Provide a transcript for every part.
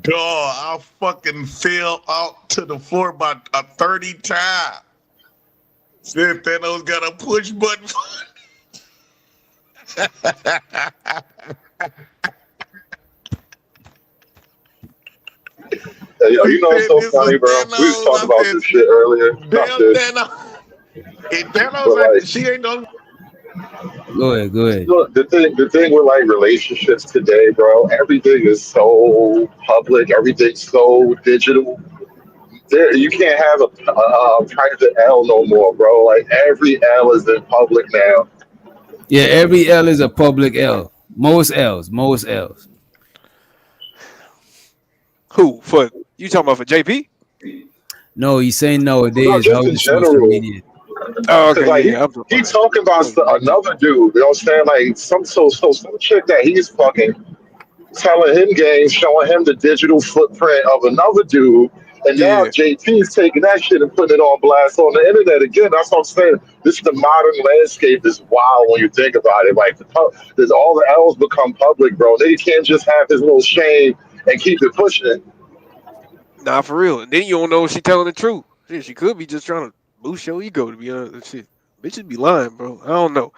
Dog, I fucking fell out to the floor about a 30 times. Said Thanos got a push button. Hey, yo, He you know what's said so this was funny, bro? We was Thanos. talking I about said, this shit earlier. Not damn this, Thanos. And Thanos, but like, she ain't done. Go ahead, go ahead. look, the thing with like relationships today, bro. Everything is so public. Everything's so digital. There, you can't have a private L no more, bro. Like every L is in public now. Yeah, every L is a public L. Most L's, most L's. Who for you talking about for JP? No, he's saying No, nowadays how just in the social general. media. Oh, Cause okay, like yeah, yeah. he My bad. talking I about thought it was JP. another dude. You know what I'm saying? Like some chick that he's fucking, telling him games, showing him the digital footprint of another dude. And now Yeah, JP is taking that shit and putting it on blast on the internet again. That's what I'm saying. This the modern landscape is wild when you think about it. Like there's all the L's become public, bro. They can't just have his little shame and keep it pushing it. nah, for real. And then you don't know if she telling the truth. Shit, she could be just trying to boost your ego. To be honest, shit, bitches be lying, bro. I don't know.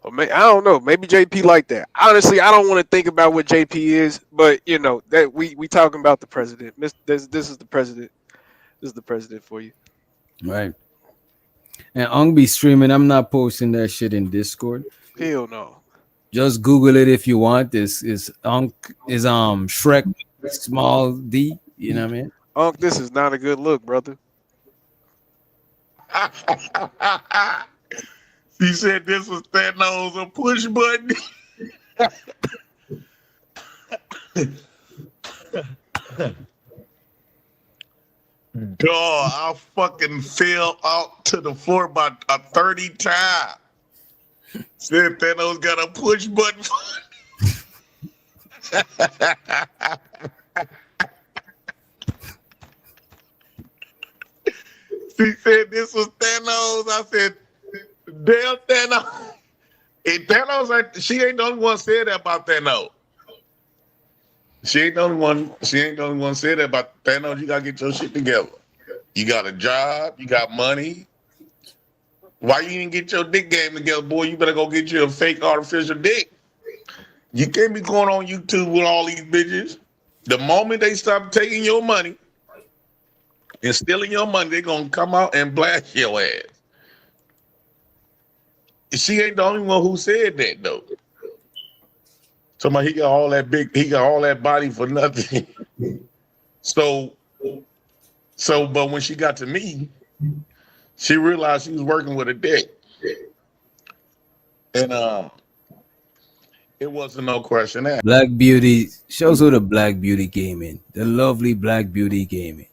I don't know. Maybe JP like that. Honestly, I don't want to think about what JP is, but you know that we talking about the president. This is the president. This is the president for you. Right. And Ong be streaming. I'm not posting that shit in Discord. Hell no. Just Google it if you want. This is Unk is Shrek small D. You know what I mean? Unc, this is not a good look, brother. He said this was Thanos a push button. Dog, I fucking fell out to the floor about a 30 times. Said Thanos got a push button. He said this was Thanos. I said, damn Thanos. And Thanos, she ain't the only one said that about Thanos. She ain't the only one. She ain't the only one said that about Thanos. You gotta get your shit together. You got a job. You got money. Why you didn't get your dick game together, boy? You better go get you a fake artificial dick. You can't be going on YouTube with all these bitches. The moment they stop taking your money and stealing your money, they're gonna come out and blast your ass. She ain't the only one who said that though. Somebody he got all that body for nothing. so but when she got to me, she realized she was working with a dick. And it wasn't no question asked. Black Beauty shows who the Black Beauty came in. The lovely Black Beauty came in.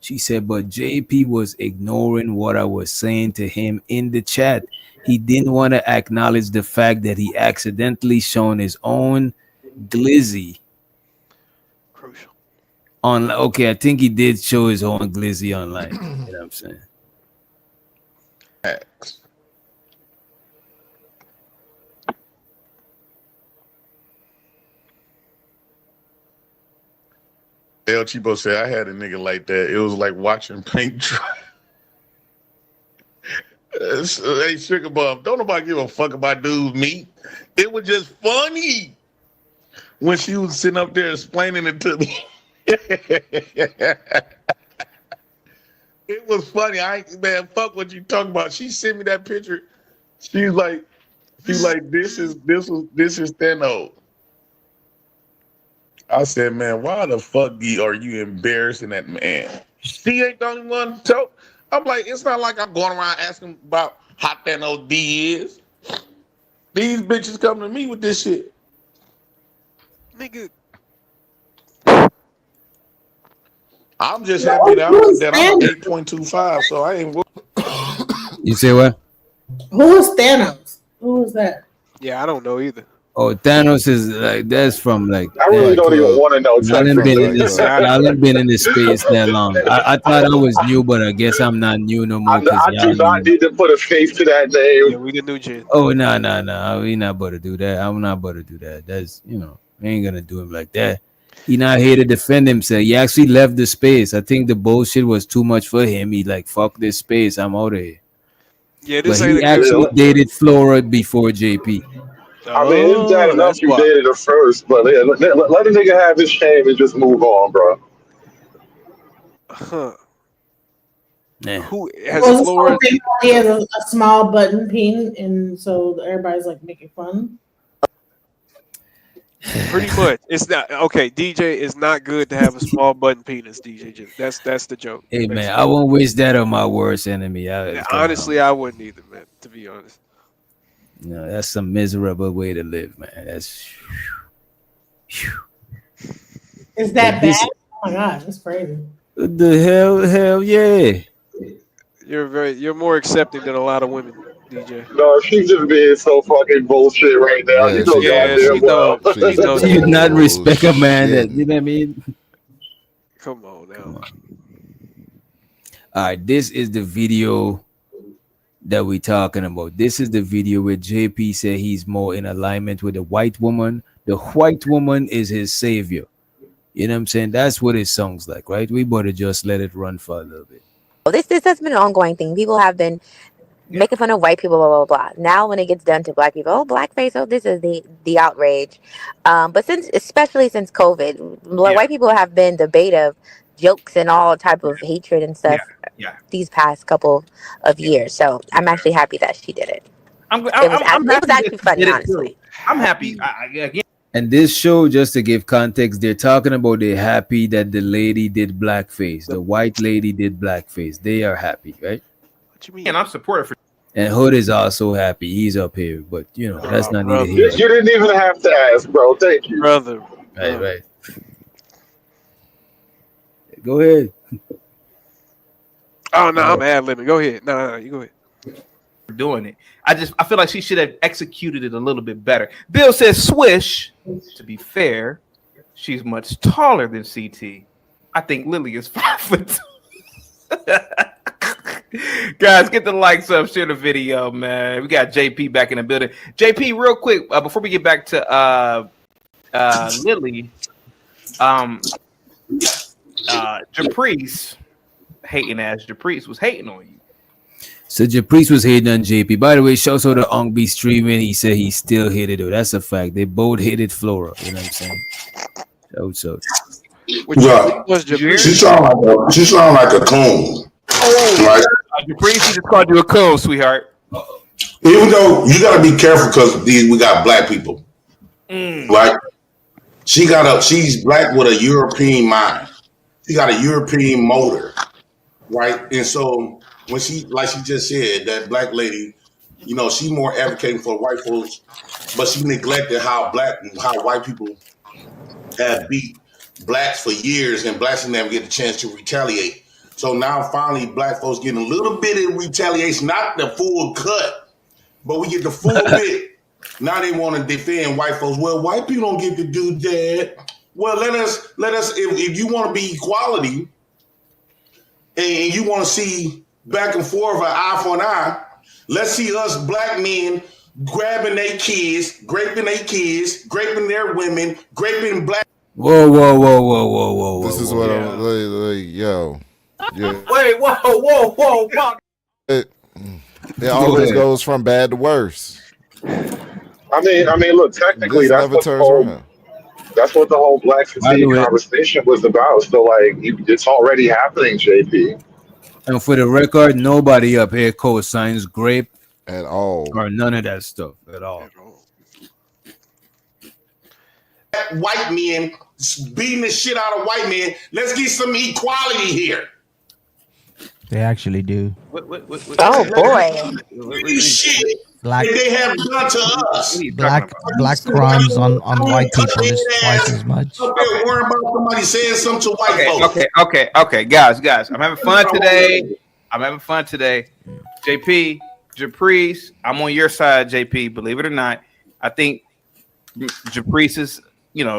She said, but JP was ignoring what I was saying to him in the chat. He didn't want to acknowledge the fact that he accidentally shown his own glizzy Crucial. on. Okay, I think he did show his own glizzy online. You know what I'm saying? El Chipo said, I had a nigga like that. It was like watching paint dry. Hey, Sugar Bum, don't nobody give a fuck about dudes' meat. It was just funny when she was sitting up there explaining it to me. It was funny. Man, fuck what you talking about. She sent me that picture. She's like, this is Thanos. I said, man, why the fuck are you embarrassing that man? She ain't the only one. So I'm like, it's not like I'm going around asking about how Thanos D is. These bitches come to me with this shit. Nigga, I'm just happy that I'm 8.25, so I ain't. You say what? Who is Thanos? Who is that? yeah, I don't know either. Oh, Thanos is like that's from like I really don't even want to know y'all ain't been in technically. this y'all ain't been in this space that long. I thought I was new, but I guess I'm not new no more because I do y'all not new. need to put a face to that Yeah, name. we the new gen. Oh no, we not about to do that. I'm not about to do that. That's we ain't gonna do him like that. He not here to defend himself. He actually left the space. I think the bullshit was too much for him. He like fuck this space. I'm out of here. Yeah, But this ain't he a good. actually dated Flora before JP. I mean, it's bad Oh, enough that's you why. dated her first, but let a nigga have his shame and just move on, bro. Huh. Nah. Who has Well, this whole Flora? thing he has a small button peen, and so everybody's like making fun. Pretty much. It's not okay. DJ is not good to have a small button penis. DJ, that's the joke. Hey man, Basically. I won't wish that on my worst enemy. Come Honestly, on. I wouldn't either, man. To be honest. That's some miserable way to live, man. That's Is that this. bad? Oh my god, that's crazy. What the hell, yeah. You're more accepting than a lot of women, DJ. No, she's just being so fucking bullshit right now. You Yeah, know she Yeah, is. she goddamn well. know. She She's know Do you too. not respect a man that bullshitting. you know what I mean? Come on Come now. on. All right, this is the video that we're talking about. This is the video where JP said he's more in alignment with the white woman. The white woman is his savior. You know what I'm saying? That's what it sounds like, right? We better just let it run for a little bit. This has been an ongoing thing. People have been making fun of white people, blah blah blah. Now, when it gets done to black people, oh blackface, oh this is the outrage. But especially since COVID, white people have been the bait of jokes and all type of hatred and stuff these past couple of years. So I'm actually happy that she did it. I'm It was happy actually that funny, she did it honestly. too. I'm happy. Again, And this show, just to give context, they're talking about they're happy that the lady did blackface. The white lady did blackface. They are happy, right? What you mean? and I'm supportive for. And Hood is also happy. He's up here, but that's not neither brother. here. You didn't even have to ask, bro. Thank you. Brother. Right. Go ahead. Oh no, I'm ad libbing. Go ahead. No, you go ahead. Doing it. I feel like she should have executed it a little bit better. Bill says swish. To be fair, she's much taller than CT. I think Lily is 5'2". Guys, get the likes up, share the video, man. We got JP back in the building. JP, real quick, before we get back to Lily, Japrice, hating ass Japrice was hating on you. So Japrice was hating on JP. By the way, shouts out to Ong B streaming. He said he still hated it. That's a fact. They both hated Flora. You know what I'm saying? Shouts out. Yeah, Was she sound like a coon. Right? Japrice, he just called you a coon, sweetheart. Even though you got to be careful because we got black people, right? She's black with a European mind. She got a European motor, right? And so when she, like she just said, that black lady, she more advocating for white folks, but she neglected how white people have beat blacks for years, and blacks never get a chance to retaliate. So now finally black folks getting a little bit of retaliation, not the full cut, but we get the full bit. Now they want to defend white folks. Well, white people don't get to do that. Well, let us if you want to be equality and you want to see back and forth an eye for an eye, let's see us black men grabbing their kids, graping their women, graping black. Whoa. This is what I'm like, yo. Yeah. Wait, whoa. It always goes from bad to worse. I mean, look, technically, This never turns around. that's what the whole black fatigue way- conversation was about. So, like, it's already happening, JP. And for the record, nobody up here co-signs grape At all. or none of that stuff at all. White men beating the shit out of white men. Let's get some equality here. They actually do. What, Oh boy. Shit Black that they have done to us. black crimes on white people is twice as much. Up there worrying about somebody saying something to white folks. Okay, guys. I'm having fun today. JP, Japrice, I'm on your side, JP. Believe it or not, I think Japrice is,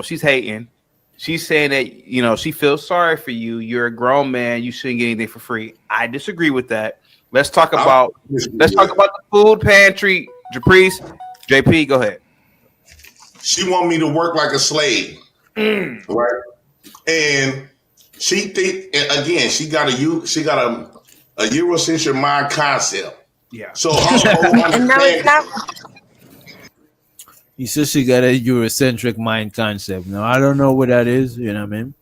she's hating. She's saying that, she feels sorry for you. You're a grown man. You shouldn't get anything for free. I disagree with that. Let's talk about the food pantry. Japrice, JP, go ahead. She want me to work like a slave, right? And she think again. She got a Eurocentric mind concept. Yeah. So and no, it's not. He says she got a Eurocentric mind concept. Now I don't know what that is. You know what I mean?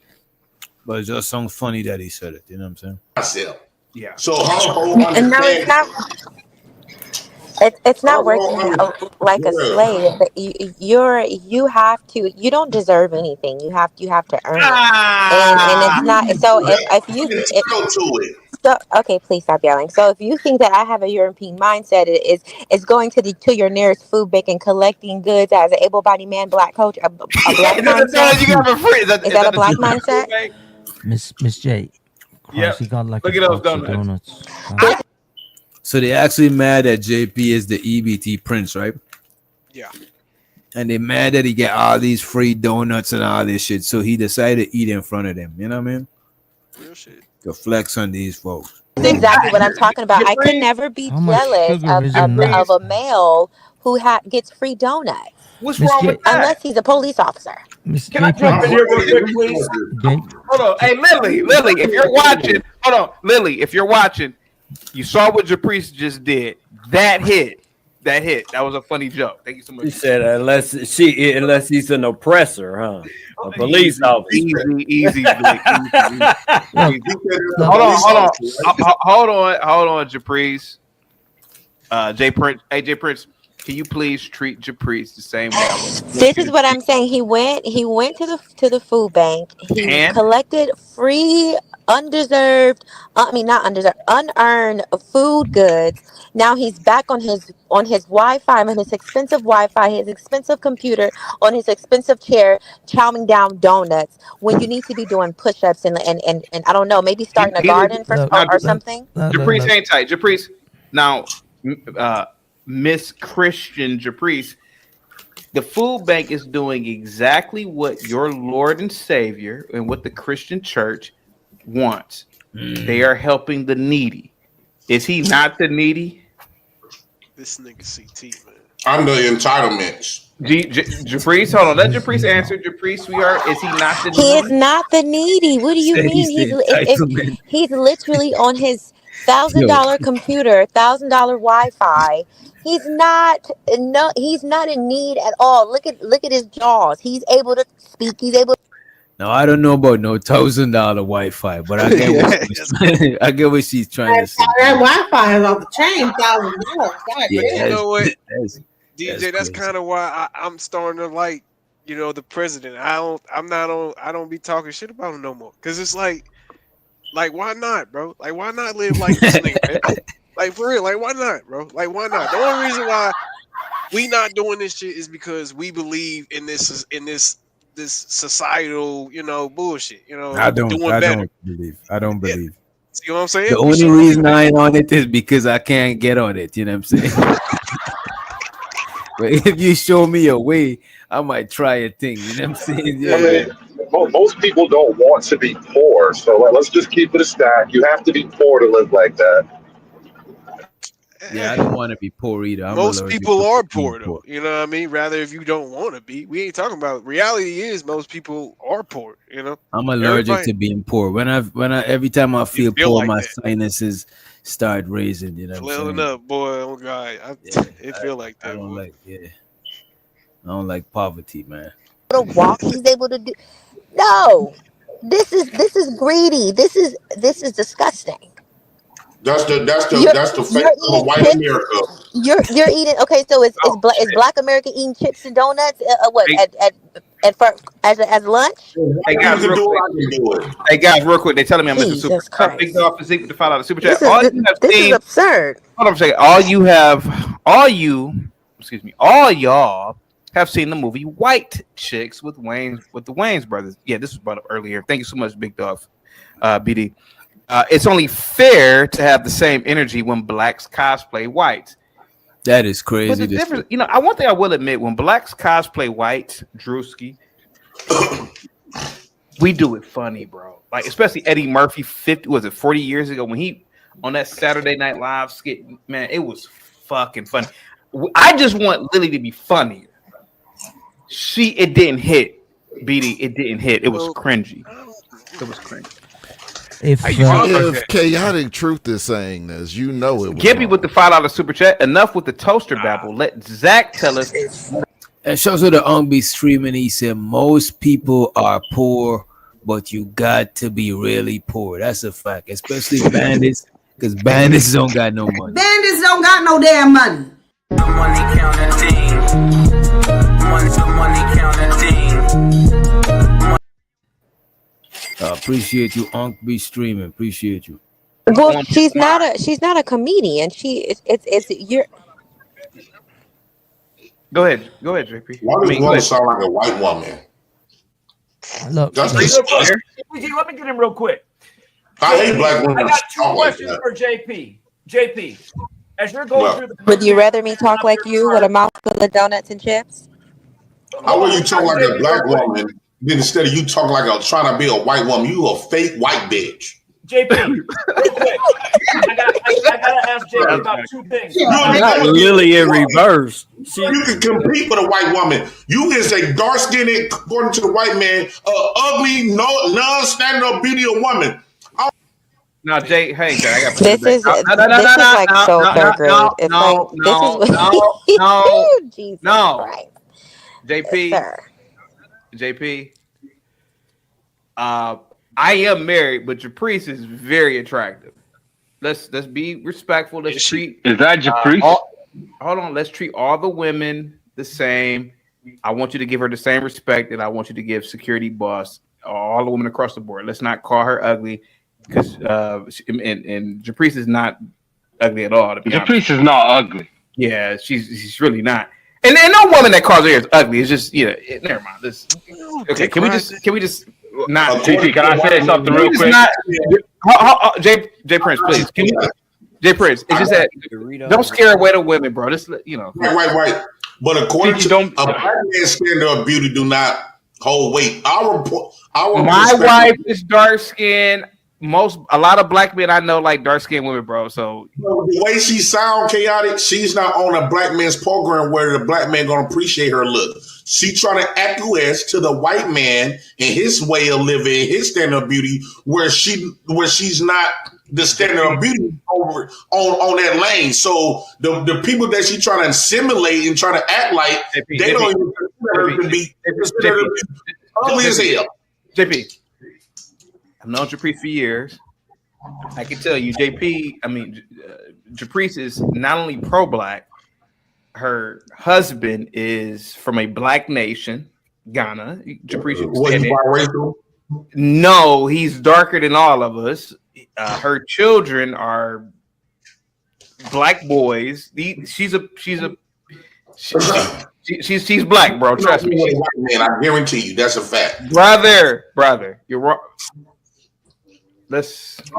But it just sounds funny that he said it. You know what I'm saying? Concept. Yeah. So her whole And no, it's not. It's not working like a slave. But you have to. You don't deserve anything. You have to earn it. And it's not. So so okay, please stop yelling. So if you think that I have a European mindset, it's going to your nearest food bank and collecting goods as an able-bodied man, black coach, a black mindset. Is that a black mindset? Miss J. Yeah. Got like look a at those box of donuts. So they actually mad that JP is the EBT prince, right? Yeah. And they mad that he get all these free donuts and all this shit. So he decided to eat in front of them. You know what I mean? Real shit. To flex on these folks. That's exactly what I'm talking about. I could never be jealous of a male who gets free donuts. What's wrong with that? Unless he's a police officer. Can I jump in here real quick, please? Hold on. Hey, Lily, if you're watching, hold on. Lily, if you're watching, you saw what Japrice just did. That hit. That was a funny joke. Thank you so much. She said, unless he's an oppressor, huh? A police officer. Easy. Hold on, Japrice. Jay Prince, can you please treat Japrice the same way? This is what I'm saying. He went to the food bank. He collected free, unearned food goods. Now he's back on his Wi-Fi, on his expensive Wi-Fi, his expensive computer, on his expensive chair, chowing down donuts when you need to be doing push-ups and I don't know, maybe starting a garden or something. Japrice, hang tight. Japrice, now, Miss Christian Japrice, the food bank is doing exactly what your Lord and Savior and what the Christian church wants. They are helping the needy. Is he not the needy? This nigga CT, man. I'm the entitlements. Japrice, hold on. Let Japrice answer. Japrice, is he not the needy? He is not the needy. What do you mean? He's literally on his $1,000 computer, $1,000 Wi-Fi. He's not in need at all. Look at his jaws. He's able to speak. He's able. Now I don't know about no $1,000 Wi-Fi, but I get what she's trying to say. That Wi-Fi is off the chain, $1,000. You know what, crazy. DJ? That's kind of why I'm starting to like, the president. I don't be talking shit about him no more. Cause it's like why not, bro? Like why not live like this nigga, man? Like for real, like why not, bro? Like why not? The only reason why we not doing this shit is because we believe in this societal, bullshit. I don't believe. Yeah. See what I'm saying? The only reason I ain't on it is because I can't get on it. You know what I'm saying? But if you show me a way, I might try a thing. You know what I'm saying? Yeah. Most people don't want to be poor, so let's just keep it a stack. You have to be poor to live like that. Yeah, I don't want to be poor either. Most people are poor though. You know what I mean? Rather, if you don't want to be, we ain't talking about reality. Is most people are poor. I'm allergic to being poor. Every time I feel poor, like my sinuses start raising. You know, flailing up, boy. Oh God, it feel like that. I don't like poverty, man. To walk, he's able to do. No, this is greedy. This is disgusting. That's the fate of white America. You're eating okay. So is Black America eating chips and donuts? As lunch? Hey guys, real quick. They telling me I'm Mr. Super. Big dog physique with the $5 super chat. This is absurd. Hold on a second. All y'all have seen the movie White Chicks with the Wayans brothers. Yeah, this was brought up earlier. Thank you so much, Big Dog, BD. It's only fair to have the same energy when blacks cosplay whites. That is But crazy. the difference, one thing I will admit, when blacks cosplay whites, Drewski, we do it funny, bro. Like, especially Eddie Murphy, 40 years ago, when he on that Saturday Night Live skit, man, it was fucking funny. I just want Lily to be funnier. It didn't hit. BD, it didn't hit. It was cringy. It was cringy. If Chaotic Truth is saying this, it was Gibby with the $5 super chat. Enough with the toaster babble. Let Zach tell us. And shows her the be streaming. He said most people are poor, but you got to be really poor. That's a fact, especially bandits, because bandits don't got no money. Bandits don't got no damn money. Money counting. Money counting. Appreciate you, Unc. Be streaming. Appreciate you. Well, she's not a comedian. It's you're. Go ahead, JP. Why does one sound like a white woman? Look, That's let me get him real quick. I hate black women. I got two talk like questions that. for JP. JP, as you're going through the. Would you rather me talk like you with a mouth full of donuts and chips? How will you talk like a black woman? Then instead of you talking like trying to be a white woman, you a fake white bitch. JP, real quick. I gotta ask JP about two things. Not Lily in reverse. You can compete with a white woman. You is a dark skinned, according to the white man, ugly, non-standard beauty woman. Now, Jay, hey, Jay, I got This is like so third grade. It's like Jesus Christ. JP, Yes, JP. I am married, but Japrice is very attractive. Let's be respectful. Let's treat. Is that Japrice? Hold on. Let's treat all the women the same. I want you to give her the same respect that I want you to give security boss, all the women across the board. Let's not call her ugly, because and Japrice is not ugly at all. Japrice is not ugly. Yeah, she's really not. And no woman that calls her is ugly. It's just never mind. This okay. Can we just not? TT, can I say something real quick? Jay Prince, please. Can you? Jay Prince, it's just that don't scare away the women, bro. Just Right. But according to a black man's standard of beauty, do not hold weight. My wife is dark skinned. A lot of black men I know like dark skinned women, bro. So the way she sound chaotic, she's not on a black man's program where the black man gonna appreciate her look. She trying to acquiesce to the white man and his way of living, his standard of beauty, where she's not the standard of beauty over on that lane. So the people that she trying to assimilate and trying to act like they don't even consider her to be ugly as hell. JP. I've known Japrice for years. I can tell you, Japrice is not only pro-black, her husband is from a black nation, Ghana. Japrice, was he biracial? No, he's darker than all of us. Her children are black boys. She's black, bro. Trust me. Man, I guarantee you, that's a fact. Brother, you're wrong. I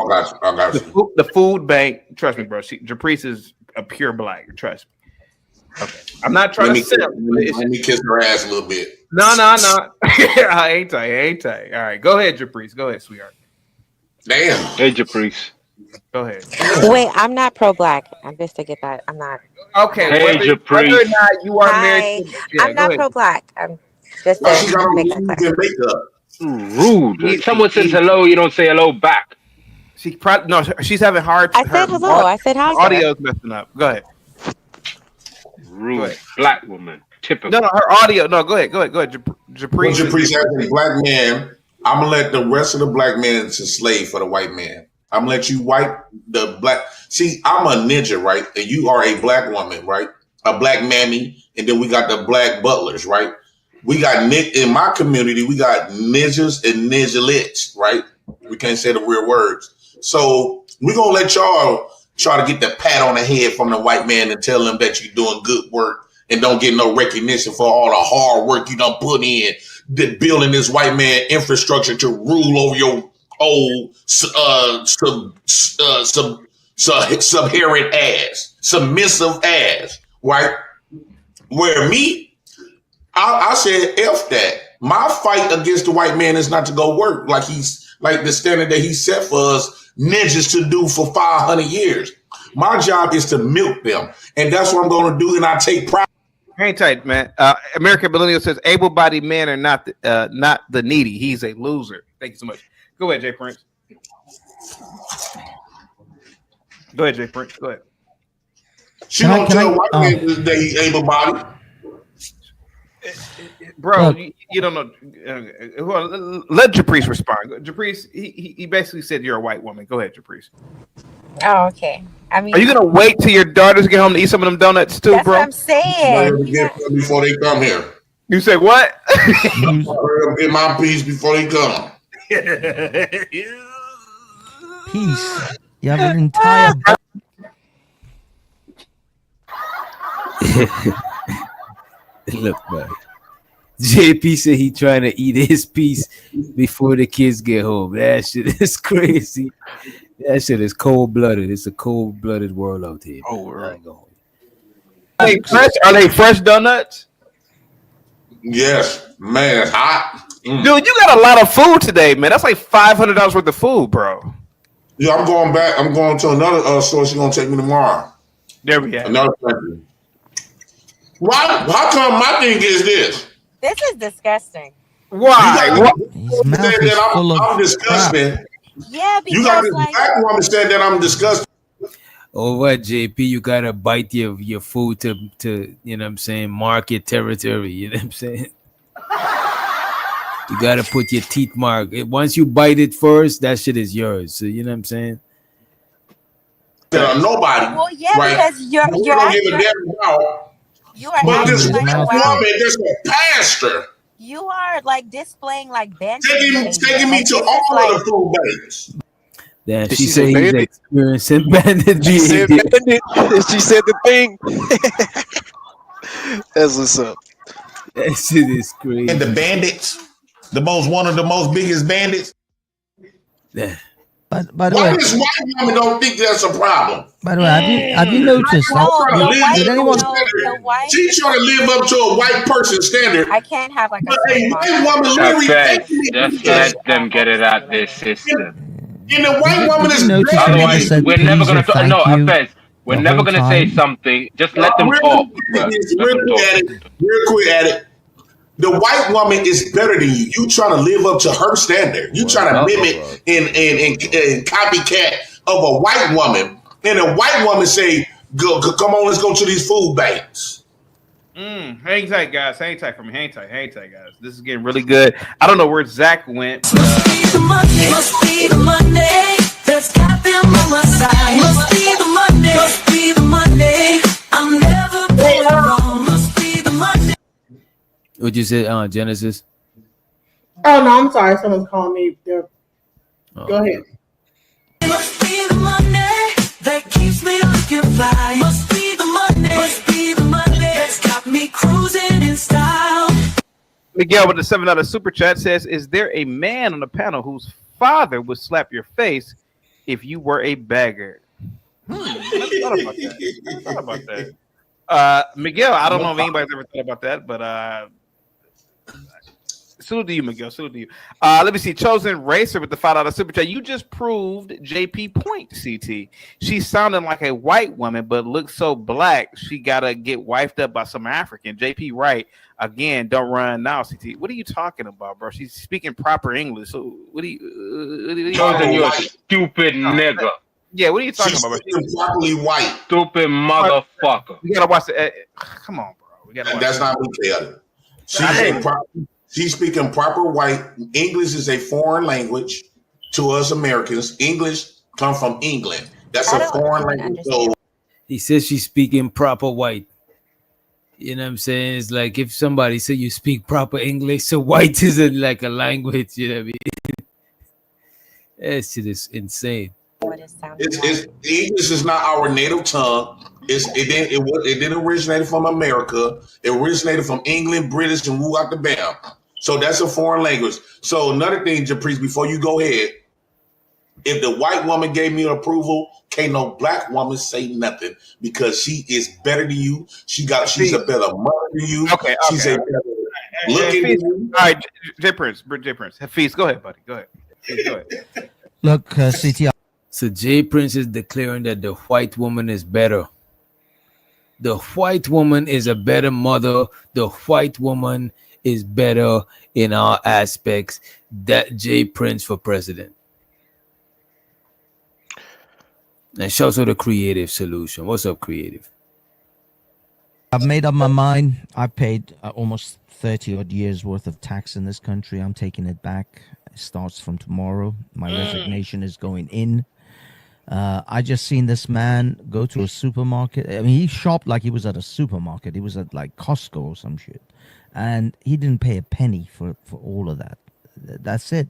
got you. The food bank. Trust me, bro. Japrice is a pure black. Trust me. Okay, I'm not trying to sit. Let me kiss her ass a little bit. No. I ain't tight. All right, go ahead, Japrice. Go ahead, sweetheart. Damn. Hey, Japrice. Go ahead. Wait, I'm not pro-black. I'm just to get that. I'm not. Okay. Hey, Japrice. Whether or not you are married, I'm not pro-black. I'm just to make that clear. Rude. Someone says hello, you don't say hello back. She's having hard. I said hello. I said hi. Audio's messing up. Go ahead. Rude. Go ahead. Black woman. Typical. No, her audio. No, go ahead. Japrice. Japrice as a black man, I'm gonna let the rest of the black men to slave for the white man. I'm gonna let you wipe the black. See, I'm a ninja, right? And you are a black woman, right? A black mammy, and then we got the black butlers, right? We got in my community, we got ninjas and ninjalettes, right? We can't say the real words. So we're gonna let y'all try to get the pat on the head from the white man and tell them that you're doing good work and don't get no recognition for all the hard work you done put in building this white man infrastructure to rule over your old subservient ass, submissive ass. right? Where me, I said, F that. My fight against the white man is not to go work like the standard that he set for us ninjas to do for 500 years. My job is to milk them, and that's what I'm going to do, and I take pride. Hang tight, man. American Millennial says, able-bodied men are not the needy. He's a loser. Thank you so much. Go ahead, Jay Prince. Go ahead, Jay Prince. Go ahead. She don't tell white man that he's able-bodied. Bro, you don't know. Let Japrice respond. Japrice, he basically said you're a white woman. Go ahead, Japrice. Oh, okay. I mean, are you gonna wait till your daughters get home to eat some of them donuts too, that's bro? what I'm saying. Before they come here. You said what? Get my piece before they come. Peace. You have an entire. Look, man. JP said he trying to eat his piece before the kids get home. That shit is crazy. That shit is cold-blooded. It's a cold-blooded world out here. Oh, right. Are they fresh donuts? Yes, man. Hot. Dude, you got a lot of food today, man. That's like $500 worth of food, bro. Yeah, I'm going back. I'm going to another store. She's gonna take me tomorrow. There we go. Another country. Why? How come my thing is this? This is disgusting. Why? His mouth is full of I'm disgusting. crap. Yeah, because You got this black woman said that I'm disgusting. Oh, what, JP? You gotta bite your food to you know what I'm saying, mark your territory. You know what I'm saying? You gotta put your teeth mark. Once you bite it first, that shit is yours. So you know what I'm saying? Nobody. Well, yeah, right? because you're don't give a damn about. You are But this acting white like woman, this a pastor, you are like displaying like bandit. taking me to all of the food banks. Damn, Did she she said say he's bandit? experiencing bandit She said behavior. bandit. She said the thing. That's what's up. That shit is crazy. And the bandits, one of the most biggest bandits. Yeah. But by the Why way, this white woman don't think that's a problem? by the way, have you noticed? Did anyone? She trying to live up to a white person standard. I can't have like But a white woman literally Just let them get it out their system. And the white woman is Otherwise, we're never gonna talk. No, Fez, we're never gonna say something. Just let them talk. Real quick at it. The white woman is better than you. You trying to live up to her standard. You trying to mimic and copycat of a white woman. And a white woman say, come on, let's go to these food banks. Hang tight, guys. Hang tight for me. Hang tight, guys. This is getting really good. I don't know where Zach went. Must be the Monday. That's got them on my side. Must be the Monday. Must be the Monday. I'm never been wrong. Must be the Monday. What'd you say, Genesis? Oh no, I'm sorry. Someone's calling me. Go ahead. Must be the Monday that keeps me looking fly. Must be the Monday. Must be the Monday that's got me cruising in style. Miguel with the $7 super chat says, "Is there a man on the panel whose father would slap your face if you were a beggar?" I thought about that. Miguel, I don't know if anybody's ever thought about that, but salute to you, Miguel. Salute to you. Let me see. Chosen Racer with the $5 super chat. You just proved JP point, CT. She's sounding like a white woman, but looks so black. She gotta get wifed up by some African. JP right again. Don't run now, CT. What are you talking about, bro? She's speaking proper English. So what do you? Chosen, you a stupid nigga. Yeah, what are you talking about? She's properly white. Stupid motherfucker. We gotta watch the. Come on, bro. We gotta. And watch that's not me, Taylor. She's speaking proper white. English is a foreign language to us Americans. English come from England. That's a foreign language. So He says she's speaking proper white. You know what I'm saying? It's like if somebody said you speak proper English, so white isn't like a language. You know what I mean? That shit is insane. it's English is not our native tongue. It didn't originate from America. It originated from England, British, and woo out the bam. So that's a foreign language. So another thing, Japrice, before you go ahead, If the white woman gave me approval, can't no black woman say nothing because she is better than you. She's a better mother than you. Okay. She's a better looking than you. All right, J Prince. Hafiz, go ahead, buddy. Go ahead. Hafiz, go ahead. Look, CT. So Jay Prince is declaring that the white woman is better. The white woman is a better mother. The white woman is better in all aspects. That Jay Prince for president. And shows her the creative solution. What's up, creative? I've made up my mind. I paid almost 30 odd years worth of tax in this country. I'm taking it back. It starts from tomorrow. My resignation is going in. I just seen this man go to a supermarket. I mean, he shopped like he was at a supermarket. He was at like Costco or some shit. And he didn't pay a penny for all of that. That's it.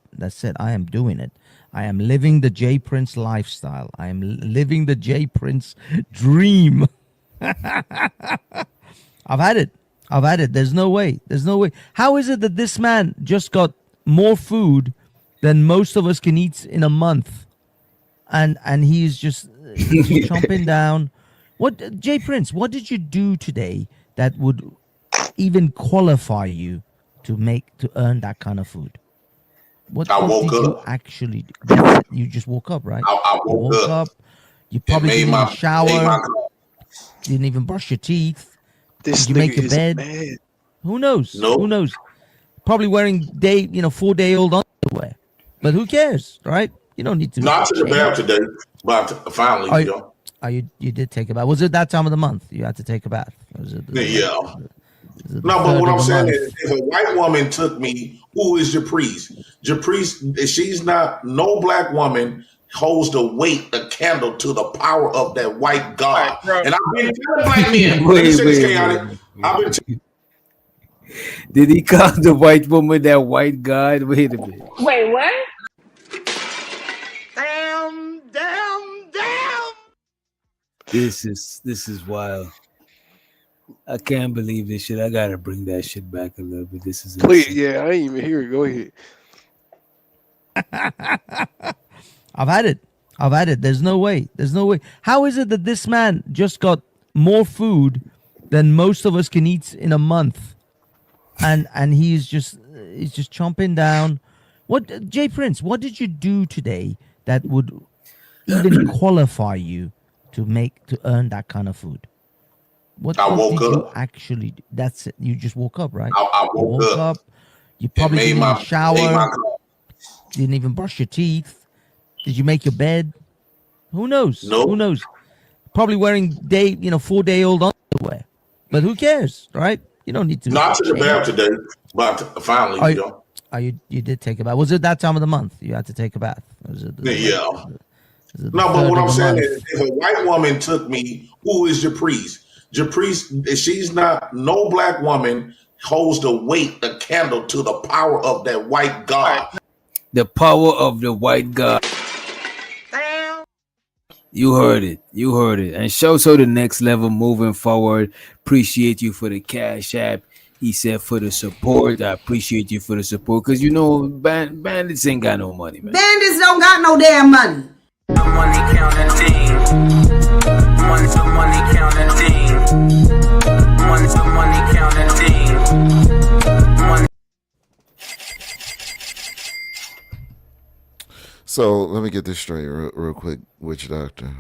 I am doing it. I am living the Jay Prince lifestyle. I am living the Jay Prince dream. I've had it. There's no way. How is it that this man just got more food than most of us can eat in a month? And he's just chomping down. What, Jay Prince, what did you do today that would even qualify you to earn that kind of food? What I did woke you up. actually do? That's it. You just woke up, right? I You woke up. You probably made didn't my- even shower. made my- Didn't even brush your teeth. This Did you make nigga your is bed? mad. Who knows? Nope. Who knows? Probably wearing 4-day-old underwear. But who cares, right? You don't need to. Not to the bath today, but finally, You did take a bath. Was it that time of the month you had to take a bath? Was it Yeah. the No, but third what of I'm the saying month? is, if a white woman took me, who is Japrice? Japrice, she's not, no black woman holds the weight, the candle to the power of that white God. And I've been telling black men, let me say this, chaotic. I've been telling Did he call the white woman that white god? Wait a minute. Wait, what? This is wild. I can't believe this shit. I gotta bring that shit back a little bit. This is Please, insane. yeah, I ain't even hear it. Go ahead. I've had it. There's no way. How is it that this man just got more food than most of us can eat in a month? And he's just chomping down. What, Jay Prince, what did you do today that would even qualify you to earn that kind of food? What I did woke you up. actually do? That's it. You just woke up, right? I You woke up. You probably made didn't my- even shower. made my- Didn't even brush your teeth. Did you make your bed? Who knows? Nope. Who knows? Probably wearing 4-day-old underwear. But who cares, right? You don't need to. not to the bath today, but finally, You did take a bath. Was it that time of the month you had to take a bath? Was it Yeah. was it the No, but third what of I'm the saying month? is, if a white woman took me, who is Japrice? Japrice, she's not, no black woman holds the weight, the candle to the power of that white God. The power of the white god. You heard it. And show so the next level moving forward. Appreciate you for the cash app. He said for the support. I appreciate you for the support because bandits ain't got no money, man. Bandits don't got no damn money. Money counting team. Money counting team. Money counting team. Money. So let me get this straight real quick, Witch Doctor.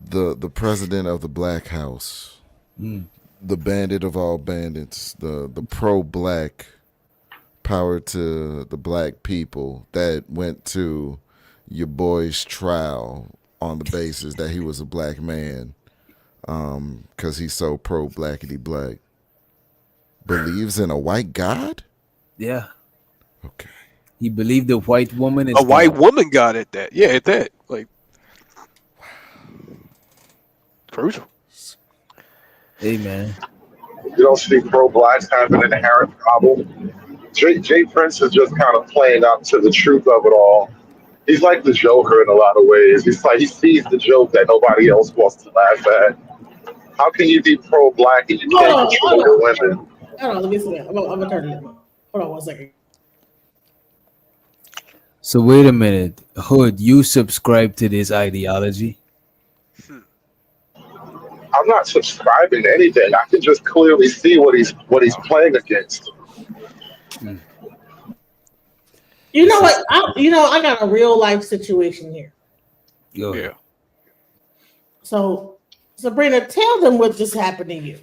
The president of the Black House, the bandit of all bandits, the pro-black, power to the black people that went to your boy's trial on the basis that he was a black man, because he's so pro-blackity black, believes in a white God? Yeah. Okay. He believed the white woman is A white woman got at that. Yeah, at that. Like, crucial. Hey, man. You don't see pro-blacks have an inherent problem. Jay Prince is just kind of playing up to the truth of it all. He's like the Joker in a lot of ways. He's like, he sees the joke that nobody else wants to laugh at. How can you be pro-black and you can't control your women? Hold on, let me see that. I'm gonna turn it. Hold on 1 second. So wait a minute, Hood, you subscribe to this ideology? I'm not subscribing to anything. I can just clearly see what he's playing against. You know what? I got a real life situation here. Go ahead. So, Sabrina, tell them what just happened to you.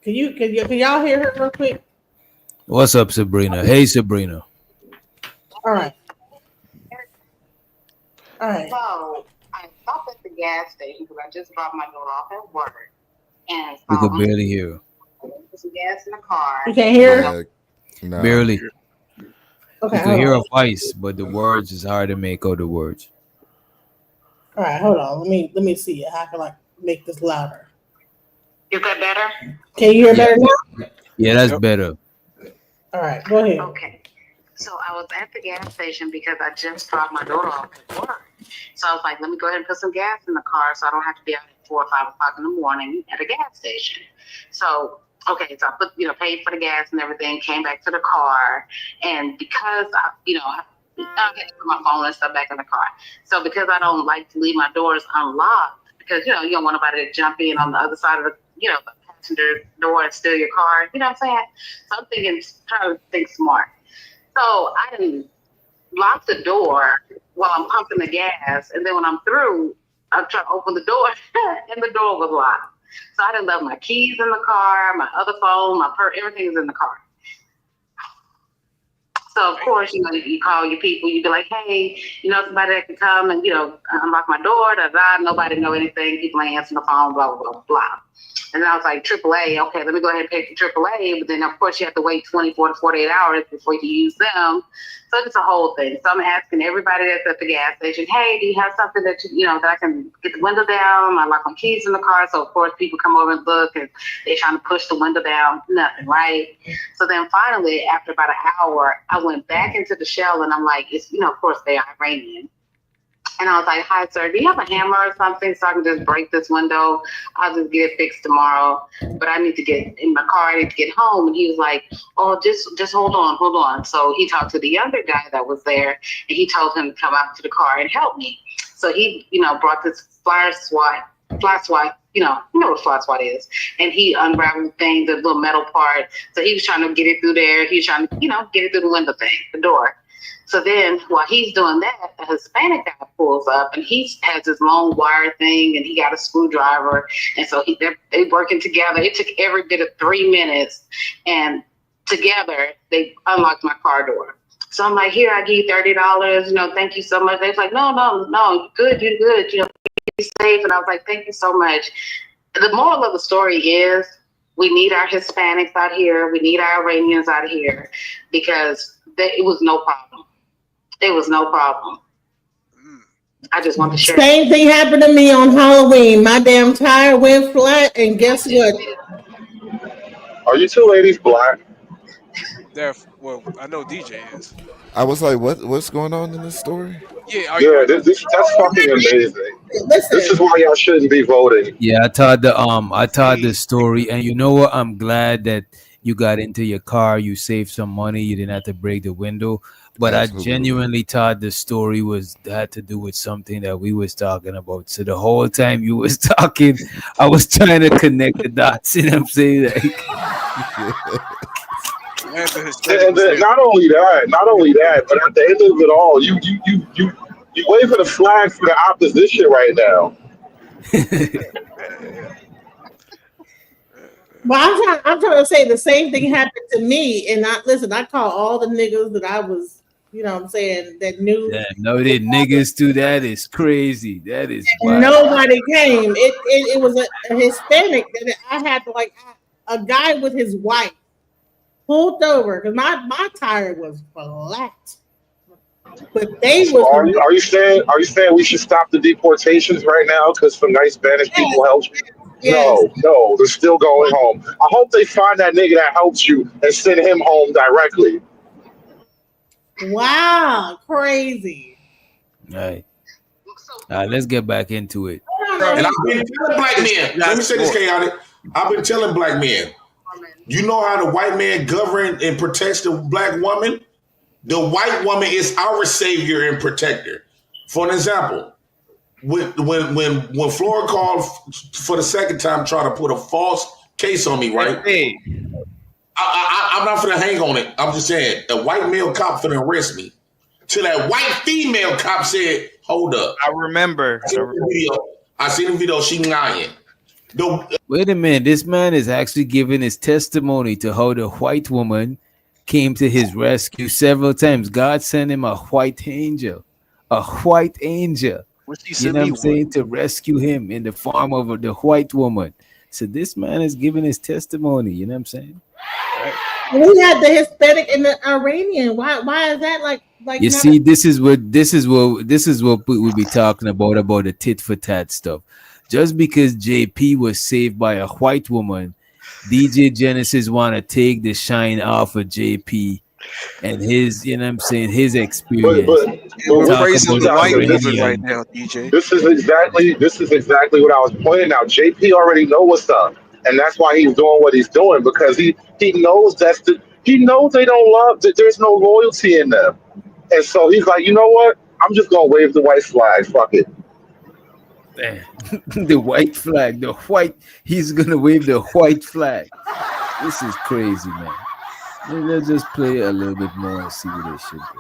Can y'all hear her real quick? What's up, Sabrina? Hey, Sabrina. All right. All right. So I stopped at the gas station because I just dropped my daughter off at work, and We could barely hear you. put some gas in the car. You can't hear her? Nah. Barely. Okay. You can hear her voice, but the words is hard to make out the words. All right, hold on. Let me see how I can make this louder. Is that better? Can you hear better now? Yeah, that's better. All right, go ahead. Okay. So I was at the gas station because I just dropped my daughter off at work. So I was like, let me go ahead and put some gas in the car so I don't have to be out at 4 or 5 o'clock in the morning at a gas station. So, okay, so I put, paid for the gas and everything, came back to the car. And because I had to put my phone and stuff back in the car. So because I don't like to leave my doors unlocked, because, you don't want nobody to jump in on the other side of the passenger door and steal your car. You know what I'm saying? So I'm trying to think smart. So I didn't lock the door while I'm pumping the gas. And then when I'm through, I'm trying to open the door and the door was locked. So I done left my keys in the car, my other phone, my purse, everything's in the car. So of course, you call your people, you be like, hey, somebody that can come and, unlock my door, nobody know anything, people ain't answering the phone, blah, blah, blah, blah. And then I was like, AAA, okay, let me go ahead and pay for AAA. But then, of course, you have to wait 24 to 48 hours before you use them. So it's a whole thing. So I'm asking everybody that's at the gas station, hey, do you have something that that I can get the window down? I lock my keys in the car. So, of course, people come over and look, and they're trying to push the window down. Nothing, right? So then finally, after about an hour, I went back into the shell, and I'm like, of course, they are Iranian. And I was like, hi, sir, do you have a hammer or something so I can just break this window? I'll just get it fixed tomorrow. But I need to get in my car. I need to get home. And he was like, oh, just hold on. So he talked to the younger guy that was there, and he told him to come out to the car and help me. So he, brought this fly swat, you know what fly swat is. And he unraveled the thing, the little metal part. So he was trying to get it through there. He was trying to, get it through the window thing, the door. So then while he's doing that, a Hispanic guy pulls up, and he has this long wire thing, and he got a screwdriver. And so they're working together. It took every bit of 3 minutes, and together they unlocked my car door. So I'm like, here, I give you $30, thank you so much. They're like, no, you're good, be safe. And I was like, thank you so much. The moral of the story is we need our Hispanics out here. We need our Iranians out here, because it was no problem. It was no problem. I just want to share. Same thing happened to me on Halloween. My damn tire went flat, and guess what? Are you two ladies black? Well, I know DJ is. I was like, what's going on in this story? Yeah, that's fucking amazing. This is why y'all shouldn't be voting. Yeah, I told the story, and you know what? I'm glad that you got into your car, you saved some money, you didn't have to break the window. But Absolutely. I genuinely thought the story had to do with something that we was talking about. So the whole time you was talking, I was trying to connect the dots. You know what I'm saying? And then not only that, but at the end of it all, you waving a flag for the opposition right now. Well, I'm trying to say the same thing happened to me. And I call all the niggas that I was, that knew. Yeah, no, they niggas too. That is crazy. That is wild. Nobody came. It was a Hispanic that I had a guy with his wife pulled over because my tire was flat. But they so are you saying we should stop the deportations right now because some nice Spanish people helped you? Yes. No, they're still going home. I hope they find that nigga that helps you and send him home directly. Wow, crazy. All right, let's get back into it. And I've been telling black men, let me say this, Chaotic. I've been telling black men, you know how the white man governs and protects the black woman? The white woman is our savior and protector. For an example, when Flora called for the second time trying to put a false case on me, right? Hey. I'm not finna hang on it. I'm just saying, a white male cop finna arrest me. Till that white female cop said, hold up. I remember. I seen the video, she lying. Wait a minute, this man is actually giving his testimony to how the white woman came to his rescue several times. God sent him a white angel. A white angel. You know what I'm saying? To rescue him in the form of the white woman. So this man is giving his testimony. You know what I'm saying? We had the Hispanic and the Iranian. Why is that like you see, this is what we'll be talking about the tit for tat stuff. Just because JP was saved by a white woman, DJ Genesis want to take the shine off of JP and his, you know what I'm saying, his experience. We're praising the white woman right now, DJ. This is exactly what I was pointing out. JP already know what's up, and that's why he's doing what he's doing, because he knows he knows they don't love that. There's no loyalty in them, and so he's like, you know what? I'm just gonna wave the white flag. Fuck it. The white flag, he's gonna wave the white flag. This is crazy, man. Let's just play a little bit more and see what they should do.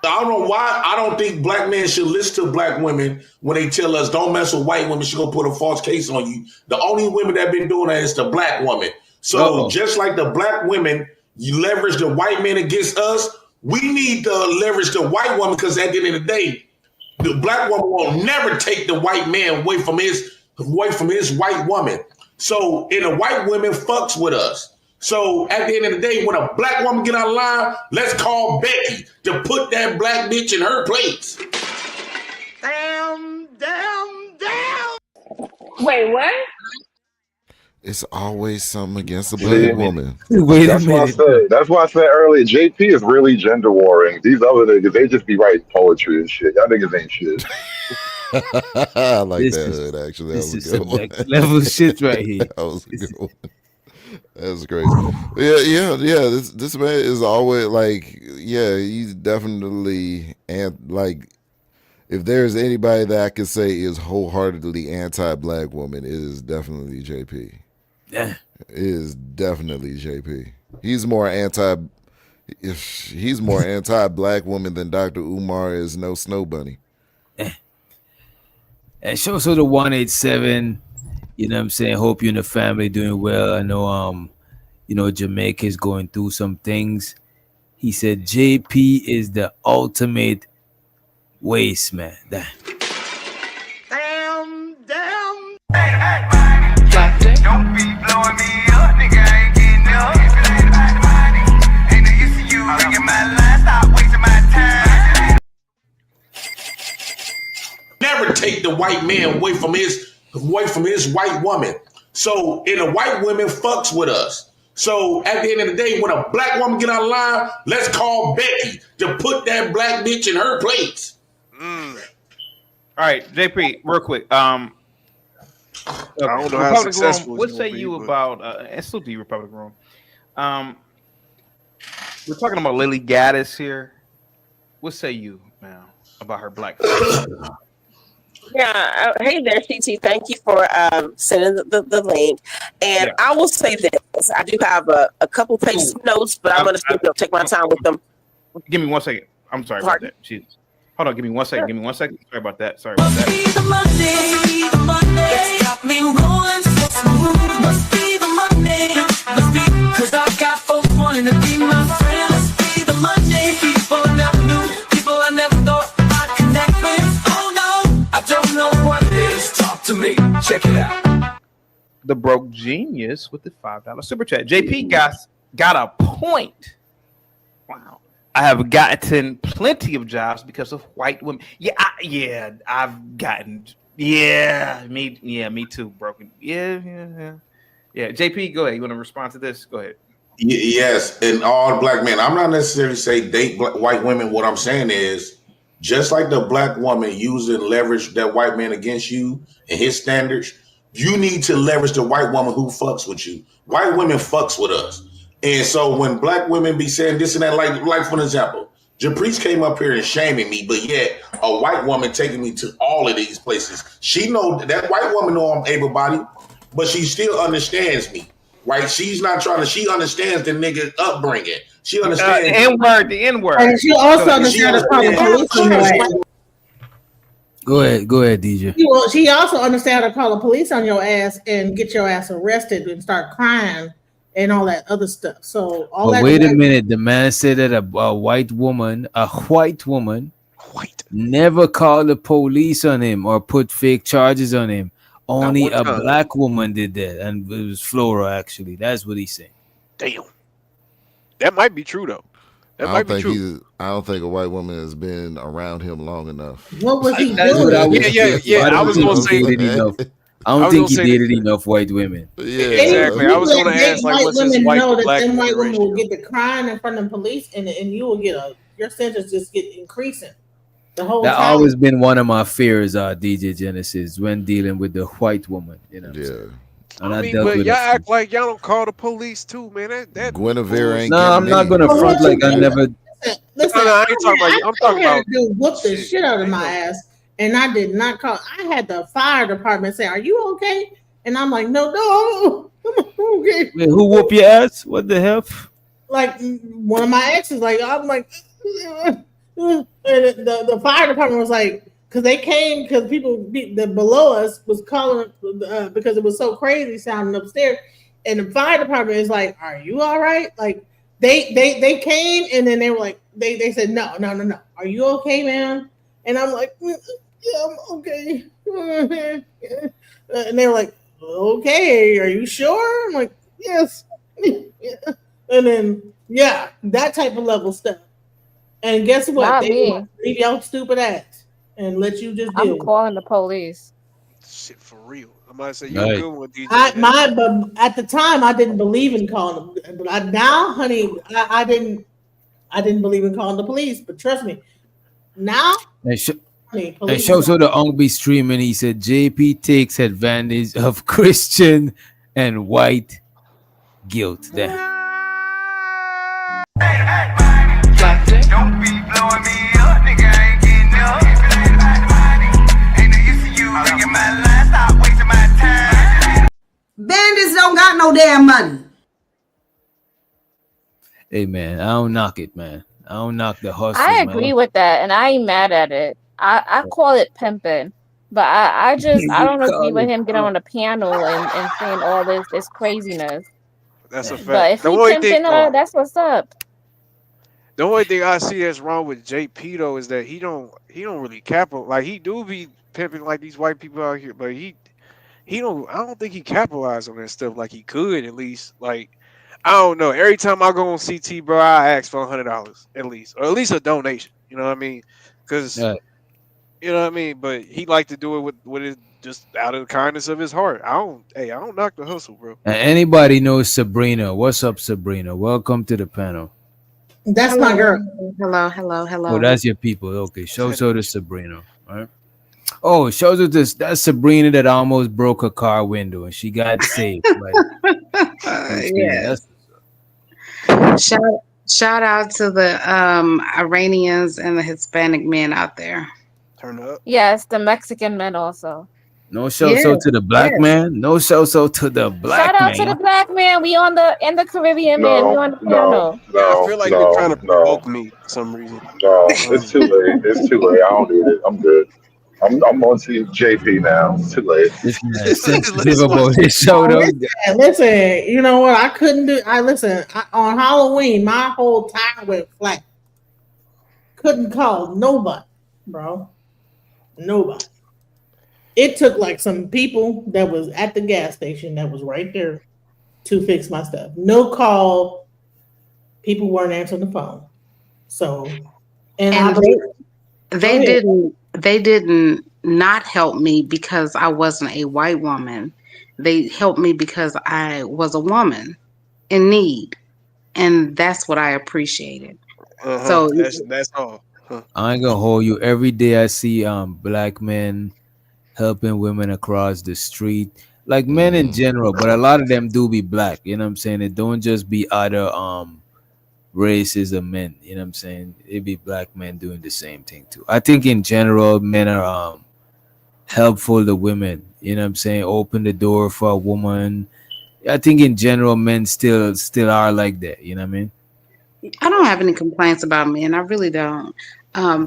I don't know why I don't think black men should listen to black women when they tell us don't mess with white women, she's gonna put a false case on you. The only women that been doing that is the black woman. So just like the black women, you leverage the white men against us, we need to leverage the white woman, because at the end of the day, the black woman will never take the white man away from his white woman. So, and the white women fucks with us. So at the end of the day, when a black woman get out of line, let's call Becky to put that black bitch in her place. Damn. Wait, what? It's always something against a black woman. Wait that's a minute. That's why I said earlier, JP is really gender warring. These other niggas, they just be writing poetry and shit. Y'all niggas ain't shit. I like that hood, actually. That was a good one. Next level shit right here. That was a good one. That's crazy. Yeah. This man is always like, he's definitely, and like, if there's anybody that I could say is wholeheartedly anti-black woman, it is definitely JP. Yeah, it is definitely JP. He's more anti-black woman than Dr. Umar is no Snow Bunny. And show so the 187. You know what I'm saying? Hope you and the family doing well. I know Jamaica is going through some things. He said JP is the ultimate waste man. Damn. Don't be blowing me up, nigga. I ain't getting up. If it ain't about the money, ain't no use to you ringing my line. Stop wasting my time. Never take the white man away from his white woman. So, and the white women fucks with us. So at the end of the day, when a black woman get out of line, let's call Becky to put that black bitch in her place. All right, JP, real quick. I don't know how successful. What say you about? And still do Republic Room. We're talking about Lily Gaddis here. What say you, man, about her black? Yeah. Hey there, TT. Thank you for sending the link. And I will say this: I do have a couple pages of notes, but I'm going to take my time with them. Give me 1 second. I'm sorry about that. Jeez. Hold on. Give me 1 second. Give me 1 second. Sorry about that. Must be the Monday that's got me rolling so smooth. Must be the Monday. Must be 'cause I got folks wanting to be my friend. Must be the Monday. People I never knew. People I never thought I'd connect with. Oh no, I don't know what it is. Talk to me. Check it out. The Broke Genius with the $5 super chat. JP got a point. Wow. I have gotten plenty of jobs because of white women. I've gotten. Me too. Broken. Yeah. JP, go ahead. You want to respond to this? Go ahead. Yes, and all black men. I'm not necessarily say date white women. What I'm saying is, just like the black woman used and leverage that white man against you and his standards, you need to leverage the white woman who fucks with you. White women fucks with us. And so when black women be saying this and that, like for example, Japrice came up here and shaming me, but yet a white woman taking me to all of these places. She know that white woman know I'm able-bodied, but she still understands me, right? She's not trying to. She understands the nigga upbringing. She understands the N-word. And she also understands the police. Go ahead, DJ. She also understands how to call the police on your ass and get your ass arrested and start crying and all that other stuff. So all But that. wait a minute. The man said that a white woman, never called the police on him or put fake charges on him. Only a black woman did that, and it was Flora actually. That's what he's saying. Damn, that might be true though. That might be true. I don't think a white woman has been around him long enough. What was he That's doing? what I was Yeah. I was gonna say enough. I don't think he dated enough white women. Yeah, exactly. I was gonna ask like, what's his white know to black that them white women ratio? will get the crying in front of the police, and you will get your sentence just get increasing the whole That time. always been one of my fears, DJ Genesis, when dealing with the white woman. You know. And I mean, dealt but with y'all it. act like y'all don't call the police too, man. That Guinevere ain't. No, I'm not gonna front like I never. Listen, No, I ain't talking about you. I'm talking about whoop the shit out of my ass, and I did not call. I had the fire department say, "Are you okay?" And I'm like, "No, I'm okay." Wait, who whoop your ass? What the hell? Like one of my exes, like I'm like, and the fire department was like, because they came because people that below us was calling because it was so crazy sounding upstairs, and the fire department is like, "Are you all right?" Like they came and then they were like, they said, "No. Are you okay, man?" And I'm like, "Yeah, I'm okay." And they were like, "Okay, are you sure?" I'm like, "Yes." Yeah. And then that type of level stuff. And guess what? Not They me. leave your stupid ass and let you just deal I'm with it. calling the police. shit for real. I'm about to say you're a good one, DJ. But at the time I didn't believe in calling them. But now, honey, I didn't believe in calling the police. But trust me, now And police shows so the Ong be streaming. He said JP takes advantage of Christian and white guilt. There. Don't be blowing me up, nigga. I ain't getting up. Ain't no use to you ringing my line. Stop wasting my time. Bandits don't got no damn money. Hey man, I don't knock it, man. I don't knock the hustle. I agree with that, and I ain't mad at it. I call it pimping, but I just I don't agree with him getting on the piano and saying all this craziness. That's a fact. But if The he only pimping thing- her, that's what's up. The only thing I see that's wrong with JP though is that he don't really capitalize. Like he do be pimping like these white people out here, but he don't. I don't think he capitalized on that stuff like he could at least. Like I don't know. Every time I go on CT, bro, I ask for $100 at least, or at least a donation. You know what I mean? Because you know what I mean. But he like to do it with it just out of the kindness of his heart. I don't knock the hustle, bro. And anybody knows Sabrina? What's up, Sabrina? Welcome to the panel. That's my girl. Hello. Oh, that's your people. Okay, show so to Sabrina. All right. Oh, it shows us this. That's Sabrina that almost broke her car window and she got saved. Yeah. Shout out to the Iranians and the Hispanic men out there. Turn up. Yes, the Mexican men also. No show so to the black man. No show so to the black Shout out man. to the black man. We on the Caribbean man. We on the piano. I feel like they're trying to provoke me for some reason. No, it's too late. It's too late. I don't need it. I'm good. I'm on to JP now. It's too late. Sensitive about his show though. Listen, you know what? I couldn't do. On Halloween, my whole tire went flat. Couldn't call nobody, bro. Nobody. It took like some people that was at the gas station that was right there to fix my stuff. No call. People weren't answering the phone. So, And they didn't not help me because I wasn't a white woman. They helped me because I was a woman in need, and that's what I appreciated. So that's all. I ain't gonna hold you. Every day I see black men helping women across the street. like men in general, but a lot of them do be black. You know what I'm saying? It don't just be other races of men. You know what I'm saying? It be black men doing the same thing too. I think in general, men are helpful to women. You know what I'm saying? Open the door for a woman. I think in general, men still are like that. You know what I mean? I don't have any complaints about men. I really don't.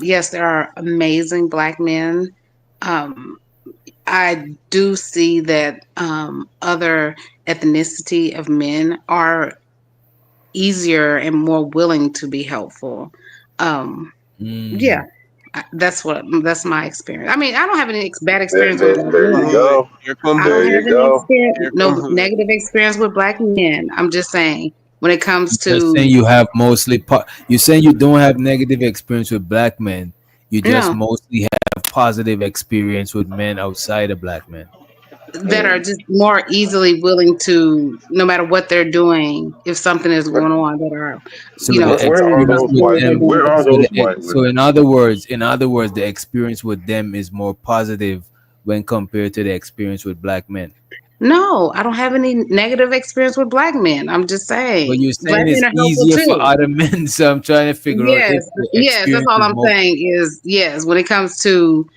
Yes, there are amazing black men. I do see that other ethnicity of men are easier and more willing to be helpful. Yeah, that's my experience. I mean, I don't have any bad experience with black There you men. go. I There don't have you go. no negative experience with black men. I'm just saying when it comes Just saying to you have mostly you saying you don't have negative experience with black men. You just no mostly have positive experience with men outside of black men. that are just more easily willing to, no matter what they're doing, if something is going on, that are So you know the Where are experience those with white? them, Where are those white so women? in other words, the experience with them is more positive when compared to the experience with black men. No, I don't have any negative experience with black men. I'm just But saying you're black saying it's men are helpful easier for too. other men, so I'm trying to figure out if Yes, the yes, that's experience all is I'm more saying is yes, when it comes to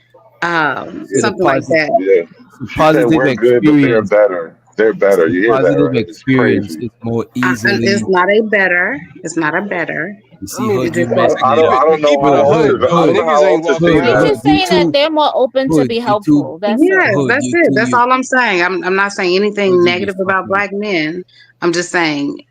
so the something like that. Yeah. She said positive we're good, but they're experience. better. They're better. The You hear that, positive right? It's experience crazy. is more And easily. it's not a better. It's not a better. You I see, mean, Hood, It's you just Well, that messing I it don't. up. I to don't know keep it how a else hood to. I though. don't know Niggas how ain't else to walking say He's around. that. just saying that they're more open to be You too, helpful. That's yes, it. Hood, that's you it. too, That's all I'm saying. I'm not saying anything you be negative about fucking. black men. I'm just saying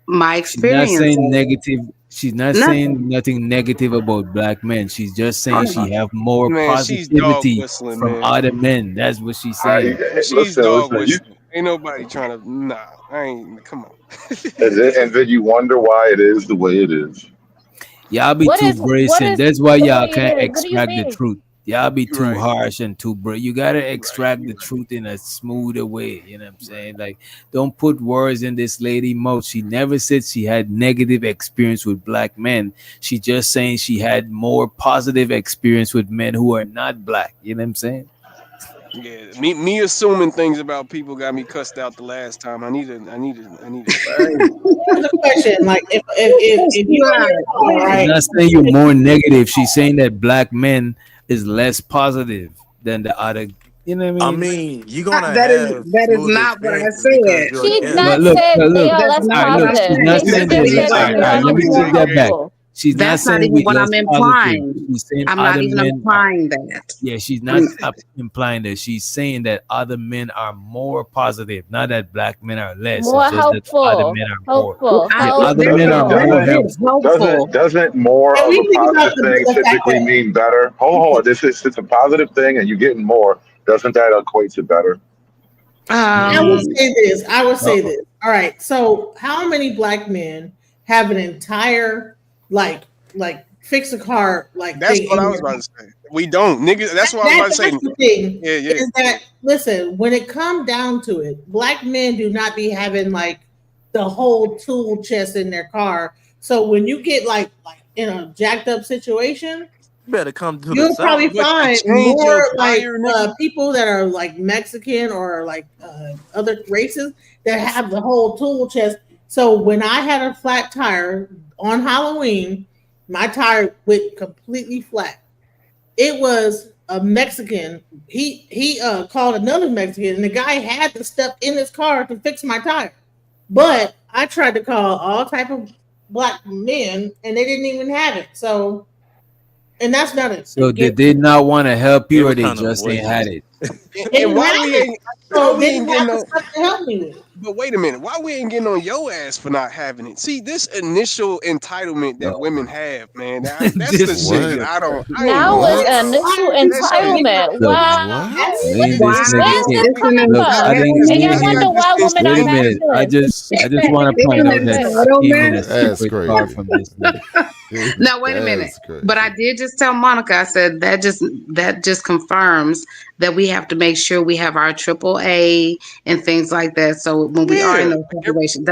my She's not experience saying of it. negative. She's not Nothing. saying nothing negative about black men. She's just saying she have more Man, she's dog positivity whistling, from man. other men. That's what she's saying. She's dog Listen. You whistling. Ain't nobody trying to. Nah, I ain't. Come on. and then you wonder why it is the way it is. Y'all be What too is bracing. That's why the y'all way it can't is? What do you extract the mean? truth. Y'all be too Right. harsh and too You gotta extract the truth in a smoother way. You know what I'm saying? Like, don't put words in this lady mouth. She never said she had negative experience with black men. She just saying she had more positive experience with men who are not black. You know what I'm saying? Yeah, me assuming things about people got me cussed out the last time. I need to. Here's a question: like, if you in your car, She's right? not saying you're more negative. She's saying that black men is less positive than the other. You know what I I mean? mean, you're gonna That is smooth not what I experiences because said. you're an She's But not immigrant. saying they look. are That's less not All right, what I'm look. She's positive. not saying. She saying Let that. just me said All that right, they all right. are Let me more take that back. helpful. She's not That's not saying even we what less I'm positive. implying. She's saying I'm not other even men. implying that. Yeah, she's not implying that. She's saying that other men are more positive, not that black men are less. More It's just that other helpful. men are more. Helpful. Yeah, other men are That's more Helpful. it. helpful. Helpful. Doesn't more Can of we a think about positive thing the fact typically that mean better? Hold on. This is it's a positive thing, and you're getting more. Doesn't that equate to better? I would say this. No. All right. So, how many black men have an entire like fix a car That's thing what in I their was about to say. We don't, nigga. That's what I was about to say. That's the thing. Yeah, yeah. Is that listen? When it comes down to it, black men do not be having like the whole tool chest in their car. So when you get like in a jacked up situation, You better come to the you'll probably south. But you find change your more like tire, nigga. people that are like Mexican or like other races that have the whole tool chest. So when I had a flat tire on Halloween, my tire went completely flat. It was a Mexican. He called another Mexican, and the guy had the stuff in his car to fix my tire. But I tried to call all type of black men, and they didn't even have it. So, and that's not it. So did they not want to help They you, were or they kind of just ain't had avoiding it? They And didn't why have we it. ain't So they didn't have the stuff to help me with. but wait a minute, why we ain't getting on your ass for not having it? See, this initial entitlement that women have, man, that's the This shit What? that I ain't Now with, it's What? bro. initial That shit, entitlement. Look, Wow. What? man, Where this Why nigga is here. this it's an coming Look, I from? didn't And mean y'all entitlement? wonder him. why women are Wait a mad minute. at I this. just want to It's point an out that I came in a entitlement. That's separate car crazy. from this nigga. No, wait a minute. That's crazy. But I did just tell Monica. I said that just confirms that we have to make sure we have our AAA and things like that. So when we are in yeah. those situations,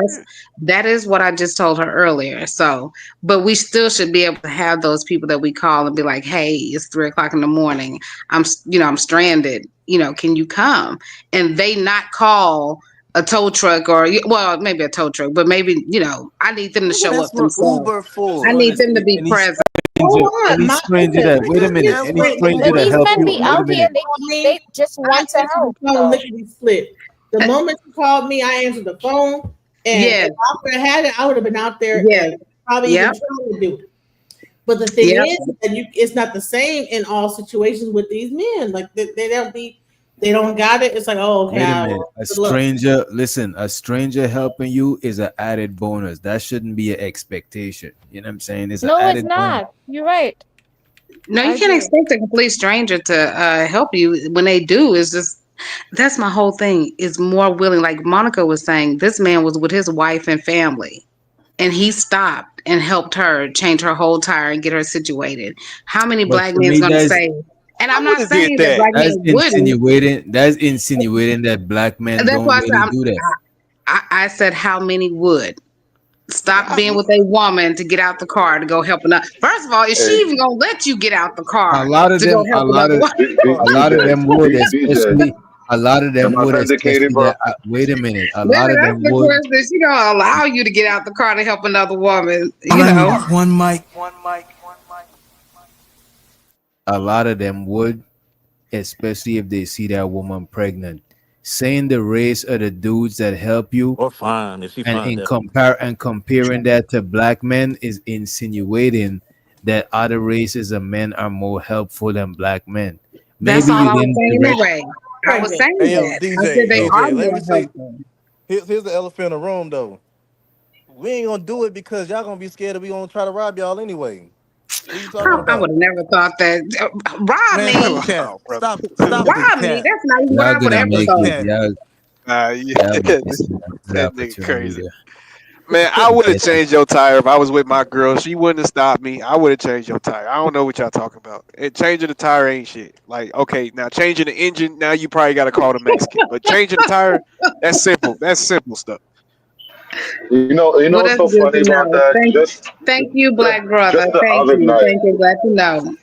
that is what I just told her earlier. So, but we still should be able to have those people that we call and be like, "Hey, it's 3:00 in the morning. I'm stranded. can you come? And they not call a tow truck or, well, maybe a tow truck, but maybe, I need them to show up themselves. I need them to be present. Any stranger that, wait a minute, any stranger But that these help men you, be wait a out here, minute. they just want to help. Lickety split. The moment you called me, I answered the phone, and Yes. if I would have had it, I would have been out there Yes. and probably Yep. even trying to do it. But the thing Yep. is that it's not the same in all situations with these men. Like they don't got it. It's like, oh, okay. Wait a minute. A good luck. stranger, listen, a stranger helping you is an added bonus. That shouldn't be an expectation. You know what I'm saying? It's No, an added it's not. You're right. No, I you can't agree. expect a complete stranger to help you. When they do, it's just that's my whole thing. Is more willing, like Monica was saying, this man was with his wife and family, and he stopped and helped her change her whole tire and get her situated. How many But black to men's me, gonna that's say? And I'm I not would've did saying that that. black that's men wouldn't. insinuating that black men And that's don't why I said really do that. I said how many would stop being with a woman to get out the car to go help another. First of all, is she Hey, even gonna let you get out the car A lot of to go them, help another woman? a lot of them would, especially a lot of them Am I would, vindicated, especially bro? that. Wait a minute, a Listen, lot of that's them the would. question. She gonna allow you to get out the car to help another woman, One mic. A lot of them would, especially if they see that woman pregnant. Saying the race of the dudes that help you Or fine. If she and fine, comparing that to black men is insinuating that other races of men are more helpful than black men. That's Maybe all you I was didn't saying direct. anyway. I was saying Hey, yo, that. I DJ, said they are let more me say, helpful. here's the elephant in the room, though. We ain't gonna do it because y'all gonna be scared that we gonna try to rob y'all anyway. What you talking I about? would have never thought that. Rob Man, me. stop the cap. Oh, brother. Stop with this Rob me. cap. That's not even what Y'all I would gonna ever make thought. it. Y'all Yeah, be missing a good that nigga opportunity crazy. there. Man, I would have Get it. changed your tire if I was with my girl. She wouldn't have stopped me. I would have changed your tire. I don't know what y'all talking about. And changing the tire ain't shit. Like, okay, now changing the engine, now you probably got to call the Mexican. But changing the tire, that's simple. That's simple stuff. You know Well, what's that's so good funny to about know. that? Thank you, Black brother. Just the Thank other you. night, Thank you. Glad to know.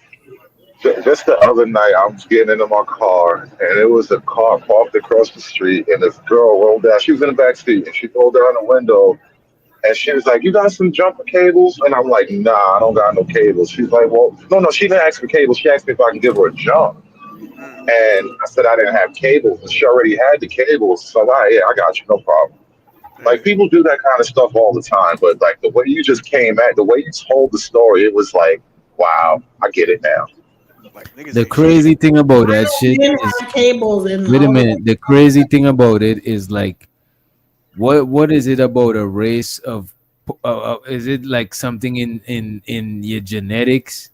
just the other night, I was getting into my car, and it was a car parked across the street, and this girl rolled down. She was in the back seat, and she rolled down the window, and she was like, "You got some jumper cables?" And I'm like, "Nah, I don't got no cables." She's like, "Well, no, she didn't ask for cables. She asked me if I can give her a jump." And I said I didn't have cables, and she already had the cables. So yeah, I got you, no problem. Like people do that kind of stuff all the time, but like the way you just came at, the way you told the story, it was like, wow, I get it now. The crazy thing about that shit Men is, have cables and wait a all minute. The crazy thing about it is like, what is it about a race of? Is it like something in your genetics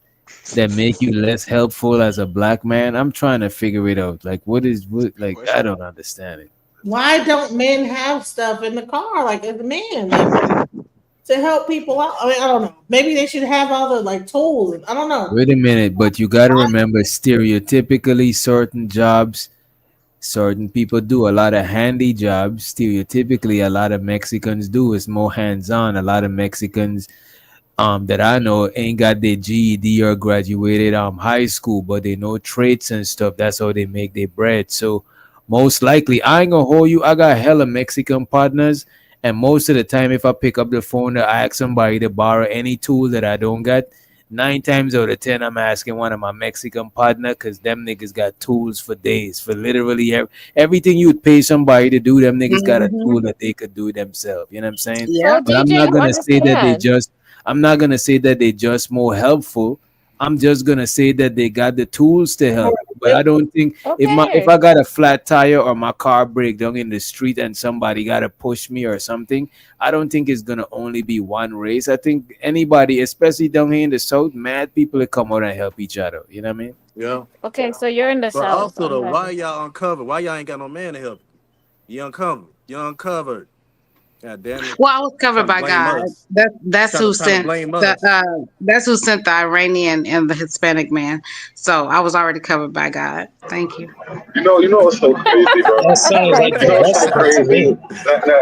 that make you less helpful as a black man? I'm trying to figure it out. Like, what like? I don't understand it. Why don't men have stuff in the car like as a man like, to help people out? I mean, I don't know. Maybe they should have all the like tools. I don't know. Wait a minute, but you got to remember, stereotypically, certain jobs, certain people do a lot of handy jobs. Stereotypically, a lot of Mexicans do. It's more hands-on. A lot of Mexicans that I know ain't got their GED or graduated high school, but they know trades and stuff. That's how they make their bread. So most likely, I ain't gonna hold you. I got hella Mexican partners, and most of the time, if I pick up the phone to ask somebody to borrow any tool that I don't got, 9 times out of 10, I'm asking one of my Mexican partner, because them niggas got tools for days, for literally everything you'd pay somebody to do. Them niggas got a tool that they could do themselves. You know what I'm saying? Yeah. But I'm DJ, not you gonna say that they understand. just. I'm not gonna say that they just more helpful. I'm just gonna say that they got the tools to help. But I don't think if Okay. I got a flat tire or my car break down in the street and somebody gotta push me or something, I don't think it's gonna only be one race. I think anybody, especially down here in the south, mad people that come out and help each other. You know what I mean? Yeah. Okay, so you're in the But South. also though, Okay. why y'all uncovered? Why y'all ain't got no man to help you? You uncovered. You uncovered. God damn it. Well, I was covered Trying to by blame God. us. That's Trying who to sent blame the us. that's who sent the Iranian and the Hispanic man. So I was already covered by God. Thank you. You know what's so crazy, bro? That sounds like You know that what's so stuff to crazy? me.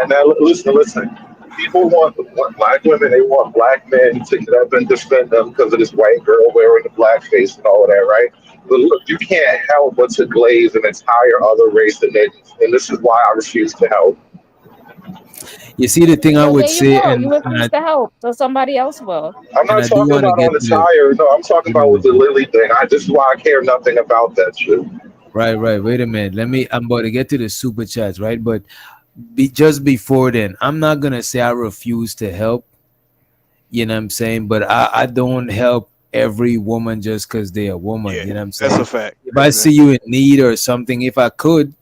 Now listen. People want black women. They want black men to get up and defend them because of this white girl wearing the blackface and all of that, right? But look, you can't help but to glaze an entire other race, and this is why I refuse to help. You see, the thing I So would there you say, go. and You refuse to help, so somebody else will. I'm not I do talking want to about get on the to the tire. No, I'm talking about with the Lily thing. This is why I care nothing about that shit. right. Wait a minute. I'm about to get to the super chats, right? But just before then, I'm not gonna say I refuse to help. You know what I'm saying? But I don't help every woman just because they're a woman. You know what I'm saying? That's a fact. If I see you in need or something, if I could,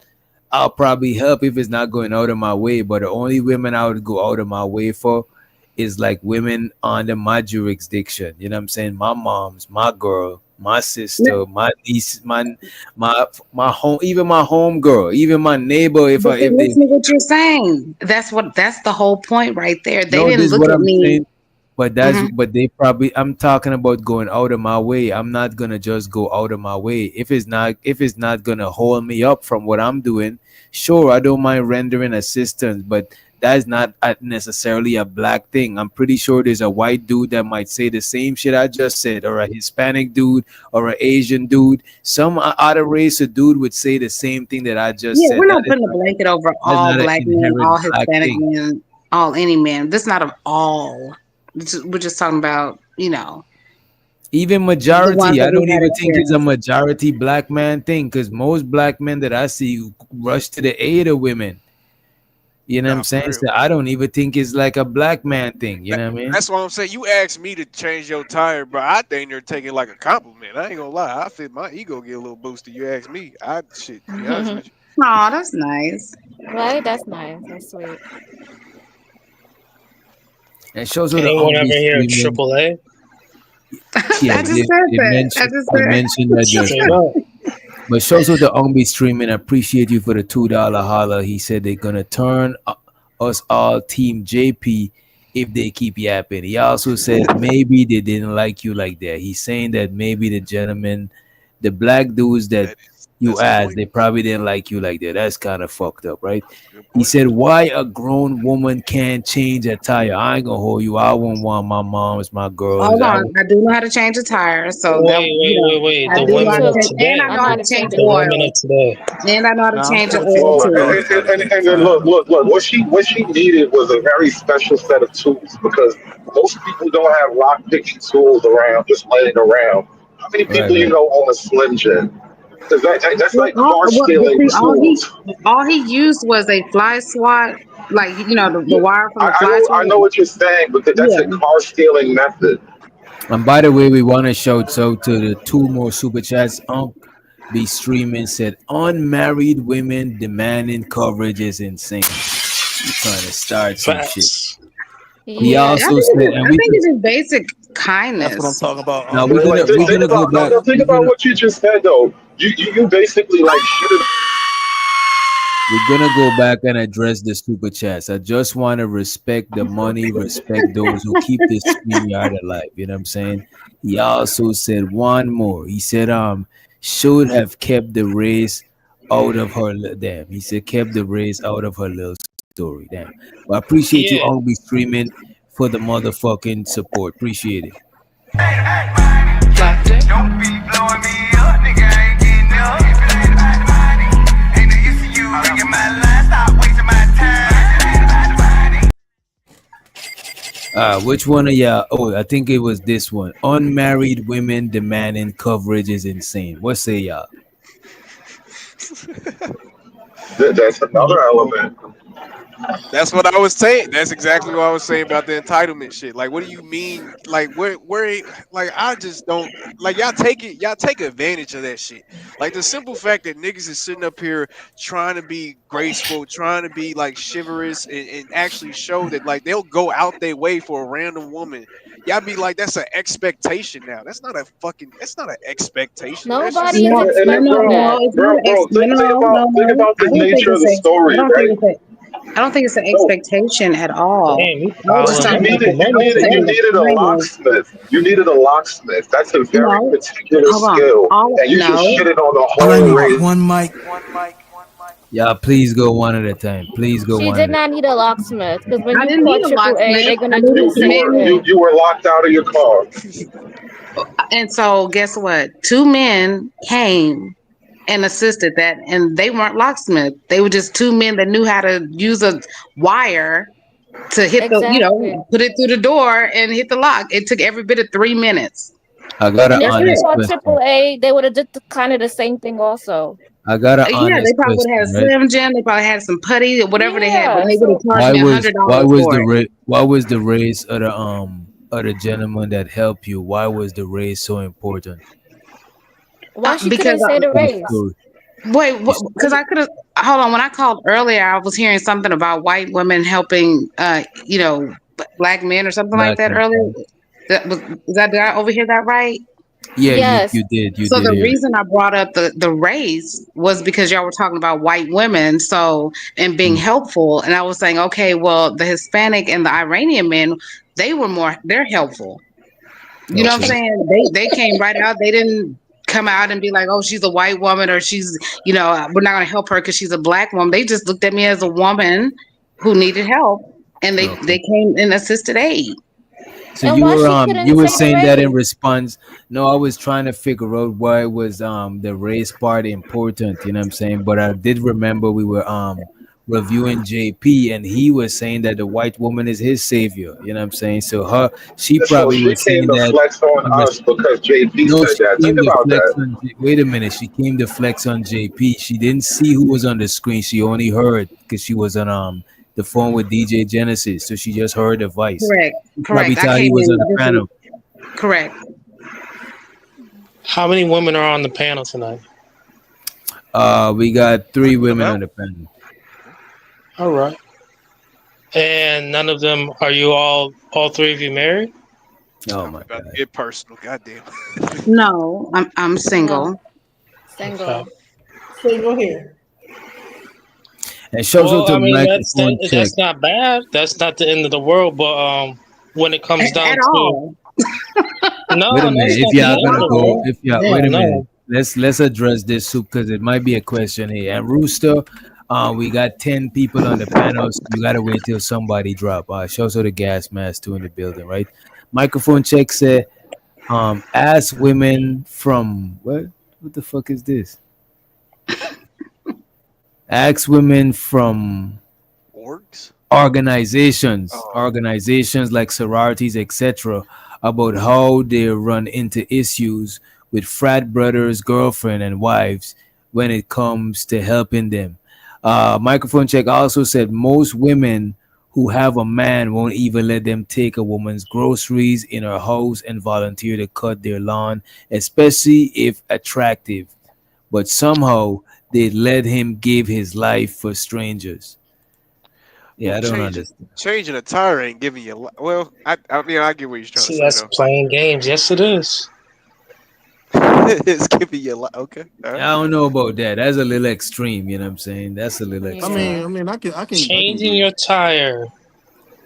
I'll probably help if it's not going out of my way. But the only women I would go out of my way for is like women under my jurisdiction. You know what I'm saying? My mom's, my girl, my sister, my niece, my home, even my home girl, even my neighbor. If But they listen to what you're saying. That's the whole point right there. They no, didn't this is look what at I'm me. saying. But Mhm. but they probably, I'm talking about going out of my way. I'm not gonna just go out of my way. If it's not gonna hold me up from what I'm doing, sure, I don't mind rendering assistance, but that's not necessarily a black thing. I'm pretty sure there's a white dude that might say the same shit I just said, or a Hispanic dude, or an Asian dude. Some other race of dude would say the same thing that I just Yeah, said. we're not putting a blanket over That's all not an black men, inherent all black Hispanic thing. men, all any men. This is not of all. We're just talking about, Even the ones majority, that I we've don't had even think it's a experience. majority black man thing, because most black men that I see rush to the aid of women. You know what I'm saying? So I don't even think it's like a black man thing. You know what I mean? That's why I'm saying you asked me to change your tire, bro. I think they're taking like a compliment. I ain't gonna lie. I feel my ego get a little boosted. You ask me. To be honest with you. Oh, that's nice. Right? That's nice. That's sweet. It shows what the Anyone ever Umbi hear of streaming. AAA? Yeah, I just said they that. I mentioned just they said mentioned that just Straight now. up. But shows what the Umbi streaming. Appreciate you for the $2 holler. He said they're gonna turn us all Team JP if they keep yapping. He also said maybe they didn't like you like that. He's saying that maybe the gentlemen, the black dudes that you asked, they probably didn't like you like that. That's kind of fucked up, right? He said, why a grown woman can't change a tire? I ain't gonna hold you. I won't want my moms, my girls. Hold on. I do know how to change a tire. So that, Wait. I The do know how women to of change, today. and I know how to change The women oil. of today. And I know how to Nah, I'm change an still oil teaching my too. daughters how to change And then tires. look. What she needed was a very special set of tools because most people don't have lock picking tools around, just laying around. How many people you know own a Slim Jim? Because that's like car But stealing see, tools. all he used was a fly swat, like the wire from the fly I swat. know what you're saying, but that's a Yeah. car stealing method. And by the way, we want to shout out to the 2 more super chats. Be streaming said unmarried women demanding coverage is insane. You're trying to start some shit. He I also think said, and we it's just basic kindness. That's what I'm talking about. now Like, we're gonna go back. think about what you just said though. You basically like shit. We're gonna go back and address the super chats. I just want to respect the money, respect those who keep this StreamYard alive. You know what I'm saying? He also said one more. He said, should have kept the race out of her. Damn, he said kept the race out of her little story. Damn. Well, I appreciate you Yeah. all be streaming for the motherfucking support. Appreciate it. Don't be blowing me up, nigga. I ain't getting up. If it ain't about the money, ain't no use in you ringing my line. Stop wasting my time. If it ain't about the money. Which one of y'all? Oh, I think it was this one. Unmarried women demanding coverage is insane. What say y'all? That's another element. That's what I was saying. That's exactly what I was saying about the entitlement shit. Like, what do you mean? Like, like, I just don't like y'all take advantage of that shit. Like the simple fact that niggas is sitting up here trying to be graceful, trying to be like chivalrous and actually show that like they'll go out their way for a random woman. Y'all be like, that's an expectation now. That's not an expectation. That's just Nobody is expecting that. Bro, think about the nature of the story, right? I don't think it's an expectation at all. You needed a locksmith. You needed a locksmith. That's a very particular skill. And you just shitted on the whole race. One mic. Yeah, please go one at a time. Please go She one did at a not need a locksmith because when I you didn't call need a AAA, they're locksmith. gonna do the You same were thing. you were locked out of your car. And so guess what? Two men came and assisted that, and they weren't locksmith. They were just two men that knew how to use a wire to hit the, Exactly. put it through the door and hit the lock. It took every bit of 3 minutes. I got an And if you honest call question. AAA, they would have did kind of the same thing also. I got an Yeah, they honest probably would have had question, right? Slim Jim. They probably had some putty or whatever they had, but Yeah. they would have So charged me $100 Why was the race of the gentleman that helped you? Why was the race so important? why she because couldn't say the To the race? story. wait, because I could have. Hold on. When I called earlier, I was hearing something about white women helping, black men or something like Black that man. earlier. Did I overhear that right? Yeah, Yes. you did. You So did the hear it. reason I brought up the race was because y'all were talking about white women, and being helpful, and I was saying, okay, well, the Hispanic and the Iranian men, they're helpful. You know what I'm Okay. saying? They came right out. They didn't come out and be like, oh, she's a white woman, or she's, we're not going to help her because she's a black woman. They just looked at me as a woman who needed help, and they came and assisted aid. So And you why were she couldn't you were say the saying that in race? response. No, I was trying to figure out why was the race part important, you know what I'm saying? But I did remember we were reviewing JP and he was saying that the white woman is his savior, you know what I'm saying? So she So probably she was came saying to that flex on in us because JP no, said she that. came Think to about flex that. on. Wait a minute. She came to flex on JP. She didn't see who was on the screen. She only heard because she was on the phone with DJ Genesis. So she just heard the voice. Correct. She probably Correct. I thought he came was in. on the panel. Correct. How many women are on the panel tonight? We got 3 women on the panel. All right. And none of them are you all three of you married? Oh my About to get personal. Goddamn. No, I'm single. Single. Single here. And shows Well, up to I mean microphone check. that's not bad. That's not the end of the world. But when it comes down At to all. no, Wait a no, minute. it's If not the y'all end of gonna the go, world. wait a No. minute. Let's address this soup because it might be a question here. And Rooster, we got 10 people on the panel, so you gotta wait till somebody drop. Shows up the gas mask too in the building, right? Microphone check said, ask women from what the fuck is this? Ask women from Orgs? organizations like sororities, etc., about how they run into issues with frat brothers, girlfriend, and wives when it comes to helping them. Microphone check also said most women who have a man won't even let them take a woman's groceries in her house and volunteer to cut their lawn, especially if attractive. But somehow they let him give his life for strangers. Yeah, I don't understand. Changing a tire ain't giving you. Well, I mean, I get what you're trying See, to that's say playing games. Yes, it is. though. It's giving you life. Okay. All right. I don't know about that. That's a little extreme. You know what I'm saying? That's a little I extreme. mean, I can. Changing your tire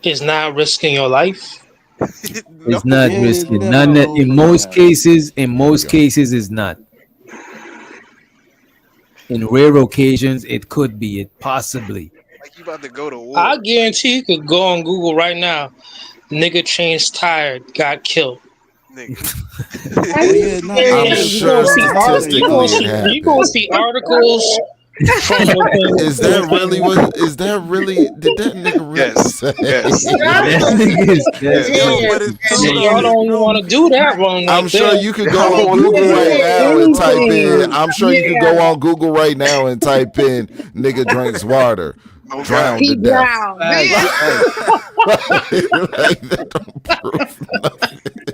is not risking your life. It's not Yeah, risky. yeah, None. no, In most cases, it's not. In rare occasions, it could be. It possibly. Like you about to go to war. I guarantee you could go on Google right now. Nigga changed tire, got killed. Oh, I'm sure statistically it happened. You gonna see articles. Is that really what? Is that really? Did that nigga really say? Y'all don't even want to do that wrong. I'm sure you could go on Google right now and type in. I'm sure you could go on Google right now and type in "nigga drinks water, drowned to death."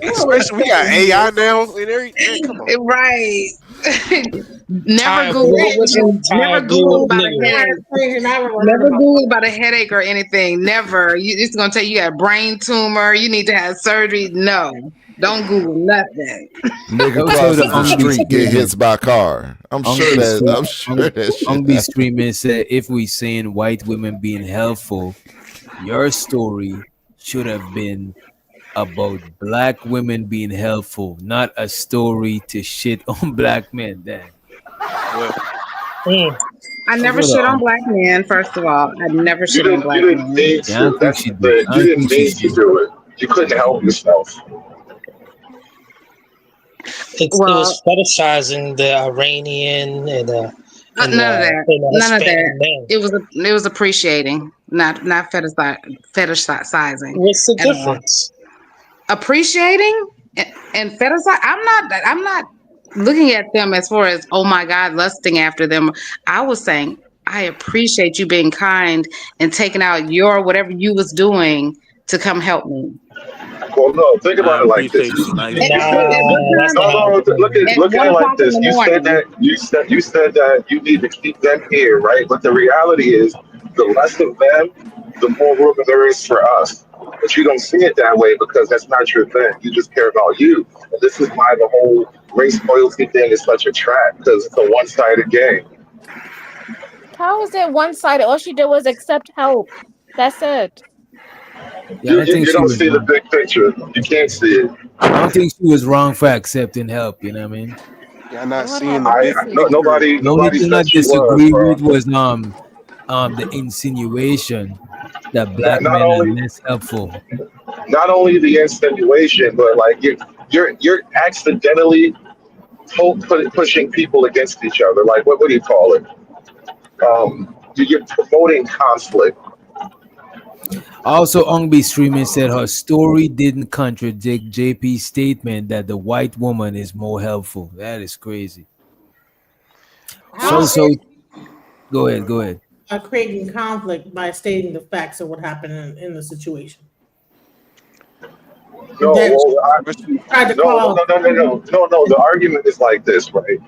Especially we got AI now and everything. Come on. Right. Never Google about a headache. Never Google about a headache or anything. Never. It's gonna tell you got a brain tumor. You need to have surgery. No, don't Google nothing. Nigga crosses the street, get hit by a car. I'm sure that shit Ungby streaming said, if we saying white women being helpful, your story should have been about black women being helpful, not a story to shit on black men. Then, I never Also, shit on black men. First of all, I never You shit on didn't. black You didn't men. need yeah, I to. think That's she the did. thing. I You think didn't she need to did. do it. You couldn't help yourself. It Well, was fetishizing the Iranian and none of that. None of Hispanic that. men. It was appreciating, not fetishizing What's the at all. difference? Appreciating and fetishize. I'm not looking at them as far as, oh my God, lusting after them. I was saying I appreciate you being kind and taking out your whatever you was doing to come help me. Well, no. Think I about it like this. appreciate you nice At guy. what That's time? not how No, it's look at At look at 1 it like o'clock in this. the You said morning. that you said that you need to keep them here, right? But the reality is, the less of them, the more room there is for us. But you don't see it that way because that's not your thing. You just care about you. And this is why the whole race loyalty thing is such a trap because it's a one-sided game. How is it one-sided? All she did was accept help. That's it. Yeah, I think You she don't was see the wrong. big picture. You can't see it. I don't think she was wrong for accepting help. You know what I mean? Y'all not What seeing the happened? big No, picture. The only nobody thing I said she was, disagree bro. with was the insinuation that black Not men are only less helpful. the insinuation, but like you're accidentally pushing people against each other. Like what do you call it? You're promoting conflict. Also, Ongbi Streaming said her story didn't contradict JP's statement that the white woman is more helpful. That is crazy. How So go ahead. are creating conflict by stating the facts of what happened in the situation? No, That well, tried to no. call. The argument is like this, right?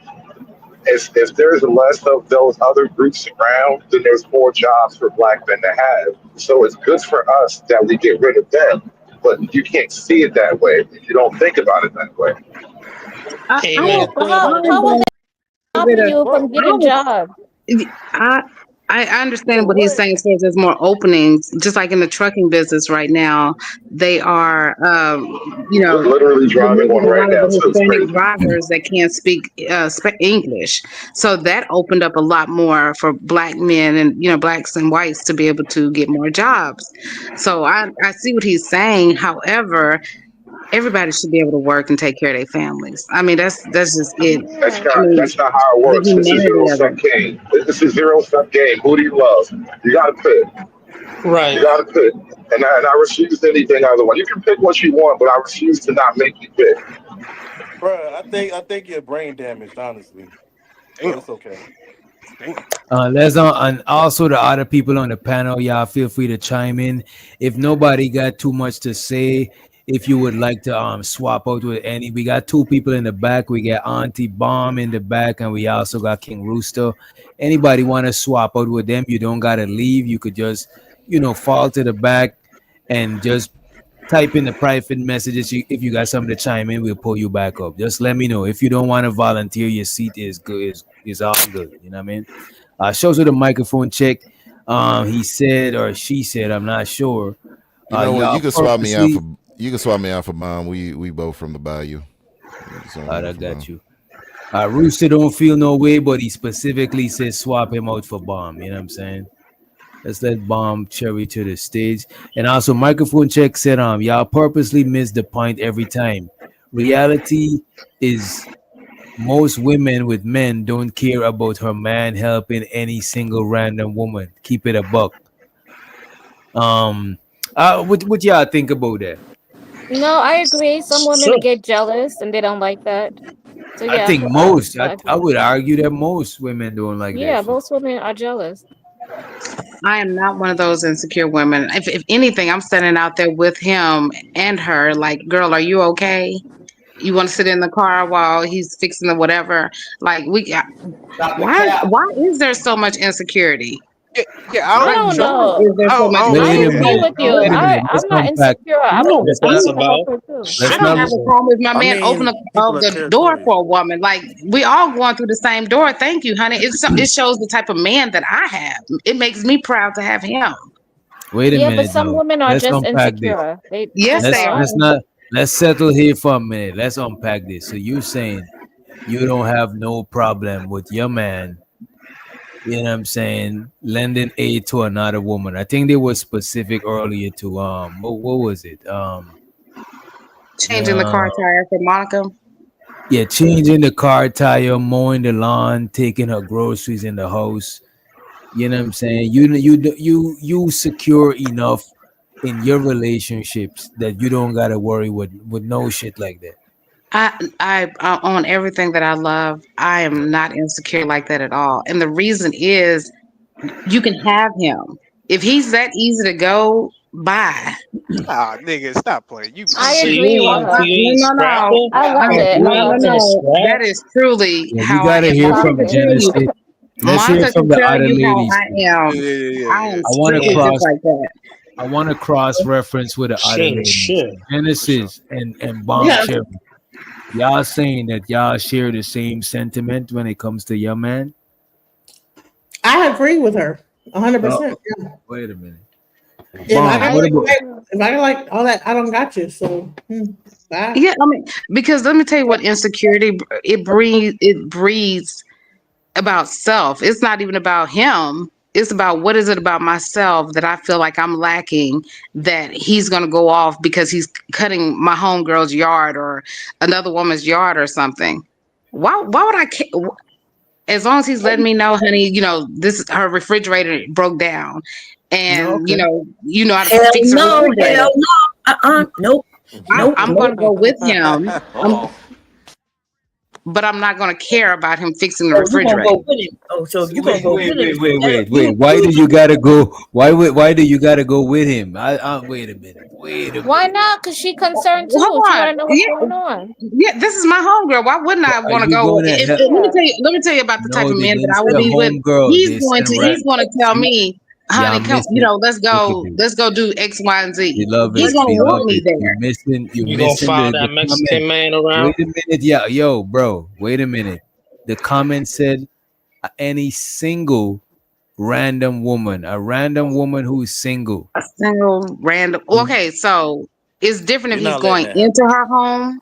If there's less of those other groups around, then there's more jobs for black men to have. So it's good for us that we get rid of them. But you can't see it that way. You don't think about it that way. Hey, I man. But how was it stopping you from getting jobs? I understand what he's saying as far as there's more openings, just like in the trucking business right now. They are, Literally driving one removing a right lot now. of the So it's Hispanic crazy. drivers that can't speak English. So that opened up a lot more for black men and, blacks and whites to be able to get more jobs. So I see what he's saying. However, everybody should be able to work and take care of their families. I mean, that's just it. That's not how it The works. This is zero humanity of sum it. game. This is zero sum game. Who do you love? You gotta pick. Right. You gotta pick. And I refuse anything otherwise. You can pick what you want, but I refuse to not make you pick. Bro, I think you're brain damaged, honestly. But it's okay. And also the other people on the panel, y'all feel free to chime in. If nobody got too much to say, if you would like to swap out with any, we got two people in the back. We got Auntie Bomb in the back, and we also got King Rooster. Anybody want to swap out with them? You don't gotta leave. You could just, fall to the back and just type in the private messages. If you got something to chime in, we'll pull you back up. Just let me know. If you don't want to volunteer, your seat is good. Is all good. You know what I mean? Shows with a microphone check. He said or she said, I'm not sure. You know what? y'all You can swap me out purposely- for Mom. We both from the Bayou. I got you. Rooster don't feel no way, but he specifically says swap him out for Bomb. You know what I'm saying? Let's let Bomb cherry to the stage. And also microphone check said y'all purposely miss the point every time. Reality is most women with men don't care about her man helping any single random woman. Keep it a buck. What y'all think about that? No, I agree. Some women get jealous and they don't like that. So yeah, I think most. I would argue that most women don't like yeah, that. most women are jealous. I am not one of those insecure women. If anything, I'm standing out there with him and her. Like, girl, are you okay? You want to sit in the car while he's fixing the whatever? Like, why is there so much insecurity? Yeah, I don't know. Is there so much I agree with you. I'm not insecure. I don't That's what it's want to about. help her too. I don't have a problem with my man opening the door for a woman. Like, we all going through the same door. Thank you, honey. It shows the type of man that I have. It makes me proud to have him. Wait a Yeah, minute. but some though. women are Let's just unpack insecure. Let's settle here for a minute. Let's unpack this. So you're saying you don't have no problem with your man You know what I'm saying? Lending aid to another woman. I think they were specific earlier to what was it? Changing the car tire for Monica. Yeah, changing the car tire, mowing the lawn, taking her groceries in the house. You know what I'm saying? You secure enough in your relationships that you don't gotta worry with no shit like that. I on everything that I love, I am not insecure like that at all. And the reason is you can have him. If he's that easy to go, bye. Ah, nigga, stop playing. You. I agree with her. No. I love it. No. That is truly Yeah, how we gotta I am. hear from Genesis. Let's hear Monica from can the tell other you how ladies. I am. I want to strictly cross. just like that. I want to cross reference with the other ladies. Genesis and Bomb Yeah. Cherry. Y'all saying that y'all share the same sentiment when it comes to your man? I agree with her 100%. Yeah. Wait a minute. If I Bomb, got like all that, I don't got you. So bye. Yeah, I mean, because let me tell you what insecurity it breeds about self. It's not even about him. It's about what is it about myself that I feel like I'm lacking that he's gonna go off because he's cutting my homegirl's yard or another woman's yard or something. Why would I care? As long as he's letting me know, honey, this her refrigerator broke down, and you know how to Hell fix her no, refrigerator. hell no. Nope. I'm gonna go with him. But I'm not gonna care about him fixing the Oh, you gonna refrigerator. go with him? Oh, so you gonna go with him? Wait. Why do you gotta go? Why do you gotta go with him? Wait a minute. Why not? Because she concerned too. She Hold want to on. know what's going on. Yeah, this is my homegirl. Why wouldn't I Are want to you go? going to help? Let me tell you about the type No, of they man that didn't I would say be with. homegirl. He's They going said to tell me, honey, Y'all come, missing. let's go do X, Y, and Z. You love He's it. gonna You want love me it. there. You're missing. You gonna follow that Mexican comment. man around? Wait a minute, yeah, yo, bro. Wait a minute. The comment said any single random woman, a random woman who's single. A single random. Okay, so it's different if You're he's not letting going that into her home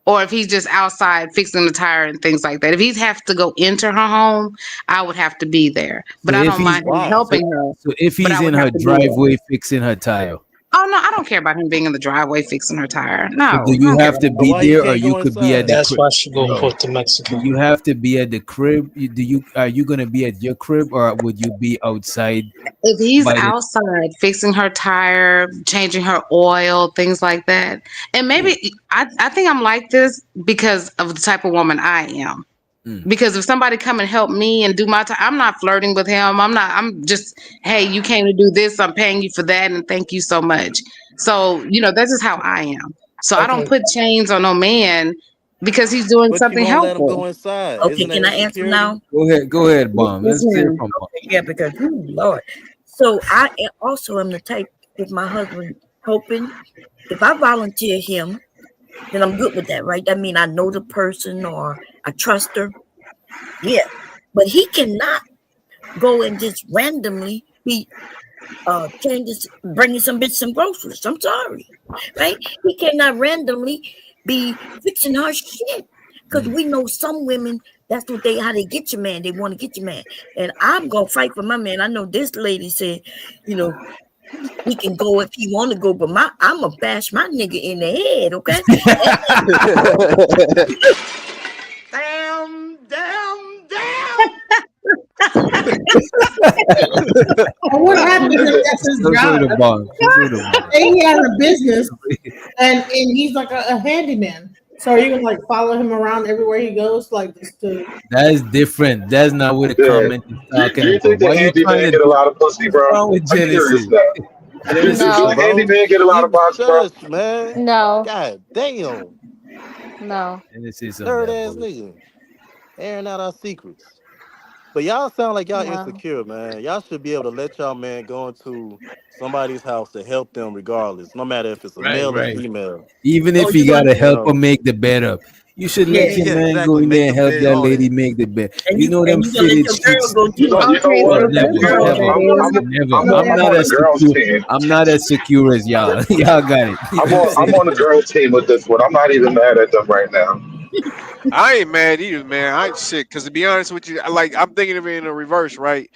or if he's just outside fixing the tire and things like that. If he has to go into her home, I would have to be there. But I don't mind him helping her. So if but I he's would in have her to be there. driveway fixing her tire, Oh no, I don't care about him being in the driveway fixing her tire. No, so do I you don't care have to about be that. there, or you could be at the That's crib? why she go No. put the Mexican. Do you have to be at the crib? Are you gonna be at your crib, or would you be outside? If he's by the- outside fixing her tire, changing her oil, things like that, and maybe I think I'm like this because of the type of woman I am. Because if somebody come and help me and do my time, I'm not flirting with him. I'm just, hey, you came to do this. I'm paying you for that, and thank you so much. So that's just how I am. So I don't Okay. put chains on no man because he's doing But you something won't let him helpful. go inside. Okay, Isn't can that I answer insecurity? now? Go ahead, Bomb. Yes, Let's hear ma'am. from Bomb. Yeah, because Lord. So also am the type, if my husband helping, if I volunteer him, then I'm good with that, right? That means I know the person or I trust her. Yeah. But he cannot go and just randomly be bringing some bits and groceries. I'm sorry. Right? He cannot randomly be fixing her shit. Because we know some women, that's how they get your man. They want to get your man. And I'm gonna fight for my man. I know this lady said, he can go if he want to go, but I'm gonna bash my nigga in the head, okay? What happens if that's his Let's hear job? the Bomb. Let's hear the Bomb. Say he has a business and he's like a handyman. So are you gonna like follow him around everywhere he goes, like just to? That's different. That's not what the comment is talking Do you think about. the Why you handyman trying to get a lot of pussy, bro? What's wrong with I'm curious Genesis? now. Do the handyman get a lot of box, bro? Shush, man. No, God damn. no. Genesis on Third that ass bullshit. nigga. Airing out our secrets. But y'all sound like y'all No. insecure, man. Y'all should be able to let y'all man go into somebody's house to help them regardless, no matter if it's a male or Right. female. Even Oh, if you you gonna gotta You help her know. make the bed up, you should let Yeah. your Yeah, man go exactly. in Make there and the help bed, that all lady that. make the bed. And You know them you gonna let fitted your girl sheets. go too. You know Okay, what? well, if Never, your girl never, that is, never. I'm I'm not on the as girls' secure. team. I'm not as secure as y'all. Y'all got it. You know what I'm I'm saying? on the girls' team with this one. I'm not even mad at them right now. I ain't mad either, man. I ain't shit. Because to be honest with you, I'm thinking of it in a reverse, right?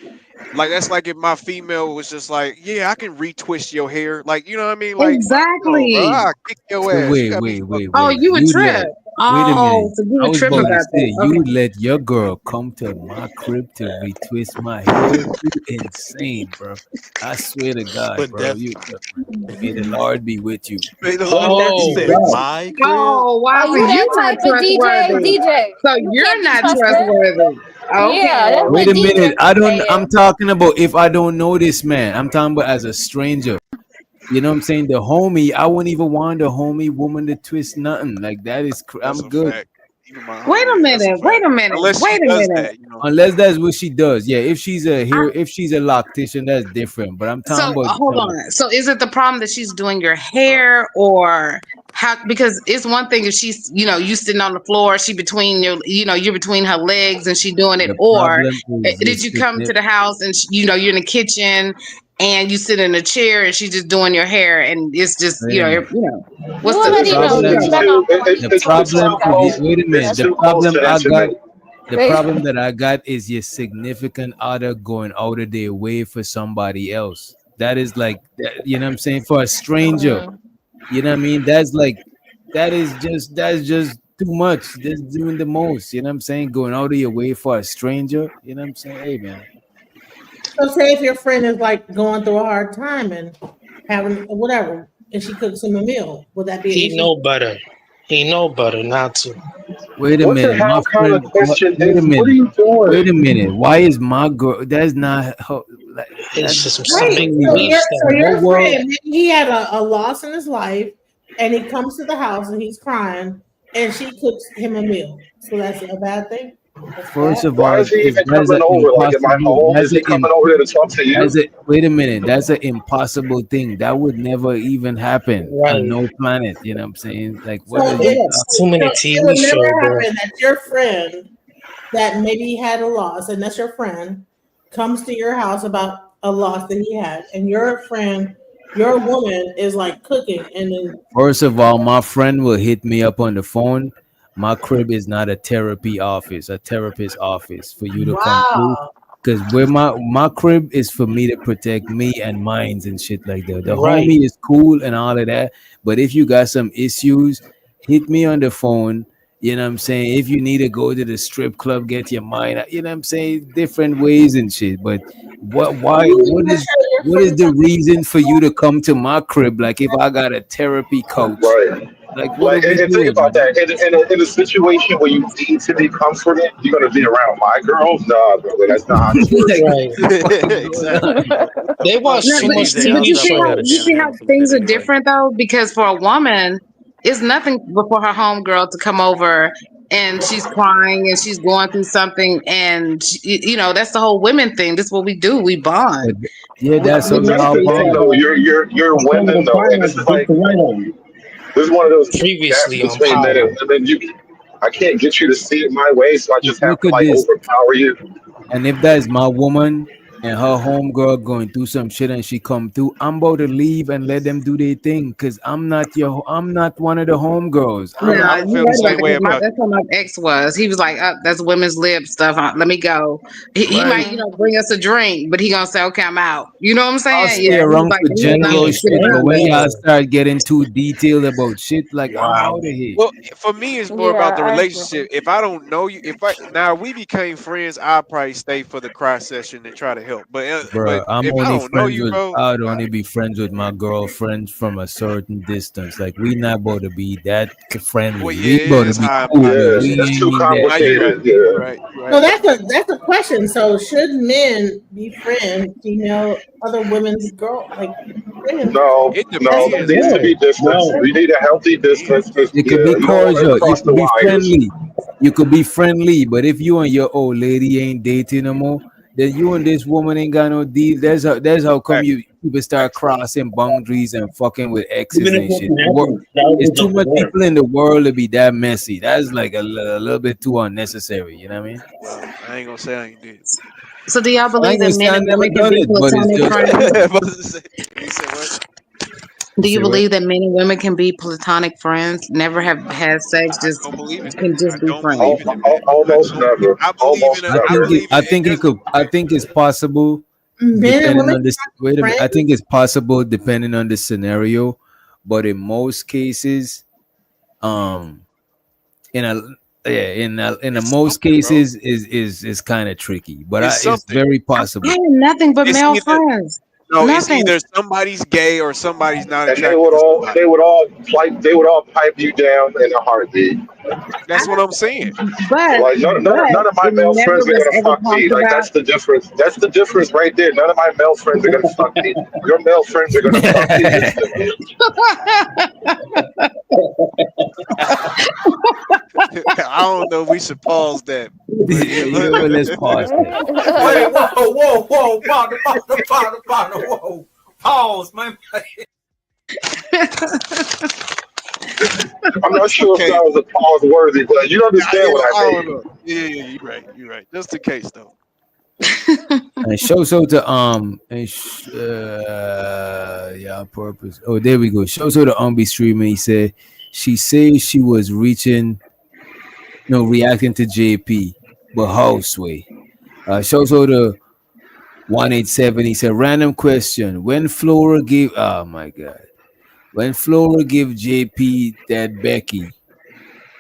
Like that's like if my female was just like, yeah, I can retwist your hair, like you know what I mean? Like, Exactly. bro, I'll kick your So ass. You gotta be fucking Oh, you a You trip. let, wait a Oh, minute. so you I a was trip about about to say, that. you Okay. let your girl come to my crib to retwist my hair. You insane, bro. I swear to God, But bro. that's You may the Lord be with you. May the what Lord he be said. with you. My crib. Oh, wow. Are So you that you're not type of DJ? trustworthy. DJ, So you you're can't be not trusted. trustworthy. Yeah, Okay. that's Wait what a minute. DJ saying. I'm talking about if I don't know this man. I'm talking about as a stranger. You know what I'm saying? The homie, I wouldn't even want the homie woman to twist nothing. Like that is That's I'm a good. fact. Even my Wait a yeah, that's a minute. Wait fact. a minute. Unless she Wait a does minute. that, you know. Unless that's what she does. Yeah, if she's a here, if she's a loctician, that's different. But I'm talking So about hold on. So is it the problem that she's doing your hair or how? Because it's one thing if she's, you sitting on the floor, she between your, you're between her legs and she doing it. the Or problem is did you come to significant. the house and you're in the kitchen and you sit in a chair and she just doing your hair and it's just, Wait a minute. what's You the already know. Problem, You better not call you the problem, trustworthy. wait a minute. It's The too close problem to I got, intimate. the problem that I got is your significant other going out of their way for somebody else. That is like, you know what I'm saying? For a stranger, you know what I mean? That's just too much. That's doing the most. You know what I'm saying? Going out of your way for a stranger. You know what I'm saying? Hey, man. So say if your friend is like going through a hard time and having whatever, and she cooks him a meal, would that be an He issue? know better. He know better not to. Wait a What the minute, my hell kind of friend. question Wait a is? What are minute. you Wait a doing? minute. Why is my girl? That's not her. Like, It's that's just some Right. make So believe your stuff. her world. friend, maybe he had a loss in his life, and he comes to the house and he's crying, and she cooks him a meal. So that's a bad thing. That's First bad. of Why all, is he even that's coming an over? Like, am I impossible. home? Is he coming over there to talk to you? Wait a minute. That's an impossible thing. That would never even happen on Right. no planet. You know what I'm saying? Like, So what are you it, It's talking too many so it TV would shows, never bro. happen that your friend that maybe had a loss, and that's your friend, comes to your house about a loss that he had, and your friend, your woman, is like cooking, and then First of all, my friend will hit me up on the phone. My crib is not a therapy office, a therapist office for you to come through. wow. Because where my crib is for me to protect me and mines and shit like that. The Right. homie is cool and all of that. But if you got some issues, hit me on the phone. You know what I'm saying? If you need to go to the strip club, get your mind out, you know what I'm saying? Different ways and shit. But why what is the reason for you to come to my crib? Like if I got a therapy couch, Right. like what are Like, we and think doing, about man? that. In a situation where you need to be comforted, you're gonna be around my girl. Nah, brother, that's not how this works. Right. Exactly. They watch No, too but, much DJ, but I'll you TV stop see right how there to shows. things are anyway. different though, because for a woman, it's nothing for her homegirl to come over and she's crying and she's going through something, and that's the whole women thing. This is what we do. We bond. But yeah, that's We how we That's all the nurture each thing, bond. though. other. You're women, though, and this is like this is one of those gaps Previously on between men Power. and women. I can't get you to see it my way, so I just have Look to at like this. overpower you. And if that is my woman and her homegirl going through some shit and she come through, I'm about to leave and let them do their thing because I'm not one of the homegirls. Real, Yeah, I I'm you feel the right about same that way because about that's how my ex was. He was like, that's women's lib stuff. Let me go. He might, right. bring us a drink, but he gonna say, okay, I'm out. You know what I'm I'll saying? stay Yeah, he was around like, for he was not general gonna Yeah, sit shit, but around when that. y'all start getting too detailed about shit, like I'm wow. out of here. Well, for me, it's more Yeah, about the I agree. relationship. If I don't know you, if we became friends, I'll probably stay for the cry session and try to help. But Bro, I'm if I only don't know friends you, with bro, I'd only be friends with my girlfriends from a certain distance. Like we not about to be that well, friendly. yeah, We it about to is be high and cool, mighty. but Yeah, we Yeah, it's ain't too in that now you're shit. right. complicated. You're Yeah. right. You're So right. that's a question. So should men befriend female other women's girl like friends? No, It no, there depends. needs to No, be distance. no. We need a healthy distance because It could be you don't want to cordial. You cross the could be wires. friendly. You could be friendly. But if you and your old lady ain't dating no more, then you and this woman ain't got no deal. That's how come Facts. you people start Facts. crossing boundaries and fucking with exes Even if and shit. something happens, that It's was too just much work. people in the world to be that messy. That's like a little bit too unnecessary. You know what I mean? Well, I ain't gonna say I ain't did. So do y'all I believe ain't that gonna say men I and never women can done be it, but it's platonic just friends? He said what? Do you say what? believe that men and women can be platonic friends, never have had sex, just Don't believe in can that. just I be don't friends? believe in it, man. Almost never. I believe Almost in I a. I think never. it, believe I in think it could. I think it's possible Men and depending women on this. Wait a minute. I friends. think it's possible depending on the scenario, but in most cases, um, in a in a It's most something, bro. cases is kind of tricky, but It's it's something. very I possible. have nothing but It's male either friends. no. It's Nothing. either somebody's gay or somebody's not And attracted to somebody. they would all pipe you down in a heartbeat. That's what I'm saying. But Like none of my it male never friends are was gonna ever fuck me. talked Like about. that's the difference. That's the difference right there. None of my male friends are gonna fuck me. Your male friends are gonna fuck me instantly. I don't know if we should pause that. You know what? Let's pause that. Wait, whoa, partner, whoa. Pause, man. I'm not sure if that was a pause worthy, but you understand what I mean. Know. Yeah, you're right. You're right. Just in case, though. And show so to yeah, purpose. Oh, there we go. Show so to be streaming. He said she says she was reaching, reacting to JP, but houseway. Show so to 187. He said random question. When Flora gave, oh my god, when Flora give JP that Becky,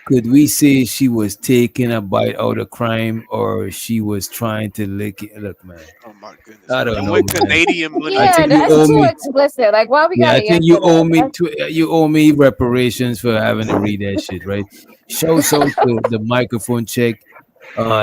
could we say she was taking a bite out of crime or she was trying to lick it? Look, man. Oh my goodness. I don't And know, with man. Canadian money. I Yeah, think you that's owe too me. explicit. Like, why we Yeah, I gotta think you answer owe that? me That's- you owe me reparations for having to read that shit, right? Show so to the microphone check.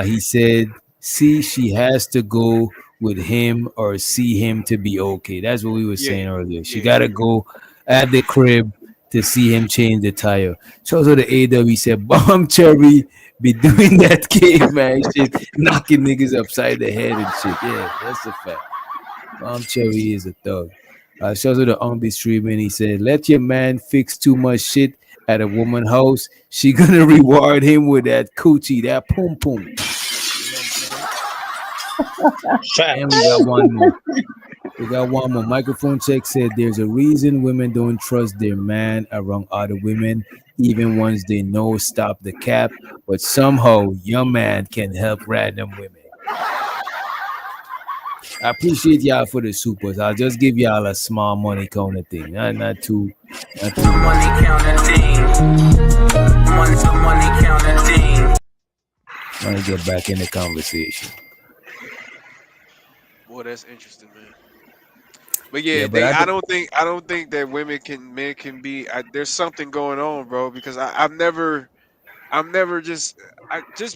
He said, "See, she has to go with him or see him to be okay." That's what we were saying earlier. She gotta go at the crib to see him change the tire. Show so the AW said, "Bomb Cherry be doing that caveman shit, knocking niggas upside the head and shit." Yeah, that's a fact. Bomb Cherry is a thug. Shows her the Umbi streaming. He said, "Let your man fix too much shit at a woman house. She gonna reward him with that coochie, that pum pum." And we got one more. We got one more. Microphone check said, "There's a reason women don't trust their man around other women, even ones they know stop the cap. But somehow your man can help random women." I appreciate y'all for the supers. I'll just give y'all a small money kind of thing. Not too Money counting thing. Money counting thing. trying to get back in the conversation. Boy, that's interesting, man. But yeah, Yeah, but I don't think that men can be. There's something going on, bro. Because I've never just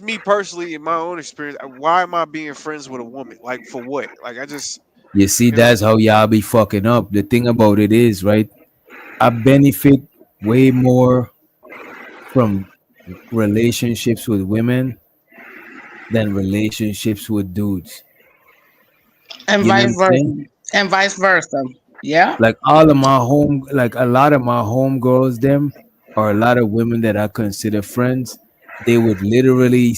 me personally in my own experience. Why am I being friends with a woman? Like for what? Like You see, that's how y'all be fucking up. The thing about it is, right? I benefit way more from relationships with women than relationships with dudes. And You know vice what I'm versa. saying? And vice versa. Yeah. Like a lot of my home girls, them, or a lot of women that I consider friends, they would literally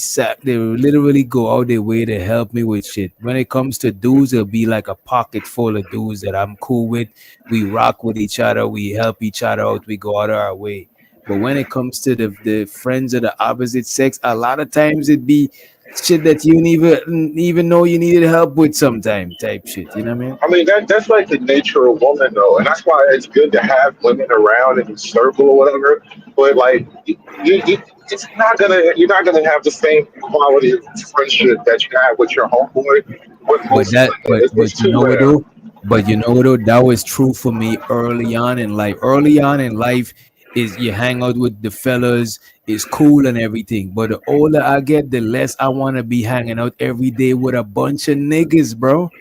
go out their way to help me with shit. When it comes to dudes, it'll be like a pocket full of dudes that I'm cool with. We rock with each other, we help each other out, we go out of our way. But when it comes to the friends of the opposite sex, a lot of times it be shit that you even know you needed help with sometime type shit. You know what I mean? I mean that's like the nature of woman though, and that's why it's good to have women around in the circle or whatever. But like, it's not gonna you're not gonna have the same quality of friendship that you have with your homeboy. With most women. It's You know too what rare. though? But you know what though? That was true for me early on in life. Early on in life is you hang out with the fellas, it's cool and everything. But the older I get, the less I want to be hanging out every day with a bunch of niggas, bro.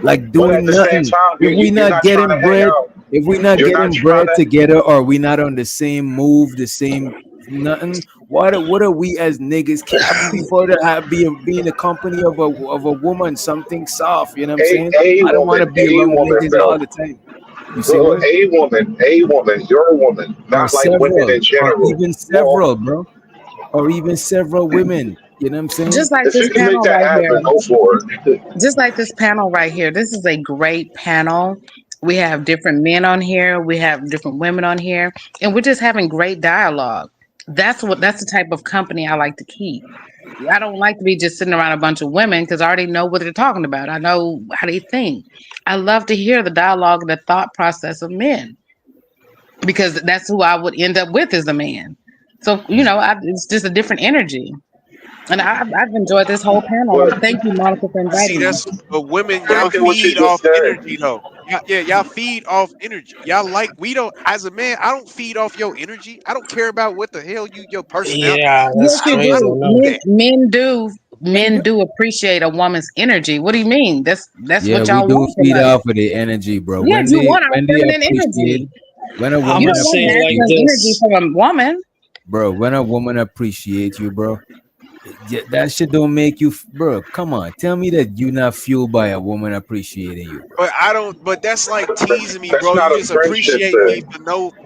Like But doing at the same nothing. time, If we you're not not getting trying to hang bread, out. if we not You're not getting trying bread to. together, or we not on the same move, the same nothing. What are we as niggas capable for to be in the company of a woman, something soft? You know what I'm saying? A I don't want to woman, be a around woman, niggas all though. the time. You see Well, what? a woman, you're a woman, Or not like women in or general. even Well, several, bro, or even several women. You know what I'm saying? Just like if this you can make panel that right here. happen, go for it. Just like this panel right here. This is a great panel. We have different men on here. We have different women on here, and we're just having great dialogue. That's the type of company I like to keep. I don't like to be just sitting around a bunch of women because I already know what they're talking about. I know how they think. I love to hear the dialogue, the thought process of men, because that's who I would end up with as a man. So it's just a different energy. And I've enjoyed this whole panel. Thank you, Monica, for inviting me. But women, y'all feed off energy though. Y'all feed off energy. Y'all we don't. As a man, I don't feed off your energy. I don't care about what the hell your personality. Yeah, Yes, you do. Men do appreciate a woman's energy. What do you mean? That's Yeah, what y'all we do want. feed off of the energy, bro. Yeah, you want our when they feminine appreciate, energy. when a You woman don't want masculine energy from a woman. bro, when a woman appreciates you, bro, that shit don't make you, bro. Come on, tell me that you not fueled by a woman appreciating you. But I don't. But that's like teasing me, That's bro. not You a just friendship appreciate me thing. for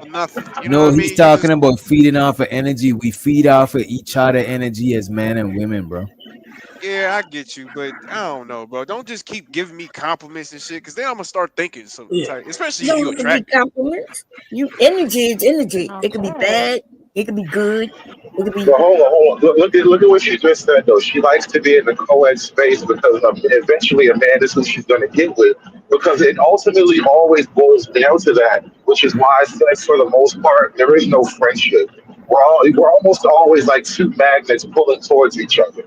nothing. You No, know what I he's mean? talking about feeding off of energy. We feed off of each other energy as men and women, bro. Yeah, I get you, but I don't know, bro. Don't just keep giving me compliments and shit, because then I'm gonna start thinking something. Especially if you Don't give me attract. compliments. Energy is energy. It could be bad. It could be good. It could be. But hold on. Look at what she just said though. She likes to be in the co-ed space because eventually a man is who she's going to get with. Because it ultimately always boils down to that, which is why I said for the most part there is no friendship. We're almost always like two magnets pulling towards each other.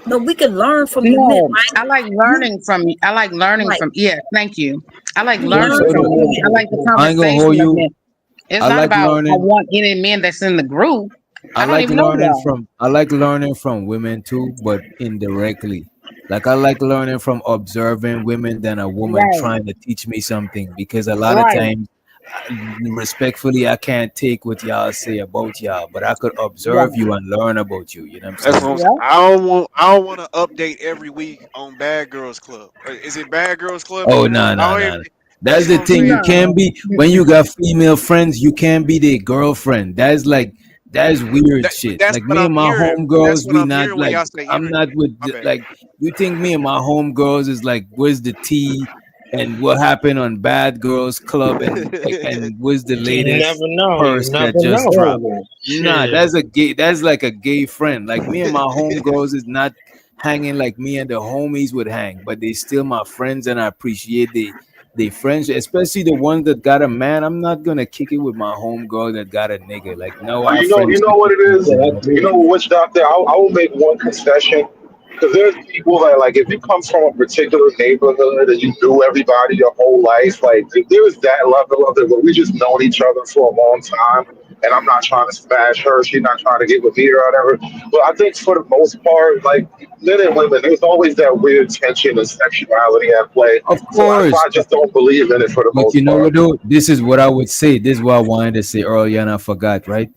No, we can learn from the men, No, right? I like learning from. Right. Yeah, thank you. I like You learning learn from from men. men. I like the I ain't gonna conversation hold of you. men. It's I not like about I learning. want any men that's in the group. I don't even know y'all. I like learning from women too, but indirectly. Like I like learning from observing women than a woman Right. trying to teach me something, because a lot of Right. times, respectfully, I can't take what y'all say about y'all, but I could observe Right. you and learn about you. You know what I'm That's saying? what I'm saying. I don't want to update every week on Bad Girls Club. Is it Bad Girls Club Oh in the no room? no no. That's That's the what I'm thing. You saying. can't be when you got female friends. You can't be their girlfriend. That's weird shit. That's Like what me and I'm my hearing. homegirls, That's what we I'm not hearing when like. y'all say I'm energy. not with My bad. like. You think me and my homegirls is like, where's the tea and what happened on Bad Girls Club and what's the You latest never know. You purse never that just know. dropped? Nah, Shit. that's a gay. That's like a gay friend. Like me and my homegirls is not hanging like me and the homies would hang, but they still my friends, and I appreciate they friendship, especially the ones that got a man. I'm not gonna kick it with my homegirl that got a nigga. Like, no, our You friendship know what it is is. You know which doctor? I will make one concession. Because there's people that like if you come from a particular neighborhood and you knew everybody your whole life, like there's that level of it where we just known each other for a long time, and I'm not trying to smash her, she's not trying to get with me or whatever. But I think for the most part, like men and women, there's always that weird tension and sexuality at play. Of So that's why course. I just don't believe in it for the But most you know part. what, though? This is what I would say. This is what I wanted to say earlier, and I forgot, right?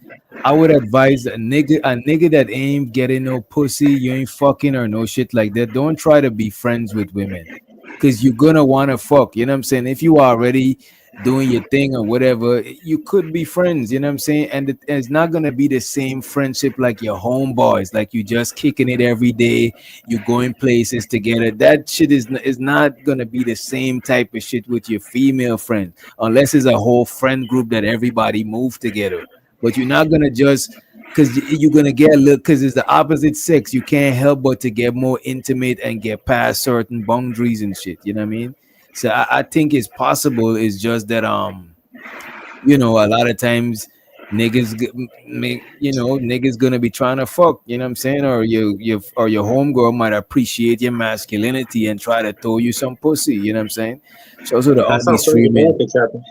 I would advise a nigga that ain't getting no pussy, you ain't fucking or no shit like that. Don't try to be friends with women, because you're gonna want to fuck. You know what I'm saying? If you are already doing your thing or whatever, you could be friends. You know what I'm saying? And it's not gonna be the same friendship like your homeboys, like you just kicking it every day, you going places together. That shit is not gonna be the same type of shit with your female friend, unless it's a whole friend group that everybody move together. But you're not gonna just because you're gonna get a little, because it's the opposite sex. You can't help but to get more intimate and get past certain boundaries and shit. You know what I mean? So I think it's possible. It's just that a lot of times niggas gonna be trying to fuck. You know what I'm saying? Or your homegirl might appreciate your masculinity and try to throw you some pussy. You know what I'm saying? She also the That's only how pretty streaming. bad it's happening.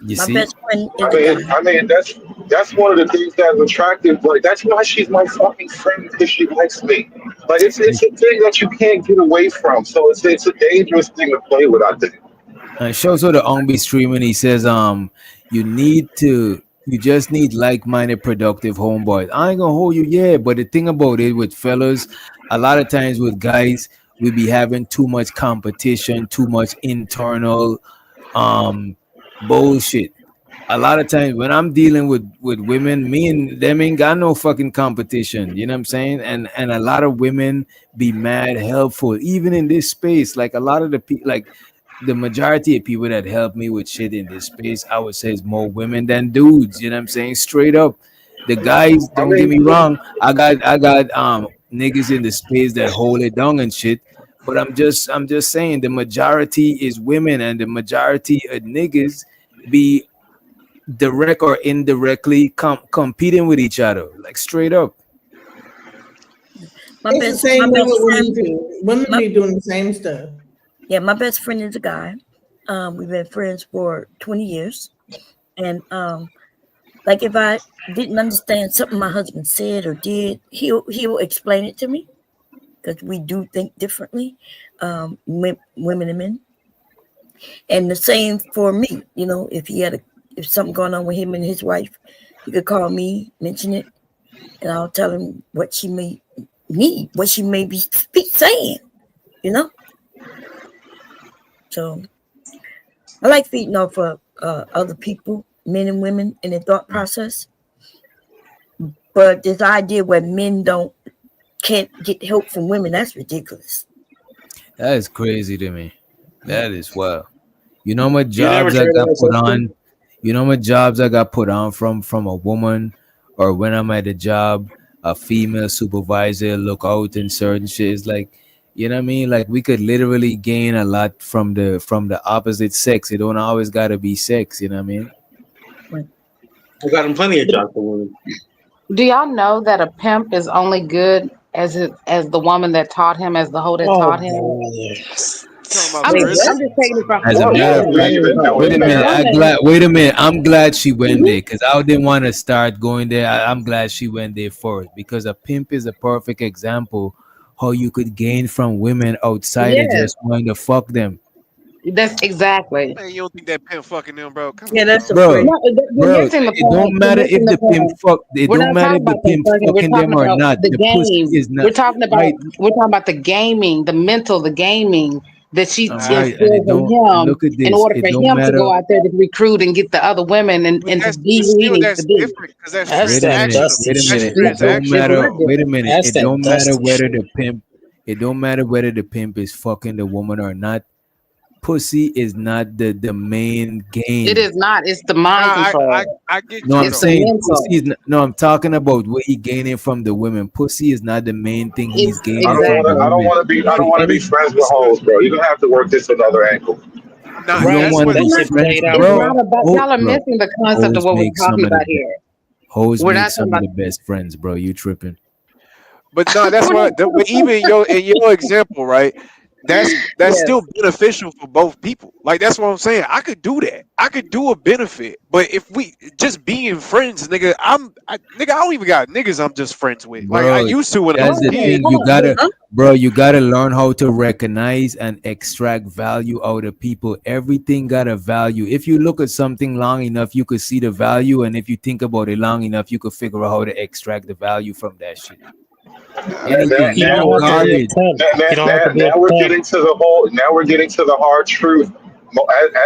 You My see? best friend is a guy. I mean, that's one of the things that's attractive. Like that's why she's my fucking friend because she likes me. Like it's a thing that you can't get away from. So it's a dangerous thing to play with. I think. Shows the Ongbe streaming. He says, you just need like-minded, productive homeboys. I ain't gonna hold you, yeah. But the thing about it with fellas, a lot of times with guys, we be having too much competition, too much internal bullshit. A lot of times when I'm dealing with women, me and them ain't got no fucking competition. You know what I'm saying? And a lot of women be mad helpful, even in this space. Like a lot of the people, like the majority of people that help me with shit in this space, I would say is more women than dudes. You know what I'm saying? Straight up. The guys, don't get me wrong. I got niggas in the space that hold it down and shit. But I'm just saying the majority is women, and the majority of niggas be direct or indirectly competing with each other, like straight up. It's the same way with women too. Women be doing the same stuff. Yeah, my best friend is a guy. We've been friends for 20 years. And like if I didn't understand something my husband said or did, he'll explain it to me, because we do think differently, women and men. And the same for me, you know, if something going on with him and his wife, he could call me, mention it, and I'll tell him what she may need, what she may be saying, you know. So I like feeding off of other people, men and women, in their thought process. But this idea where men can't get help from women, that's ridiculous. That is crazy to me. That is wild. You know how much jobs I got put on? You know how much jobs I got put on from a woman, or when I'm at a job, a female supervisor look out and certain shit. It's like, you know what I mean? Like we could literally gain a lot from the opposite sex. It don't always gotta be sex, you know what I mean? I got plenty of jobs for women. Do y'all know that a pimp is only good as the woman that taught him, as the hoe that taught him? I'm just taking it from. As a matter of fact, wait a minute. I'm glad she went there, because I didn't want to start going there. I'm glad she went there first, because a pimp is a perfect example how you could gain from women outside of just wanting to fuck them. That's exactly. Man, you don't think that pimp fucking them, bro? Come Yeah, on. that's Bro, It don't matter if the pimp fuck. It don't matter if the pimp fucking them or not. The pussy game. is not. We're talking about right. the gaming, the mental, the gaming that she Right, instills and it in don't- him look at this, in order it for don't him matter- to go out there to recruit and get the other women and to be who he needs to be. different, because that's Wait a minute. It don't matter. Wait a minute. That's It that don't matter dusty whether shit. the pimp. It don't matter whether the pimp is fucking the woman or not. Pussy is not the main game. It is not. It's the mind control. I get No, you. I'm It's saying mental. pussy is not, no. I'm talking about what he gaining from the women. Pussy is not the main thing he's gaining I from the don't women. want to be friends with hoes, bro. You're gonna have to work this another angle. Nah, You don't that's want what to be it's friends, It's bro. not about Oh, y'all are bro. missing the concept of Hoes what we're make some talking of the about here. Hoes We're make not some talking of the best friends, bro. You tripping? But no, that's what. But even in your example, right? That's Yes. still beneficial for both people. Like that's what I'm saying. I could do that. I could do a benefit. But if we just being friends, nigga, I don't even got niggas I'm just friends with. Like I Bro, used to when I that's was a the kid. thing. You gotta learn how to recognize and extract value out of people. Everything got a value. If you look at something long enough, you could see the value, and if you think about it long enough, you could figure out how to extract the value from that shit. Anything, You don't have to be a pimp. You don't have to be a Now we're pimp. getting to the hard truth.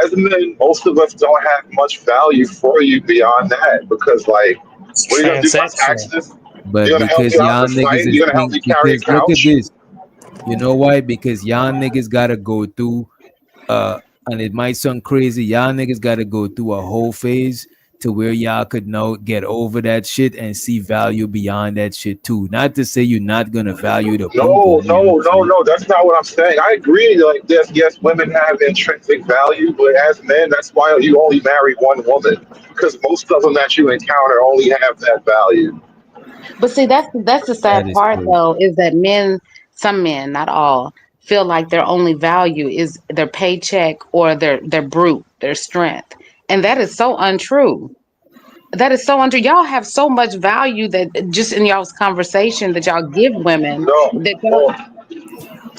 As men, most of us don't have much value for you beyond that, because like, what are you gonna do about taxes? But You're gonna help because me out y'all the fight? niggas is You're gonna help me think, carry a because look at couch? this. You know why? Because y'all niggas gotta go through and it might sound crazy, y'all niggas gotta go through a whole phase to where y'all could know get over that shit and see value beyond that shit too. Not to say you're not gonna value the No. That's not what I'm saying. I agree. Like, yes, women have intrinsic value, but as men, that's why you only marry one woman, because most of them that you encounter only have that value. But see, that's the sad That is part, crazy. though, is that some men, not all, feel like their only value is their paycheck or their brute, their strength, and that is so untrue. That is so untrue. Y'all have so much value that just in y'all's conversation that y'all give women. That y'all,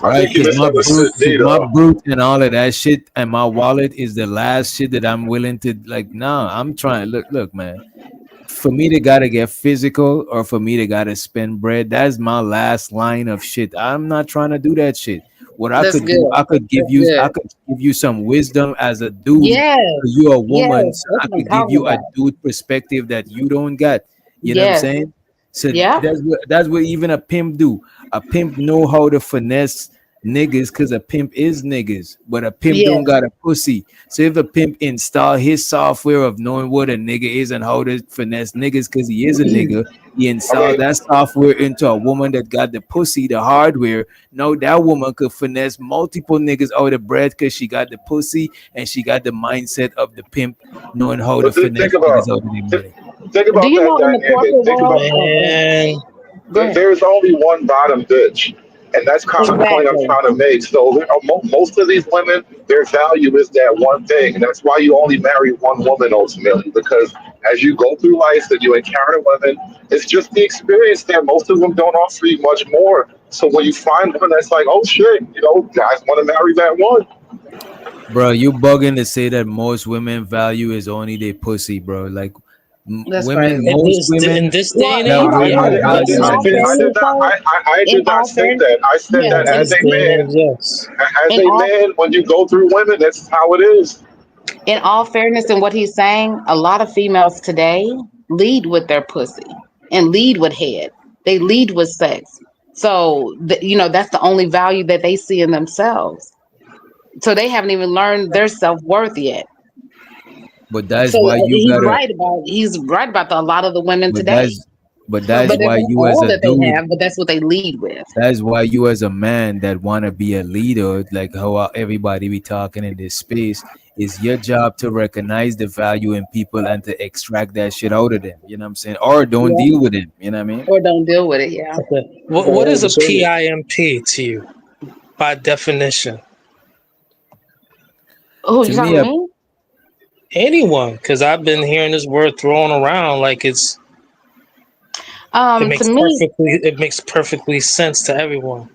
Right, because my brute and all of that shit and my wallet is the last shit that I'm willing to like. Nah, I'm trying. Look, man. For me to gotta get physical or for me to gotta spend bread, that's my last line of shit. I'm not trying to do that shit. What I That's could do, good. I could give That's you, good. I could give you some wisdom as a dude. Yes. You're a woman, Yes, so I that's what I'm could give talking you a about. dude perspective that you don't got. You know what I'm Yes. saying? So Yeah. that's what even a pimp do. A pimp know how to finesse niggas because a pimp is niggas, but a pimp Yeah. don't got a pussy. So if a pimp install his software of knowing what a nigga is and how to finesse niggas because he is a nigga, he installed that software into a woman that got the pussy, the hardware. Now that woman could finesse multiple niggas out of bread because she got the pussy and she got the mindset of the pimp knowing how to But finesse think about niggas out of their money. think about Do you know that in the dynamic. corporate Think world? about there's only one bottom bitch. And that's kind of the point I'm Exactly. trying to make. So most of these women, their value is that one thing. And that's why you only marry one woman ultimately. Because as you go through life and you encounter women, it's just the experience there. Most of them don't offer you much more. So when you find one that's like, oh shit, guys want to marry that one. Bro, you bugging to say that most women value is only their pussy, bro. Like That's women, crazy. most women in this day and that age, women I value did In all is not fairness, though, I in did not all say fairness, that. I said yeah, that in in, as this a day and man, age, yes. as in a all man, when you go through women, that's how it is. in all fairness, in what he's saying, a lot of females today lead with their pussy and lead with head. They lead with sex. So that's the only value that they see in themselves. So they haven't even learned their self-worth yet. but that's So why you he's gotta right about a lot of the women but today. that's But that's why not you as all a that they dude, have, but that's what they lead with. that's why you as a man that wanna be a leader, like how everybody be talking in this space, is your job to recognize the value in people and to extract that shit out of them. You know what I'm saying? Or don't Yeah. deal with it. You know what I mean? Or don't deal with it, yeah. Okay. What is a PIMP to you, by definition? Oh, To you me, talking to me? Anyone, because I've been hearing this word thrown around like it makes To me, perfectly sense to everyone.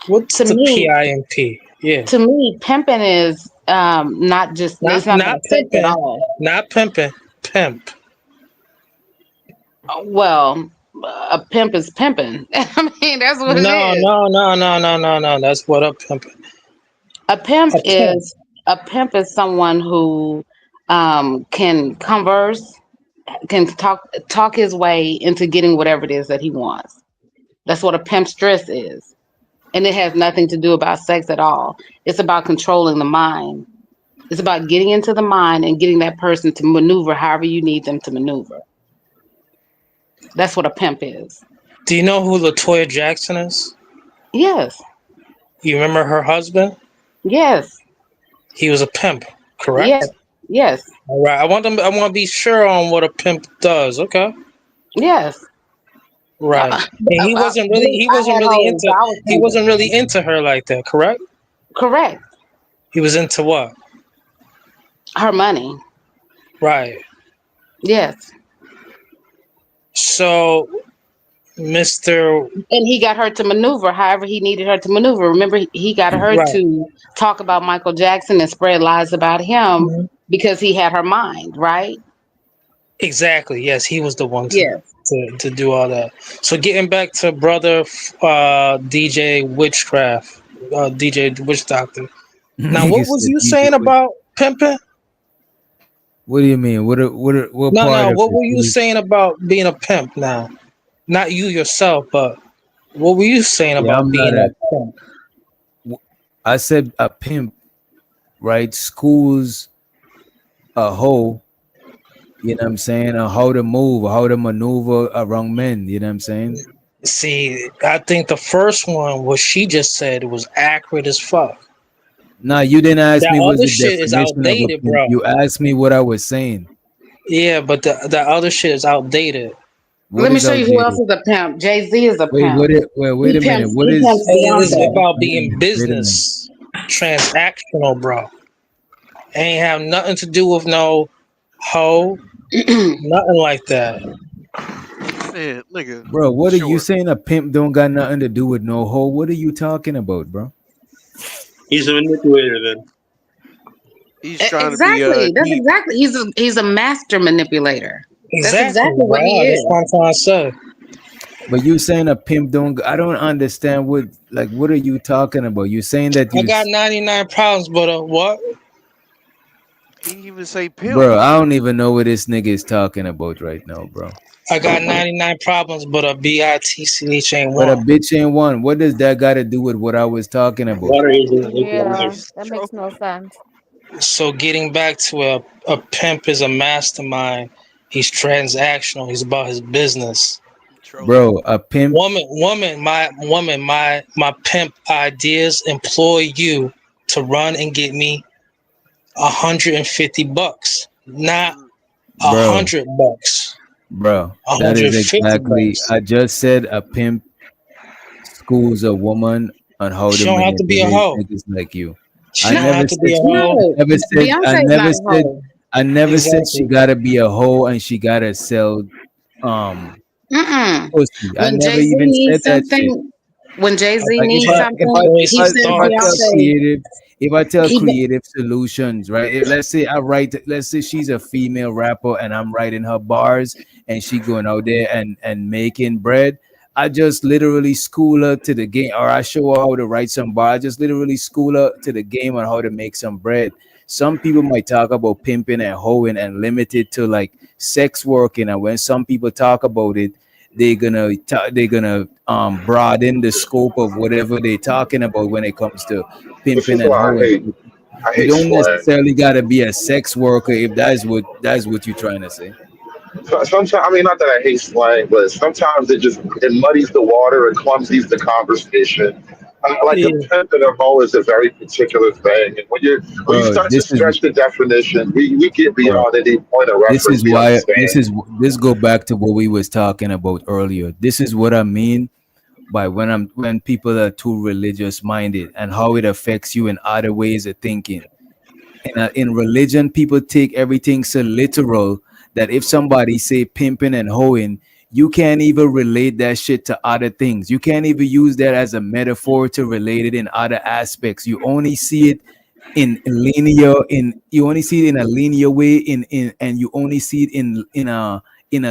What's to the me, PIMP? Yeah, to me, pimping is not just it's not not about sex at pimping, all. not pimping, pimp. Well, a pimp is pimping. I mean, that's what it No, is. no, no, no, no, no, no. That's what a pimping. A pimp A pimp. is someone who can converse, can talk his way into getting whatever it is that he wants. That's what a pimp's dress is. And it has nothing to do about sex at all. It's about controlling the mind. It's about getting into the mind and getting that person to maneuver however you need them to maneuver. That's what a pimp is. Do you know who Latoya Jackson is? Yes. You remember her husband? Yes. He was a pimp, correct? Yes. Yes. All right. I want to be sure on what a pimp does. Okay. Yes. Right. And he wasn't really into her like that, correct? Correct. He was into what? Her money. Right. Yes. So, Mr. And he got her to maneuver however he needed her to maneuver. Remember, he got her Right. to talk about Michael Jackson and spread lies about him because he had her mind, right? Exactly. Yes, he was the one Yes. to do all that. So, getting back to brother DJ Witchcraft, DJ Witch Doctor. Now, what was you saying about pimping? What do you mean? What part of What it? were you saying about being a pimp now? Not you yourself, but what were you saying Yeah, about I'm being not a pimp? I said a pimp, right? Schools a hoe, you know what I'm saying, on how to move, how to maneuver around men, you know what I'm saying? See, I think the first one, what she just said, was accurate as fuck. Nah, you didn't ask That me what's other the shit is definition of a outdated, pimp. bro. You asked me what I was saying. Yeah, but the other shit is outdated. What Let me is show you who else outdated? is a pimp. Jay-Z is a Wait, pimp. wait a minute. What He is pimps It's Beyonce. about wait a being minute, wait a minute. business, transactional, bro. Ain't have nothing to do with no hoe, nothing like that. Man, nigga. Bro, what are you Sure. saying? A pimp don't got nothing to do with no hoe? What are you talking about, bro? He's a manipulator then. He's trying Exactly. to That's be exactly. He's a master manipulator. That's Exactly, exactly what he bro. That's is. what I'm trying to say. But you saying a pimp don't, I don't understand what are you talking about? You saying that I you got 99 problems, but what? He didn't even say pimp. Bro, I don't even know what this nigga is talking about right now, bro. I got 99 problems, but a bitch ain't But a one. bitch ain't one. What does that got to do with what I was talking about? Yeah, that makes no sense. So getting back to a pimp is a mastermind. He's transactional. He's about his business. Bro, a pimp. My pimp ideas employ you to run and get me $150, not Bro. $100. Bro, that is exactly. $150. I just said a pimp schools a woman on how She to don't have to be a manipulate hoe. niggas like you. She don't have to be a hoe. I never said she Exactly. gotta be a hoe and she gotta sell pussy. I When never Jay Z even said needs that shit. something, when Jay Z Like needs something, he sends Beyonce. if I tell He creative solutions, right? Let's say she's a female rapper and I'm writing her bars and she going out there and making bread. I just literally school her to the game, or I show her how to write some bar. I just literally school her to the game on how to make some bread. Some people might talk about pimping and hoeing and limit it to like sex working, and when some people talk about it, they're gonna broaden the scope of whatever they're talking about when it comes to This pimping is and why I hoeing. You hate don't slang. necessarily gotta be a sex worker if that's what you're trying to say. Sometimes, I mean, not that I hate slang, but sometimes it muddies the water and clumsies the conversation. Like a pimp and a hoe is a very particular thing, and when you Bro, start to stretch the definition, we get beyond any point of this reference. is We why understand. this go back to what we was talking about earlier. This is what I mean by when people are too religious minded and how it affects you in other ways of thinking. In religion, people take everything so literal that if somebody say pimping and hoeing, you can't even relate that shit to other things. You can't even use that as a metaphor to relate it in other aspects. You only see it in you only see it in a linear way and you only see it in a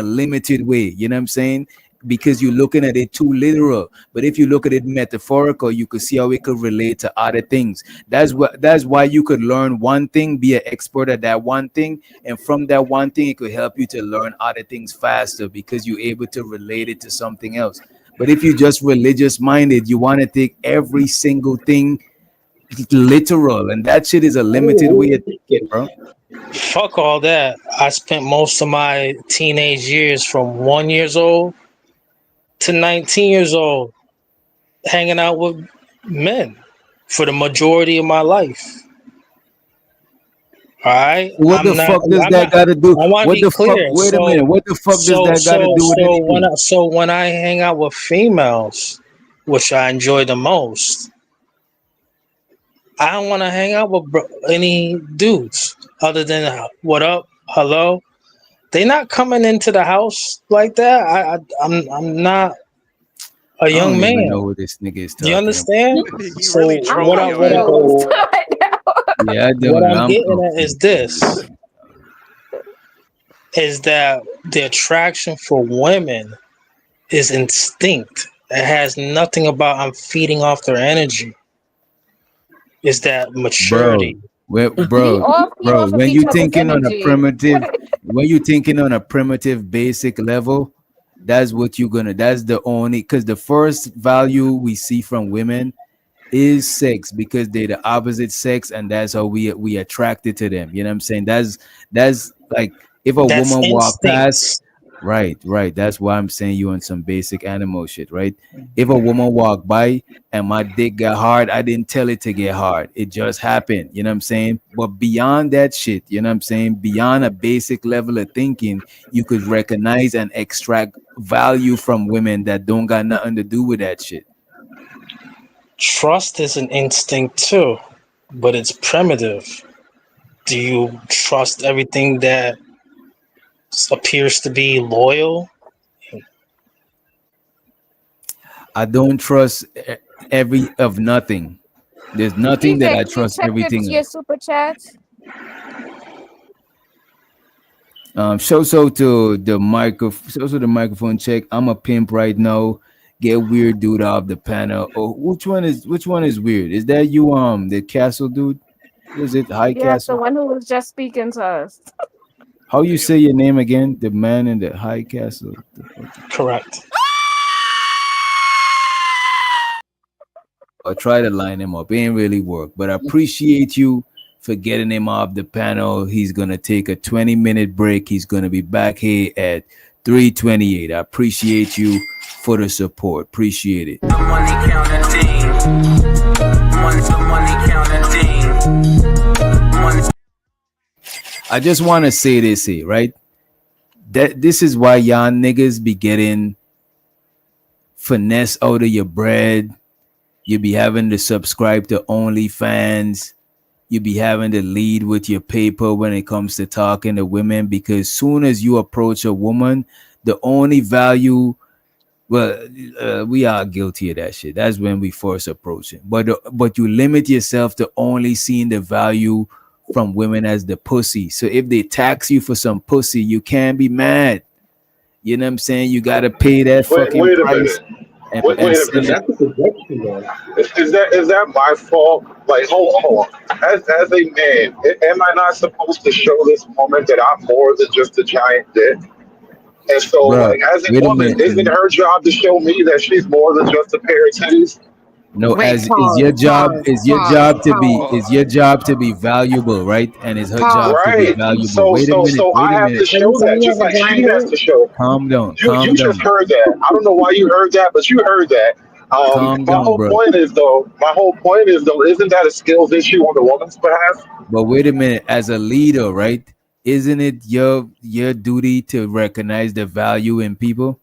limited way. You know what I'm saying? Because you're looking at it too literal. But if you look at it metaphorical, you could see how it could relate to other things. That's why you could learn one thing, be an expert at that one thing, and from that one thing, it could help you to learn other things faster because you're able to relate it to something else. But if you're just religious minded, you want to take every single thing literal, and that shit is a limited way of thinking, bro. Fuck all that. I spent most of my teenage years from 1 years old to 19 years old hanging out with men for the majority of my life. All right. What the fuck does that got to do? I want to What be the clear. fuck? Wait a minute. What the fuck does that got to do with anything? So when I hang out with females, which I enjoy the most, I don't want to hang out with any dudes other than what up, hello. They not coming into the house like that. I'm not a I young don't even man. know what this nigga is talking You understand? He So really what I'm Yeah, I don't what know. I'm getting at is this: is that the attraction for women is instinct. It has nothing about I'm feeding off their energy. It's that maturity. Bro, when you thinking on a primitive, when you thinking on a primitive basic level, that's what you're gonna. That's the only because the first value we see from women is sex because they're the opposite sex, and that's how we attracted to them. You know what I'm saying? That's like if a That's woman walk past. instincts. Right. That's why I'm saying you on some basic animal shit, right? If a woman walked by and my dick got hard, I didn't tell it to get hard. It just happened. You know what I'm saying? But beyond that shit, you know what I'm saying? Beyond a basic level of thinking, you could recognize and extract value from women that don't got nothing to do with that shit. Trust is an instinct too, but it's primitive. Do you trust everything that appears to be loyal? I don't trust every of nothing. There's nothing that I trust check everything your of. super chats. Show to the microphone check. I'm a pimp right now. Get weird dude off the panel. Oh, which one is weird? Is that you, the castle dude? Was it High Yes, the Castle? one who was just speaking to us. How you say your name again? The man in the High Castle. Correct. Or try to line him up. It ain't really work. But I appreciate you for getting him off the panel. He's gonna take a 20-minute break. He's gonna be back here at 3:28. I appreciate you for the support. Appreciate it. Money counting team. Money counting team. I just want to say this here, right? That this is why y'all niggas be getting finesse out of your bread. You be having to subscribe to OnlyFans. You be having to lead with your paper when it comes to talking to women, because soon as you approach a woman, the only value, well, we are guilty of that shit. That's when we first approach it. But you limit yourself to only seeing the value from women as the pussy. So if they tax you for some pussy, you can't be mad. You know what I'm saying? You gotta pay that fucking Wait a price. minute. Wait a minute. Is that my fault? Like, hold on. As a man, am I not supposed to show this woman that I'm more than just a giant dick? And so, Bruh, like, as a wait a woman, minute. isn't her job to show me that she's more than just a pair of titties? No, Wait, as pause, is your job, pause, is your pause, job to be, pause. is your job to be valuable, right? And it's her Pause. job to be Right. valuable. So Wait a minute, I wait a have to minute. show that, just like she has to show. Calm down, You calm just down, heard that. I don't know why you heard that, but you heard that. calm My down, whole bro. point is though, isn't that a skills issue on the woman's behalf? But wait a minute, as a leader, right? Isn't it your duty to recognize the value in people?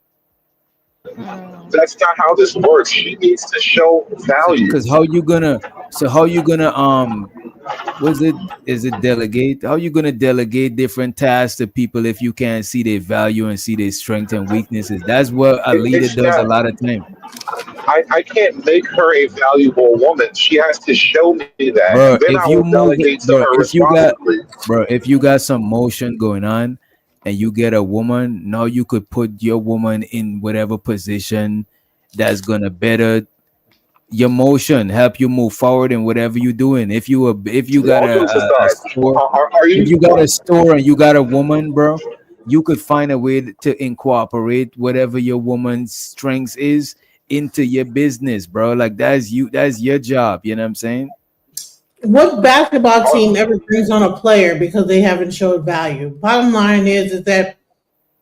That's not how this works. She needs to show value. Because how you gonna is it delegate? How you gonna delegate different tasks to people if you can't see their value and see their strengths and weaknesses? That's what a leader does a lot of time. I can't make her a valuable woman. She has to show me that. Bro, Then I if you will move, delegate to bro, her responsibly. if you got some motion going on and you get a woman, now you could put your woman in whatever position that's gonna better your motion, help you move forward in whatever you're doing. If you got a store, if you got a store and you got a woman, bro, you could find a way to incorporate whatever your woman's strengths is into your business, bro. Like that's your job. You know what I'm saying? What basketball team ever brings on a player because they haven't showed value? Bottom line is that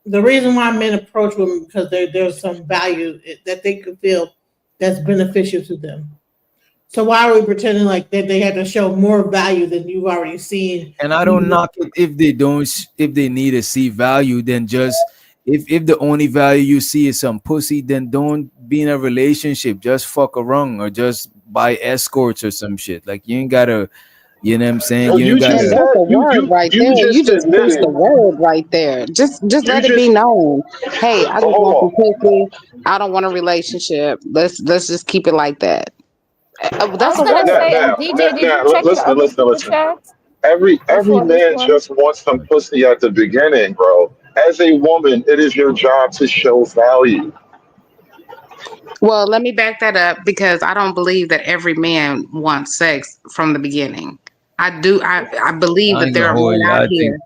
the reason why men approach women because there's some value that they could feel that's beneficial to them. So why are we pretending like that they have to show more value than you've already seen? And I don't knock it if they don't, if they need to see value, then just if the only value you see is some pussy, then don't be in a relationship. Just fuck around or just buy escorts or some shit. Like you ain't gotta, you know what I'm saying? Well, you ain't And that's gotta. a word right there. You just preached the word right there. Just let it be known. Hey, I just want some pussy. I don't want a relationship. Let's just keep it like that. That's a word. Listen. Every man just wants some pussy at the beginning, bro. As a woman, it is your job to show value. Well, let me back that up because I don't believe that every man wants sex from the beginning. I do. I believe that there are men out here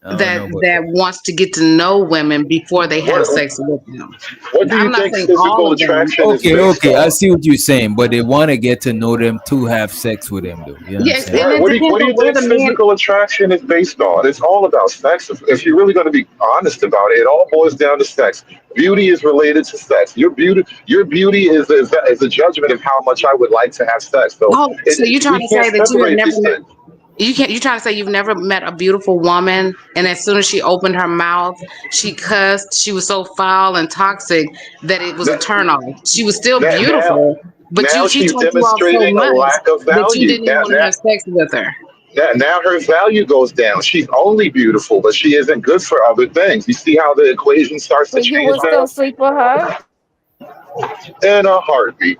that wants to get to know women before they have sex with them. What do you think physical attraction is? Okay, I see what you're saying, but they want to get to know them to have sex with them, though. You know Yes, what I'm saying? What do you think physical attraction is based on? It's all about sex. If you're really going to be honest about it, it all boils down to sex. Beauty is related to sex. Your beauty is a judgment of how much I would like to have sex. So, so you're trying to say that you have never met? You're trying to say you've never met a beautiful woman, and as soon as she opened her mouth, she cussed. She was so foul and toxic that it was a turn off. She was still beautiful, but she told you off so much that you didn't even want to have sex with her. Now her value goes down. She's only beautiful, but she isn't good for other things. You see how the equation starts to change you would still sleep with her? In a heartbeat.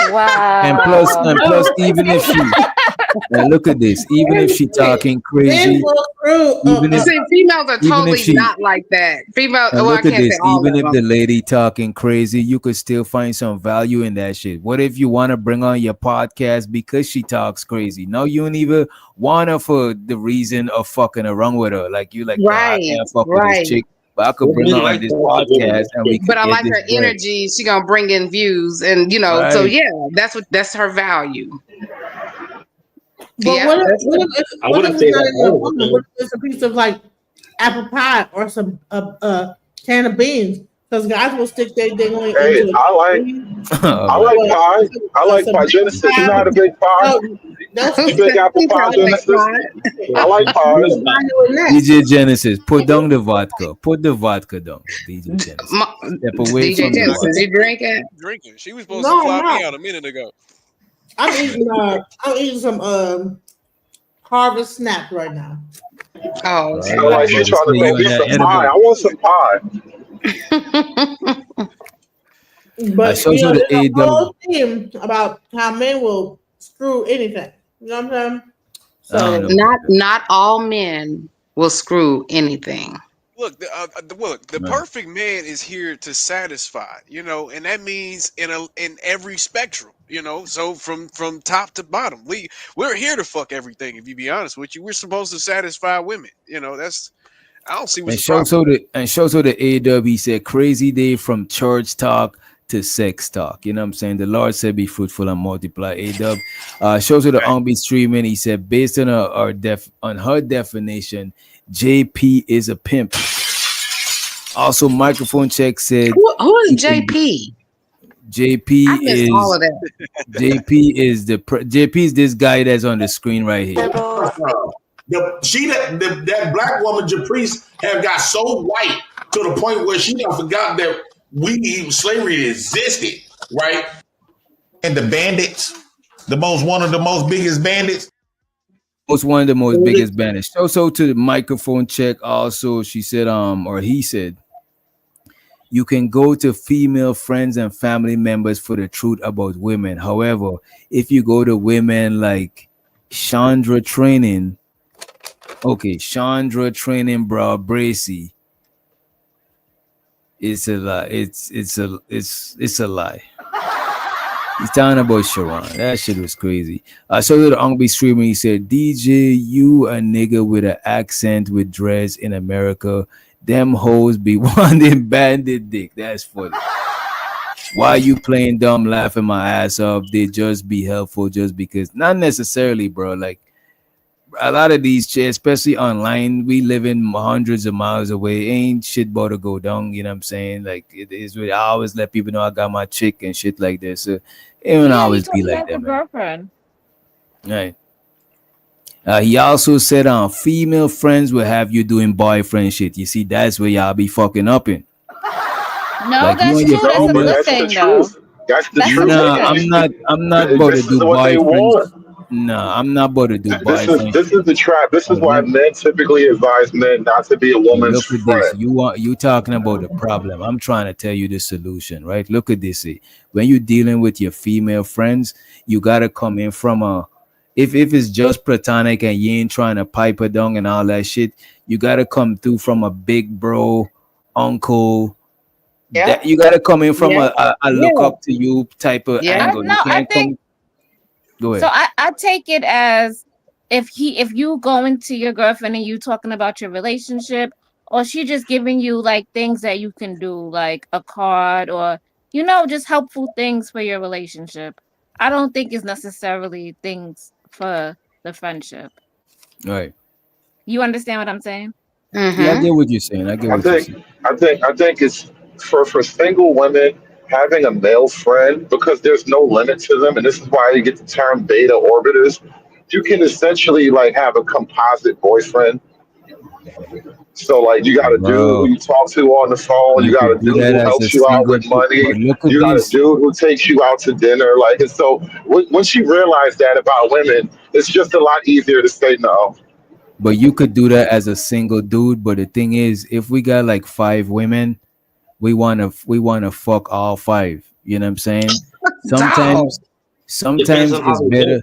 Wow. And plus, even if she And look at this. Even if she talking Men crazy, will screw. even if See, females are even if totally she not like that. Females, and well, I look at can't say this. all Even of if the them. lady talking crazy, you could still find some value in that shit. What if you want to bring on your podcast because she talks crazy? No, you don't even want her for the reason of fucking around with her. Like you like, nah, I Right, can't fuck with this right. chick, but I could bring her on this podcast and we could But I get like this her bread. energy. She gonna bring in views, and you know, so Right. yeah, that's her value. But Yeah, what if, that's what if, it. it's, what if it's not even a woman? What if it's a piece of like apple pie or some can of beans? Because guys will stick their thing on Hey, into it. I like pie. I like pie. Genesis, you're not a big pie. Oh, that's You big apple pie, Genesis. I like pies. DJ Genesis, put down the vodka. Put the vodka down, DJ Genesis. Step away DJ from the Genesis, vodka. you drinking? Drinking. She was supposed No, to fly I'm me not. out a minute ago. I'm eating some Harvest Snap right now. Oh, I like you trying to make me some pie. I want some pie. But shows you know, her the there's a AW. whole theme about how men will screw anything. You know what I'm saying? So Not all men will screw anything. Look, the perfect man is here to satisfy, you know, and that means in every spectrum, you know. So from top to bottom, we're here to fuck everything. If you be honest with you, we're supposed to satisfy women. You know, I don't see And what's the problem. shows her the AW. He said, "Crazy day from church talk to sex talk." You know what I'm saying? The Lord said, "Be fruitful and multiply." AW shows her the on-beat streaming. He said, based on her definition, JP is a pimp. Also, microphone check said, Who is JP? JP I missed is all of that. JP is JP is this guy that's on the screen right here. That black woman Caprice have got so white to the point where she done forgot that slavery existed, right? And the bandits, one of the most biggest bandits. Was one of the most biggest banners. So to the microphone check. Also, she said, or he said, you can go to female friends and family members for the truth about women. However, if you go to women like Chandra Training, bro, Bracy, it's a lie. It's a lie. He's talking about Sharon. That shit was crazy. I saw the Ongbe streamer. He said, DJ, you a nigga with an accent with dreads in America. Them hoes be wanting bandit dick. That's funny. Why you playing dumb, laughing my ass off? They just be helpful just because. Not necessarily, bro. Like, a lot of these chicks, especially online, we live in hundreds of miles away. Ain't shit about to go down. You know what I'm saying? Like, it is really, I always let people know I got my chick and shit like this. So it won't always be like that, man. Girlfriend. Right. He also said, female friends will have you doing boyfriend shit. You see, that's where y'all be fucking up in. No, Like, that's you true. and your- That's a good thing, though. That's the That's truth. Nah, I'm not about to This do is what they boyfriends. want. Nah, I'm not about to do boyfriend. This is the trap. This is why men typically advise men not to be a woman's Look at friend. this. You talking about the problem. I'm trying to tell you the solution, right? Look at this. When you're dealing with your female friends, you gotta come in from a if it's just platonic and you ain't trying to pipe her down and all that shit, you gotta come through from a big bro, uncle. Yeah. You gotta come in from Yeah. a look Yeah. up to you type of Yeah. angle. You No, I can't think Go ahead. so. I take it as if you go into your girlfriend and you talking about your relationship, or she just giving you like things that you can do, like a card or just helpful things for your relationship. I don't think it's necessarily things for the friendship. Right. You understand what I'm saying? Yeah, I get what you're saying. I get what you're saying. I think it's for single women having a male friend, because there's no limit to them, and this is why you get the term beta orbiters. You can essentially like have a composite boyfriend. So like you got a dude who you talk to on the phone, you got a dude who helps you out with money, you got a dude who takes you out to dinner. Like, and so once you realize that about women, it's just a lot easier to say no. But you could do that as a single dude. But the thing is, if we got like 5 women, we wanna fuck all 5. You know what I'm saying? Sometimes Depends on how it's we better.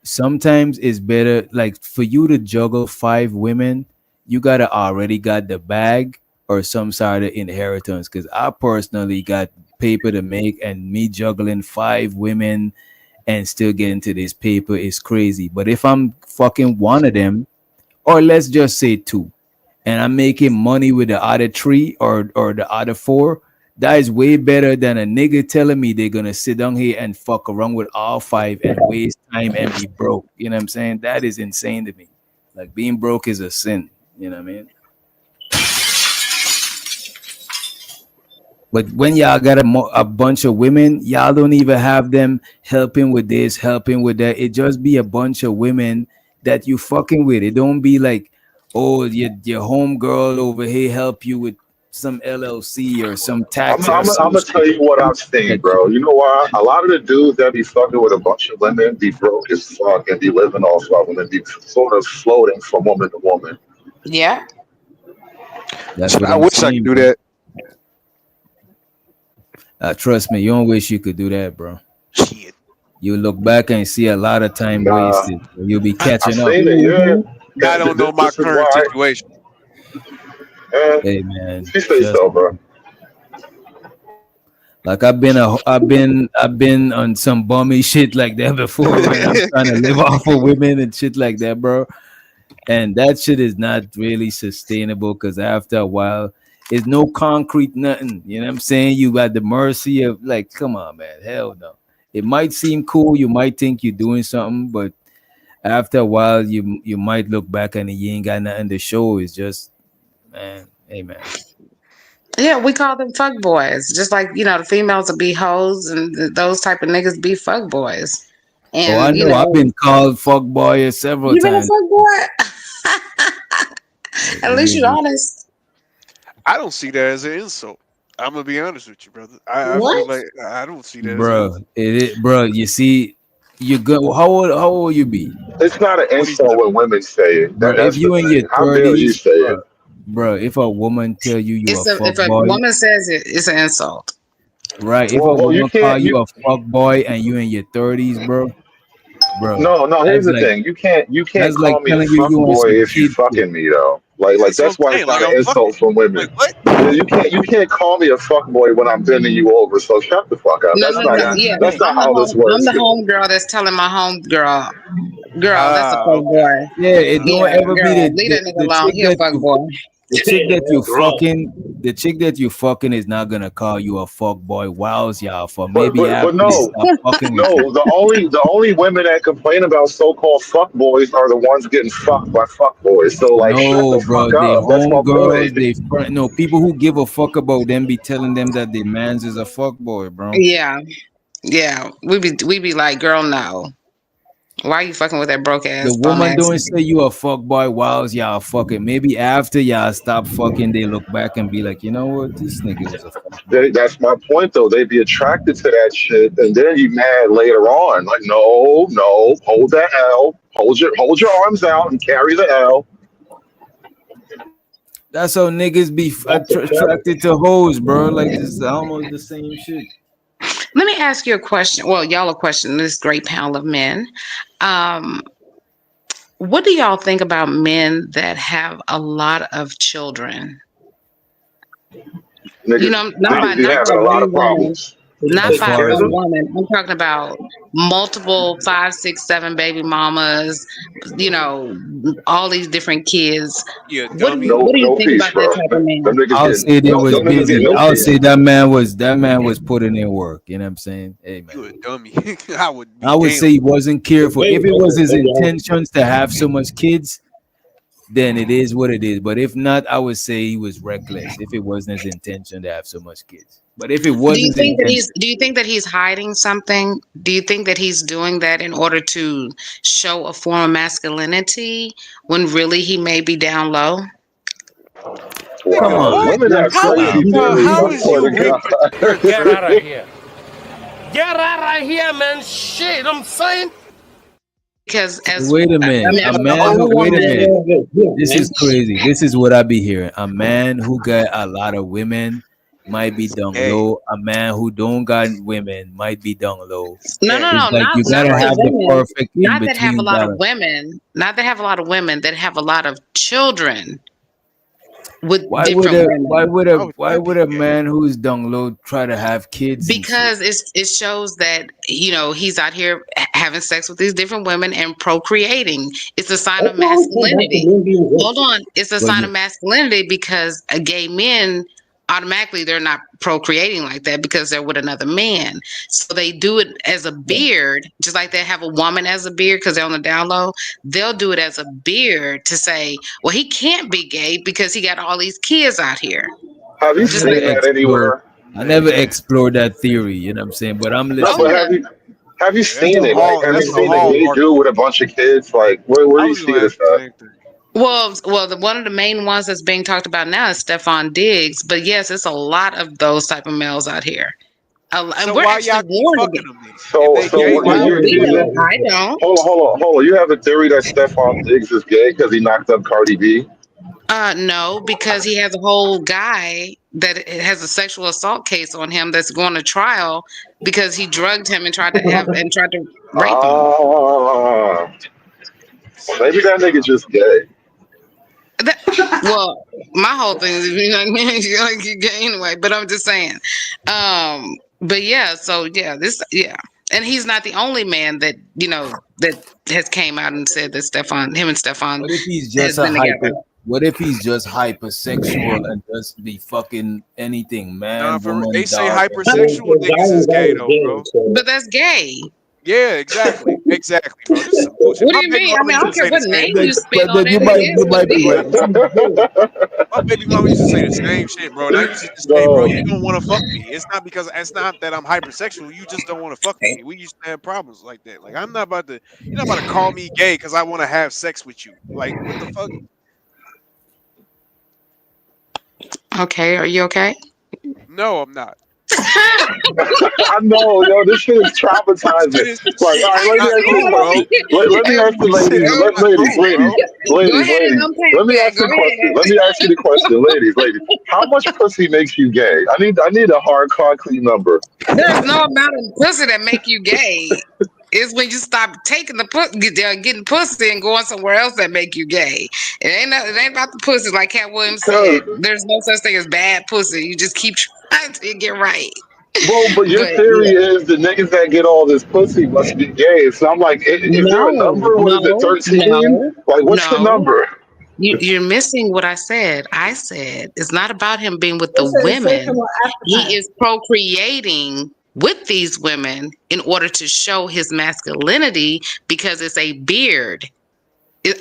sometimes it's better, like for you to juggle 5 women, you gotta already got the bag or some sort of inheritance. Because I personally got paper to make, and me juggling 5 women and still getting to this paper is crazy. But if I'm fucking one of them, or let's just say 2, and I'm making money with the other 3 or the other 4, that is way better than a nigga telling me they're gonna sit down here and fuck around with all 5 and waste time and be broke. You know what I'm saying? That is insane to me. Like, being broke is a sin. You know what I mean? But when y'all got a bunch of women, y'all don't even have them helping with this, helping with that. It just be a bunch of women that you fucking with. It don't be like, oh, your home girl over here help you with some LLC or some tax. I'm gonna tell you what I've seen, bro. You know why? A lot of the dudes that be fucking with a bunch of women be broke as fuck and be living off of them and be sort of floating from woman to woman. Yeah. That's what I I'm wish I saying, could do bro. that. Trust me, you don't wish you could do that, bro. You look back and see a lot of time wasted. You'll be catching up. Seen it, yeah. I don't know my This is current why- situation. Hey man, You say so, bro. like I've been on some bummy shit like that before, man. I'm trying to live off of women and shit like that, bro. And that shit is not really sustainable, because after a while, it's no concrete nothing. You know what I'm saying? You got the mercy of, like, come on, man. Hell no. It might seem cool, you might think you're doing something, but after a while, you might look back and you ain't got nothing to show. It's just, man, hey man. Yeah, we call them fuck boys. Just like, you know, the females will be hoes and those type of niggas be fuck boys. And I know, I've been called fuck boy several you been a times. fuck boy? At least you're honest. I don't see that as an insult. I'm gonna be honest with you, brother. I feel What? like I don't see that as an Bro, insult. it is, bro. You see, you go. How old you be? It's not an insult when women say it. Bro, That's if you the in your thing. How dare you 30s, say it? bro, if a woman tell you you It's a if fuck a boy, woman says it, it's an insult. right? If a Well, you woman call can't. you a fuck boy and you in your 30s, bro, No. Here's that's the like thing. You can't that's like call me a telling you fuck you want boy some if you kid shit. fucking me though. Like That's what that's I'm why saying. it's Like not an I'm fucking. insult from women. What? Yeah, you can't call me a fuck boy when I'm bending you over. So shut the fuck up. No, That's no, not no. Yeah, that's not I'm the how this works. home girl that's telling my home girl, that's a fuck Okay. boy. Yeah, it don't Yeah, ever be girl, leave that nigga the alone. chick He a that fuck you boy. the chick that you Wrong. fucking the chick that you fucking is not gonna call you a fuck boy whilst y'all for But maybe but after but they no. stop fucking with you. No, the only women that complain about so-called fuck boys are the ones getting fucked by fuck boys. So like shut No, the fuck bro, they up. That's my homegirls, point. no people who give a fuck about them be telling them that their man's is a fuck boy, bro. Yeah, yeah. We be like, girl, no. Why you fucking with that broke The ass bum woman ass don't nigga? say you a fuck boy whilst y'all fucking. Maybe after y'all stop fucking, they look back and be like, you know what, this nigga was a fuck boy. That's my point though. They be attracted to that shit and then you mad later on. Like, no, hold that L. Hold your arms out and carry the L. That's how niggas be attracted to hoes, bro. Like, this is almost the same shit. Let me ask you a question. Well, y'all a question. This great panel of men. What do y'all think about men that have a lot of children? Niggas, You know, not by be having a lot one of woman, problems. not As by far as a woman. I'm talking about multiple 5, 6, 7 baby mamas. You know, all these different kids. Yeah, What dummy. do you No think peace, about that bro. type of man? Them niggas I'll getting say they them was niggas getting busy. no I'll peace. say that man was putting in work. You know what I'm saying? Hey man. You a dummy. I would be I would damned. say he wasn't careful. If it was his intentions to have so much kids, then it is what it is. But if not, I would say he was reckless. If it wasn't his intention to have so much kids, but if it was his intention, Do you think that he's hiding something? Do you think that he's doing that in order to show a form of masculinity when really he may be down low? come on, man. Women have Chill out, crazy bro. theories. How I is swear you to God. Get out of here. Get out of here, man. Shit, I'm saying. Because as Wait a minute. A man who, wait a minute. This is crazy. This is what I be hearing. A man who got a lot of women might be down Hey. low. A man who don't got women might be down low. No, no, no, It's like not, you not gotta the have the women. perfect in Not that have a between lot of balance. women. Not that have a lot of women that have a lot of children with Why different would a women. why would a man who's down low try to have kids and shit? Because it shows that he's out here having sex with these different women and procreating. It's a sign of masculinity. Hold on, it's a Well, sign yeah. of masculinity because gay men automatically they're not procreating like that because they're with another man. So they do it as a beard, just like they have a woman as a beard because they're on the down low. They'll do it as a beard to say, well, he can't be gay because he got all these kids out here. Have you Just seen like that anywhere? I never explored that theory, you know what I'm saying? But I'm No, listening. but have you seen it? Like, have you seen a gay dude with a bunch of kids? Like, where do you see this at? Well, one of the main ones that's being talked about now is Stephon Diggs. But yes, it's a lot of those type of males out here. And So we're why actually y'all keep warned fucking against. them then? So, If they gay, what why you're y'all keep accusing? I don't. Hold on. You have a theory that Stephon Diggs is gay because he knocked up Cardi B? No, because he has a whole guy that has a sexual assault case on him that's going to trial because he drugged him and tried to rape him. Ah, maybe that nigga just gay. Well, my whole thing is you're like you gay anyway, but I'm just saying. But yeah, so yeah, and he's not the only man that that has came out and said that him and Stephon. What if he's has just been together. What if he's just hypersexual and just be fucking anything, man, woman, they say dog? hypersexual niggas is gay though, bro. But that's gay. Yeah, exactly, bro. This is some bullshit. What do My you baby mean? I mama mean, I used don't to care say the what same name thing. you spit on But it. you might be right. My baby mama used to say the same shit, bro. And I used to just say, bro, you don't want to fuck me. It's not that I'm hypersexual. You just don't want to fuck me. We used to have problems like that. Like you're not about to call me gay because I want to have sex with you. Like what the fuck? Okay, are you okay? No, I'm not. I know, yo, this shit is traumatizing. Like, all right, let me ask you a question. Let me ask the ladies, ladies. Let me ask you a question. Let me ask you the question, ladies. How much pussy makes you gay? I need a hard, concrete number. There's no amount of pussy that make you gay. It's when you stop taking the getting pussy and going somewhere else that make you gay. It ain't about the pussy, like Cat Williams said. There's no such thing as bad pussy. You just keep trying to get right. Well, but your theory is the niggas that get all this pussy must be gay. So I'm like, is there a number? What is it, 13? Like, what's the number? You're missing what I said. I said it's not about him being with the women. He is procreating with these women in order to show his masculinity because it's a beard.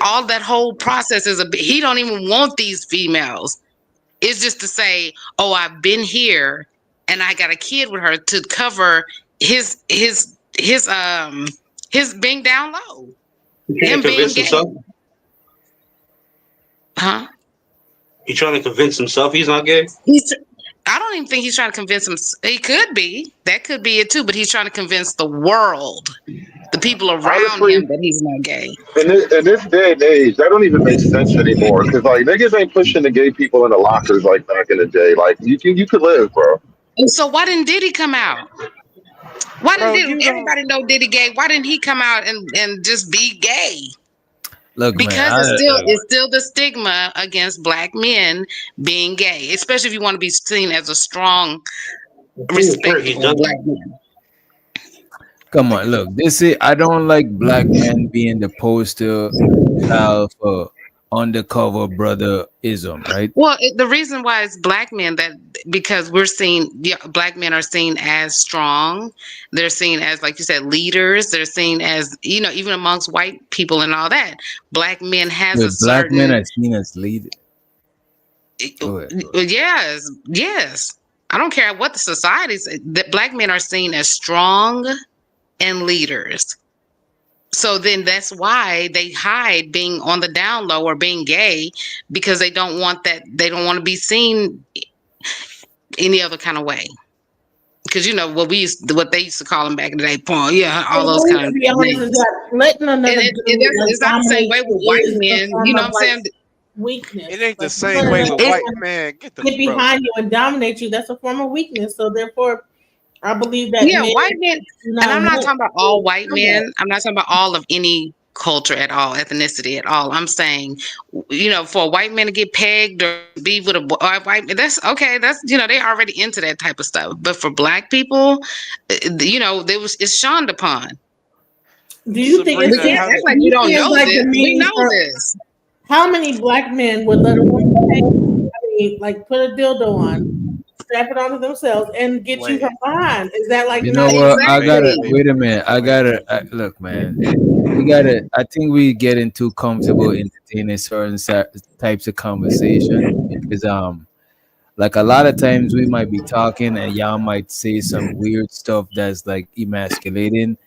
All that whole process is he don't even want these females. It's just to say, oh, I've been here and I got a kid with her to cover his being down low. Him being gay. Huh? He trying to convince himself he's not gay? I don't even think he's trying to convince him. He could be. That could be it too. But he's trying to convince the world, the people around him, that he's not gay. In this day and age, that don't even make sense anymore. Because like niggas ain't pushing the gay people in the lockers like back in the day. Like you could live, bro. And so why didn't Diddy come out? Why didn't everybody know Diddy gay? Why didn't he come out and just be gay? Look, because man, it's still the stigma against black men being gay, especially if you want to be seen as a strong, respectable black man. Come on, look. I don't like black men being the poster child for undercover brotherism, right? Well, the reason why it's black men because we're seen, black men are seen as strong. They're seen as, like you said, leaders. They're seen as, even amongst white people and all that. Black men has a black certain. men are seen as leaders. Go ahead. Yes. I don't care what the society says. That black men are seen as strong and leaders. So then that's why they hide being on the down low or being gay, because they don't want that. They don't want to be seen any other kind of way. Because what they used to call them back in the day, porn, all those kind of things. Letting another It's not the same way with white men. You know what I'm saying? weakness. It ain't the Like, same way with white man. Get behind you and dominate you. That's a form of weakness. So therefore, I believe that Yeah, men white men, do and I'm not want talking about all white that. men. I'm not talking about all of any culture at all, ethnicity at all. I'm saying, for a white man to get pegged or be with a white man, that's okay. That's they already into that type of stuff. But for black people, it's shunned upon. Do you think we can't act like we don't know this? We know this. How many black men would let a woman like put a dildo on, strap it onto themselves, and get you from behind? Is that like You know not what? I exactly? gotta wait a minute. Look, man. I think we getting too comfortable entertaining certain types of conversation because like a lot of times we might be talking and y'all might say some weird stuff that's like emasculating,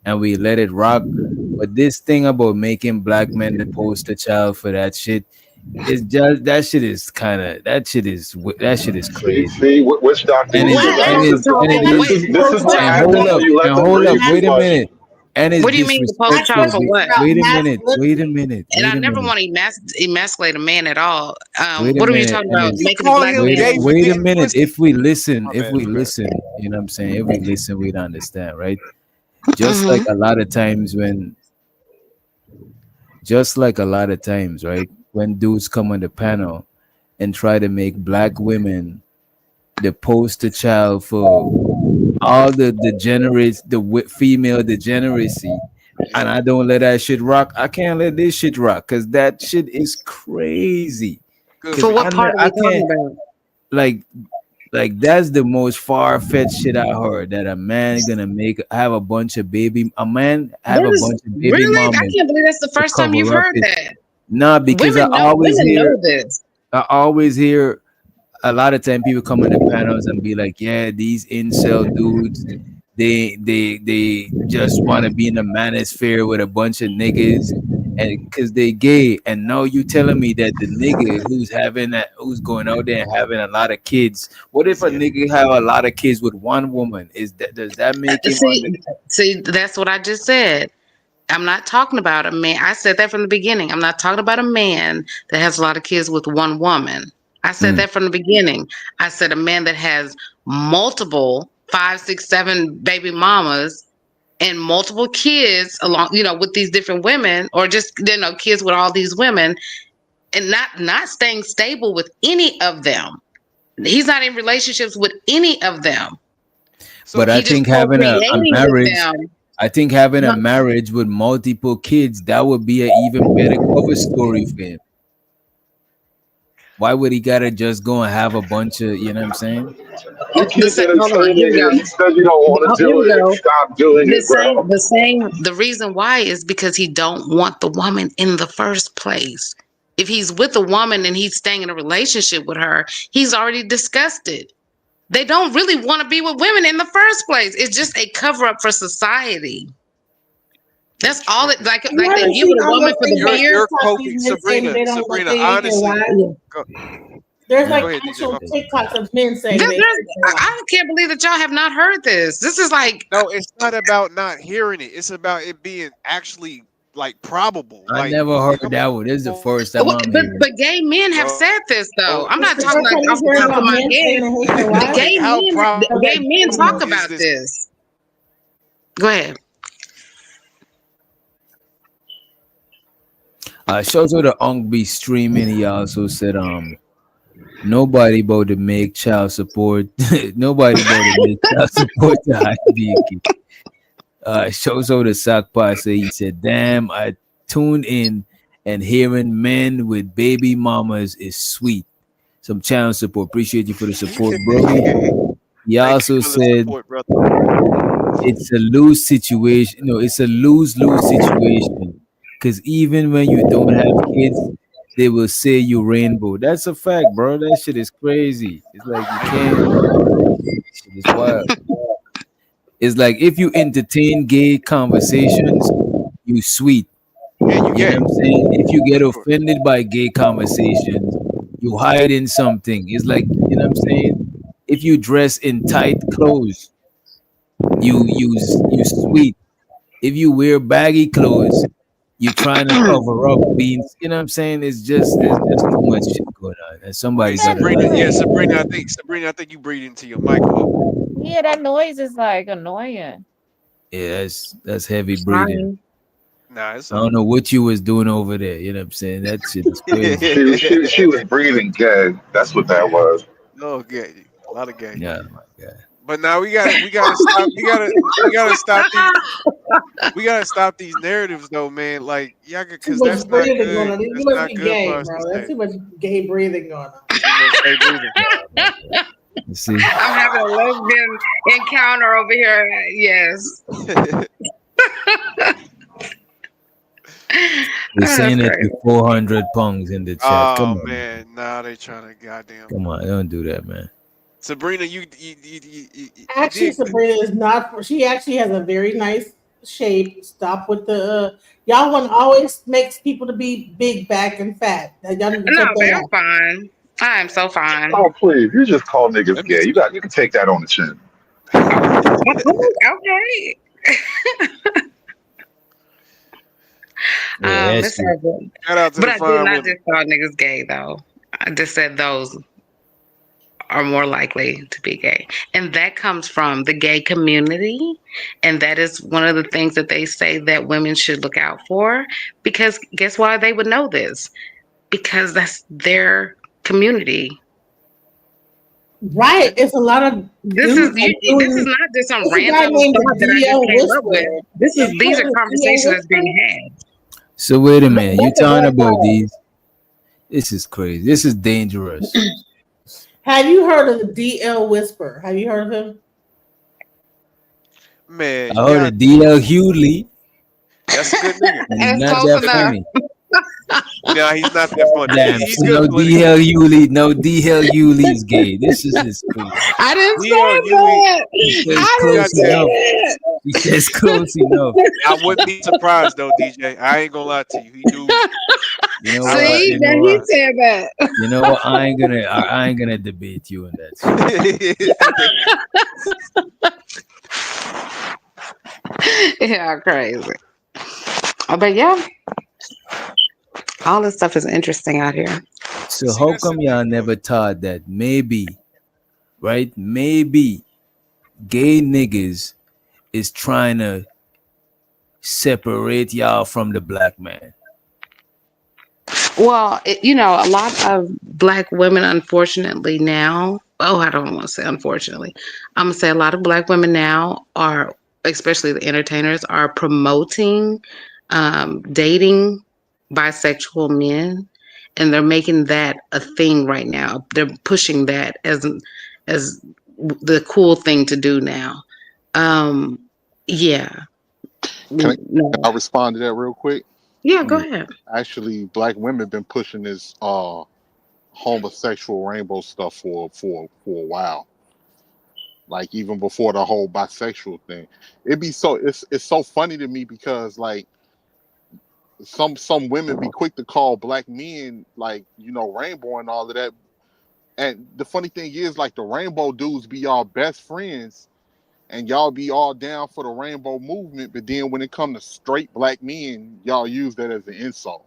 and we let it rock. But this thing about making black men the poster child for that shit. It's just that shit is crazy. See, which doctor And you it's this is what happens when you let them hold up, breathe wait too a much. minute. And it's What do you mean the poster child for what? Wait a minute. And I never want to emasculate a man at all. What are you talking about? It's- Making a black man. wait a minute. If we listen, you know what I'm saying? If we listen, we'd understand, right? Just like a lot of times right? When dudes come on the panel and try to make black women the poster child for all the female degeneracy, and I don't let that shit rock. I can't let this shit rock because that shit is crazy. For what part are we talking about? Like that's the most far-fetched shit I heard, that a man gonna have a bunch of baby mamas. Really? I can't believe that's the first time you've heard that. Nah, because women know this. I always hear a lot of time people come on the panels and be like, yeah, these incel dudes, they just want to be in the manosphere with a bunch of niggas, and because they gay. And now you telling me that the nigga who's going out there and having a lot of kids, what if a nigga have a lot of kids with one woman? Does that make him see, that's what I just said. I'm not talking about a man. I said that from the beginning. I'm not talking about a man that has a lot of kids with one woman. I said that from the beginning. I said a man that has multiple 5, 6, 7 baby mamas and multiple kids along, with these different women, or just kids with all these women, and not staying stable with any of them. He's not in relationships with any of them. But I think having a marriage. I think having a marriage with multiple kids, that would be an even better cover story for him. Why would he gotta just go and have a bunch of, you know what I'm saying? You keep entertaining it. You said you don't want to do it. Stop doing it, bro. The reason why is because he don't want the woman in the first place. If he's with a woman and he's staying in a relationship with her, he's already discussed it. They don't really want to be with women in the first place. It's just a cover up for society. That's all it like they give with a woman for the beard. You're quoting Sabrina, honestly. There's like actual TikToks of men saying I can't believe that y'all have not heard this. This is like no, it's not about not hearing it. It's about it being actually like probable. I never heard that one. This is the first time I'm hearing. But gay men have said this though. I'm not talking like off the top of my head. Gay men talk about this. Go ahead. Shows where the Unk be streaming. He also said, nobody about to make child support. Nobody about to make child support to high shows over the sock posse. He said, damn, I tuned in and hearing men with baby mamas is sweet. Some child support. Appreciate you for the support, bro. He also said it's a lose situation. No, it's a lose-lose situation. Because even when you don't have kids, they will say you rainbow. That's a fact, bro. That shit is crazy. It's like you can't. Shit is wild. It's like if you entertain gay conversations, you sweet. You know what I'm saying? If you get offended by gay conversations, you hide in something. It's like, you know what I'm saying? If you dress in tight clothes, you sweet. If you wear baggy clothes, you're trying to cover up being, you know what I'm saying? It's just too much shit going on. And somebody got to Sabrina, I think you breathe into your mic. Yeah, that noise is like annoying. Yeah, that's heavy breathing. Nah, it's I don't know what you was doing over there. You know what I'm saying? That shit is crazy. She was breathing gay. That's what that was. Oh, gay. A lot of gay. Yeah, my God. But now we gotta stop. We gotta stop these narratives though, man. Like, yeah, Too because much that's not breathing good. going on. You That's must not be good gay, for us bro. to That's say. too much gay breathing going on. Gay breathing. See, I'm having a lesbian encounter over here. Yes. they're saying That's that you're 400 pounds in the chat. Come Oh on, man, nah, they trying to goddamn. come on, don't do that, man. Sabrina, you Actually, did. Sabrina is not. She actually has a very nice shape. Stop with the. Y'all want to always makes people to be big, back, and fat. Now, y'all need to No, cut that they're out. fine. I am so fine. Oh please, you just call niggas gay. You can take that on the chin. Okay. Yeah, that's It's all good. Shout out to But the I did fine not women. just call niggas gay though. I just said those are more likely to be gay. And that comes from the gay community. And that is one of the things that they say that women should look out for. Because guess why they would know this? Because that's their community. Right. It's a lot of This dudes is are this is doing. not just some It's a guy random named thought that I just DL came up with. Whisper. These are DL conversations that's being Whisper. had. So wait a minute, you That's a talking black about guy. these? This is crazy. This is dangerous. Have you heard of the DL Whisper? Have you heard of him? Man, I heard of DL Hughley, that's a good nigga. and he's It's not close that enough. funny. Nah, he's not that funny. Damn, He's so good no for DL Hughley, no DL Hughley is gay. This is crazy. I didn't DL say Hughley. that. He says I close didn't say enough. that. He says close enough. I wouldn't be surprised though, DJ. I ain't gonna lie to you. He do. You know I what? See, You now know he what? said that. You know what? I ain't gonna debate you on that. Yeah, crazy. But yeah, all this stuff is interesting out here. So how come y'all never thought that maybe, right? Maybe gay niggas is trying to separate y'all from the black man. Well, a lot of black women, unfortunately, now. Oh, I don't want to say unfortunately. I'm gonna say a lot of black women now are, especially the entertainers, are promoting dating bisexual men, and they're making that a thing right now. They're pushing that as the cool thing to do now. Yeah. Can No. I respond to that real quick? Yeah, go ahead. Actually, black women been pushing this homosexual rainbow stuff for a while. Like even before the whole bisexual thing. It's so funny to me because like some women be quick to call black men like, rainbow and all of that. And the funny thing is like the rainbow dudes be y'all best friends and y'all be all down for the rainbow movement, but then when it comes to straight black men, y'all use that as an insult.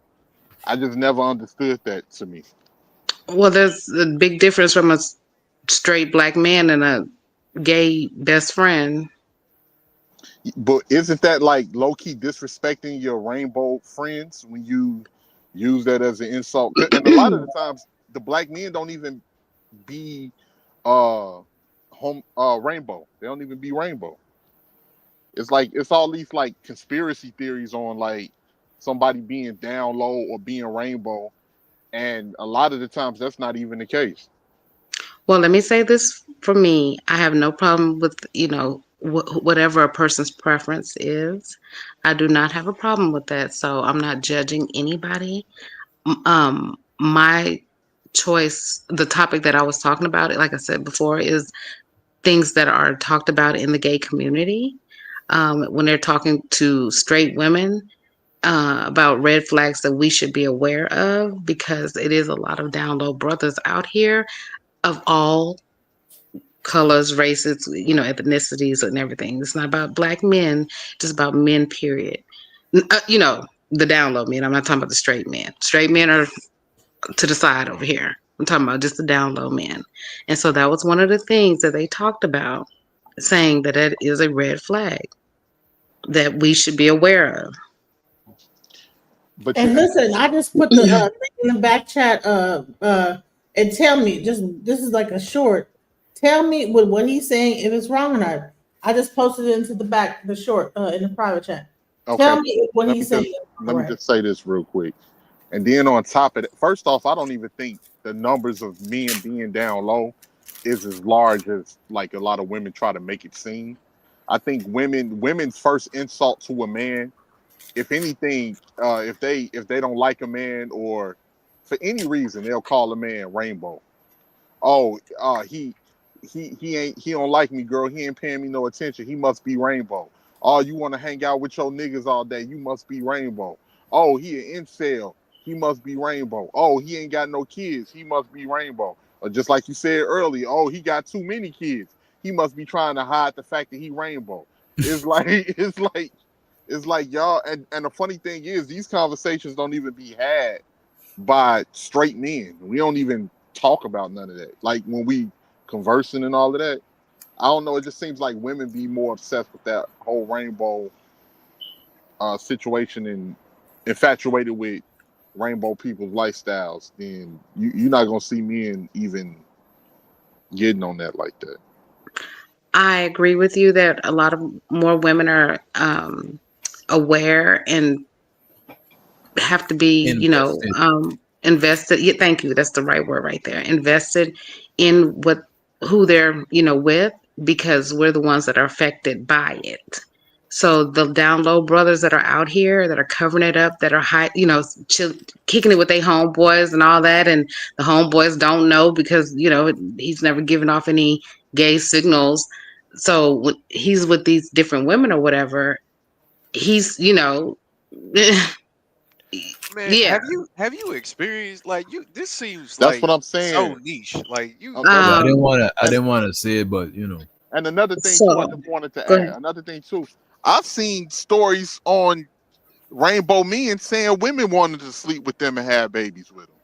I just never understood that to me. Well, there's a big difference from a straight black man and a gay best friend. But isn't that like low-key disrespecting your rainbow friends when you use that as an insult? And a lot of the times the black men don't even be rainbow. They don't even be rainbow. It's like it's all these like conspiracy theories on like somebody being down low or being rainbow, and a lot of the times that's not even the case. Well, let me say this for me. I have no problem with, whatever a person's preference is. I do not have a problem with that. So I'm not judging anybody. My choice, the topic that I was talking about, like I said before, is things that are talked about in the gay community. When they're talking to straight women about red flags that we should be aware of, because it is a lot of down low brothers out here of all colors, races, ethnicities and everything. It's not about black men, just about men, period. the down low men. I'm not talking about the straight men. Straight men are to the side over here. I'm talking about just the down low men. And so that was one of the things that they talked about, saying that it is a red flag that we should be aware of. But And listen, I just put the thing in the back chat. And tell me, this is like a short. Tell me what he's saying if it's wrong or not. I just posted it into the short in the private chat. Okay. Tell me what Let he's me saying. just, let me just say this real quick. And then on top of it, first off, I don't even think the numbers of men being down low is as large as like a lot of women try to make it seem. I think women's first insult to a man, if anything, if they don't like a man or for any reason, they'll call a man rainbow. Oh, he don't like me, girl. He ain't paying me no attention. He must be rainbow. Oh, you want to hang out with your niggas all day? You must be rainbow. Oh, he an incel. He must be rainbow. Oh, he ain't got no kids. He must be rainbow. Or just like you said earlier, oh, he got too many kids. He must be trying to hide the fact that he rainbow. It's like y'all. And the funny thing is, these conversations don't even be had by straight men. We don't even talk about none of that. Like when we conversing and all of that, I don't know. It just seems like women be more obsessed with that whole rainbow situation and infatuated with rainbow people's lifestyles. Then you're not gonna see men even getting on that like that. I agree with you that a lot of more women are aware and have to be, invested. Yeah, thank you. That's the right word right there. Invested in who they're, with, because we're the ones that are affected by it. So the down low brothers that are out here that are covering it up, that are high, kicking it with their homeboys and all that, and the homeboys don't know because he's never given off any gay signals. So when he's with these different women or whatever, he's Man, yeah. have you experienced this seems That's like what I'm saying. so niche. Like you I didn't want to say it, but And another thing So, too, I just wanted to go add. ahead. Another thing too, I've seen stories on rainbow men saying women wanted to sleep with them and have babies with them.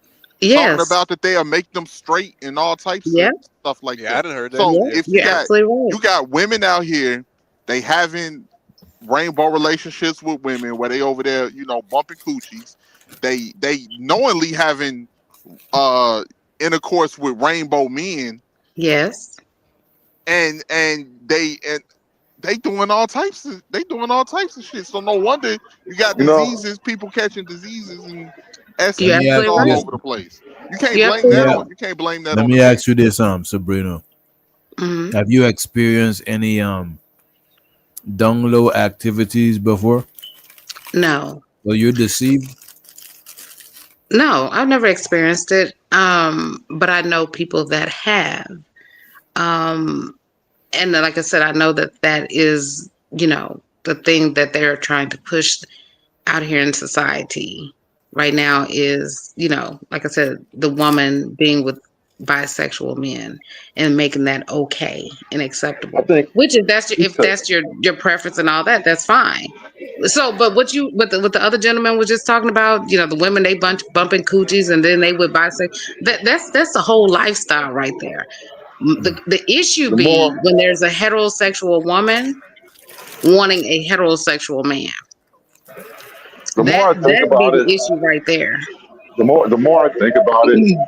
Talking Yes. about that they'll make them straight and all types Yeah. of stuff like Yeah, I that. done heard that. So Yeah. if you You're got absolutely right. women out here, they having rainbow relationships with women where they over there, bumping coochies. They knowingly having intercourse with rainbow men, Yes. and they doing all types of shit. So no wonder you got diseases, people catching diseases and You're Let me STDs ask absolutely all you right. this. over the place. You can't You're blame absolutely that Yeah. right. on the Let me men. ask you this, Sabrina. Mhm. Have you experienced any down low activities before? No. Were you deceived? No, I've never experienced it. But I know people that have. And like I said, I know that is, the thing that they're trying to push out here in society right now is, like I said, the woman being with bisexual men and making that okay and acceptable. I think Which if that's because your preference and all that, that's fine. So, but what the other gentleman was just talking about, the women they bumping coochies and then they would bisexual. That's the whole lifestyle right there. The issue the be more when there's a heterosexual woman wanting a heterosexual man. the more I think That'd be about it, the issue right there. the more I think about it,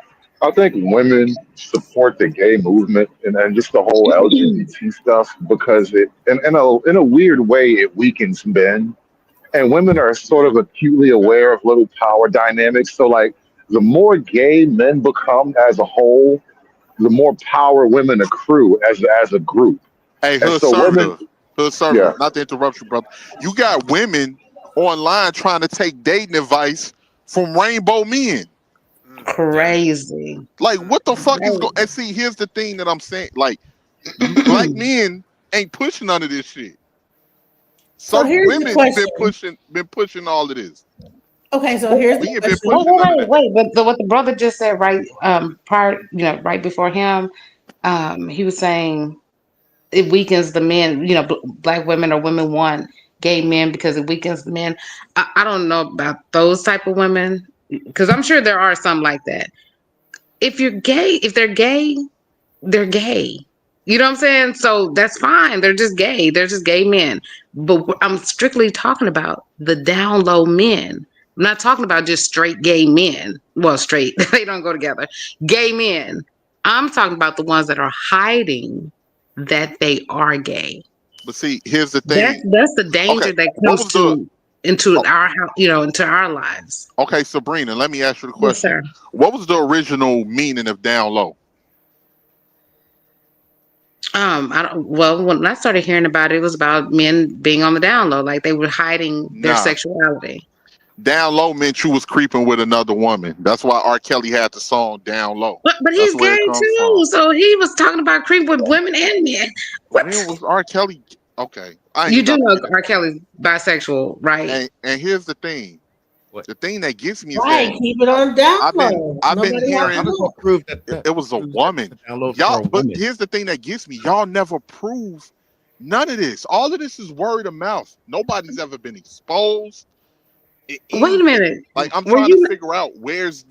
I think women support the gay movement and just the whole LGBT stuff because it in a weird way it weakens men, and women are sort of acutely aware of little power dynamics. So like the more gay men become as a whole, the more power women accrue as a group. Hey, And so women, yeah, not to interrupt you, brother. You got women online trying to take dating advice from rainbow men. Crazy. Like, what the fuck is going? Crazy. And see, here's the thing that I'm saying. Like, black men ain't pushing none of this shit. So Some here's the women question. been pushing all of this. Okay, so here's We the ain't been question. pushing none of that. Wait. But what the brother just said right prior, right before him, he was saying it weakens the men. Black women or women want gay men because it weakens the men. I don't know about those type of women because I'm sure there are some like that. If they're gay, they're gay. You know what I'm saying? So that's fine. They're just gay. They're just gay men. But I'm strictly talking about the down low men. I'm not talking about just straight gay men. Well, straight, they don't go together. Gay men. I'm talking about the ones that are hiding that they are gay. But see, here's the thing. That's the danger Okay, that what comes was into our into our lives. Okay, Sabrina, let me ask you the Yes, question. sir. What was the original meaning of down low? Well, when I started hearing about it, it was about men being on the down low, like they were hiding their Nah. sexuality. Down low meant you was creeping with another woman. That's why R. Kelly had the song Down Low. But That's he's where gay it comes too, from. so he was talking about creep with women and men. When was R. Kelly? Okay. I ain't You do nothing- know R. Kelly's bisexual, right? And here's the thing. The thing that gets me is Right, that keep it on down I've been low. hearing Nobody it was a woman. Y'all, but here's the thing that gets me. Y'all never prove none of this. All of this is word of mouth. Nobody's ever been exposed. Wait a minute. Like I'm Were trying you- to figure out where's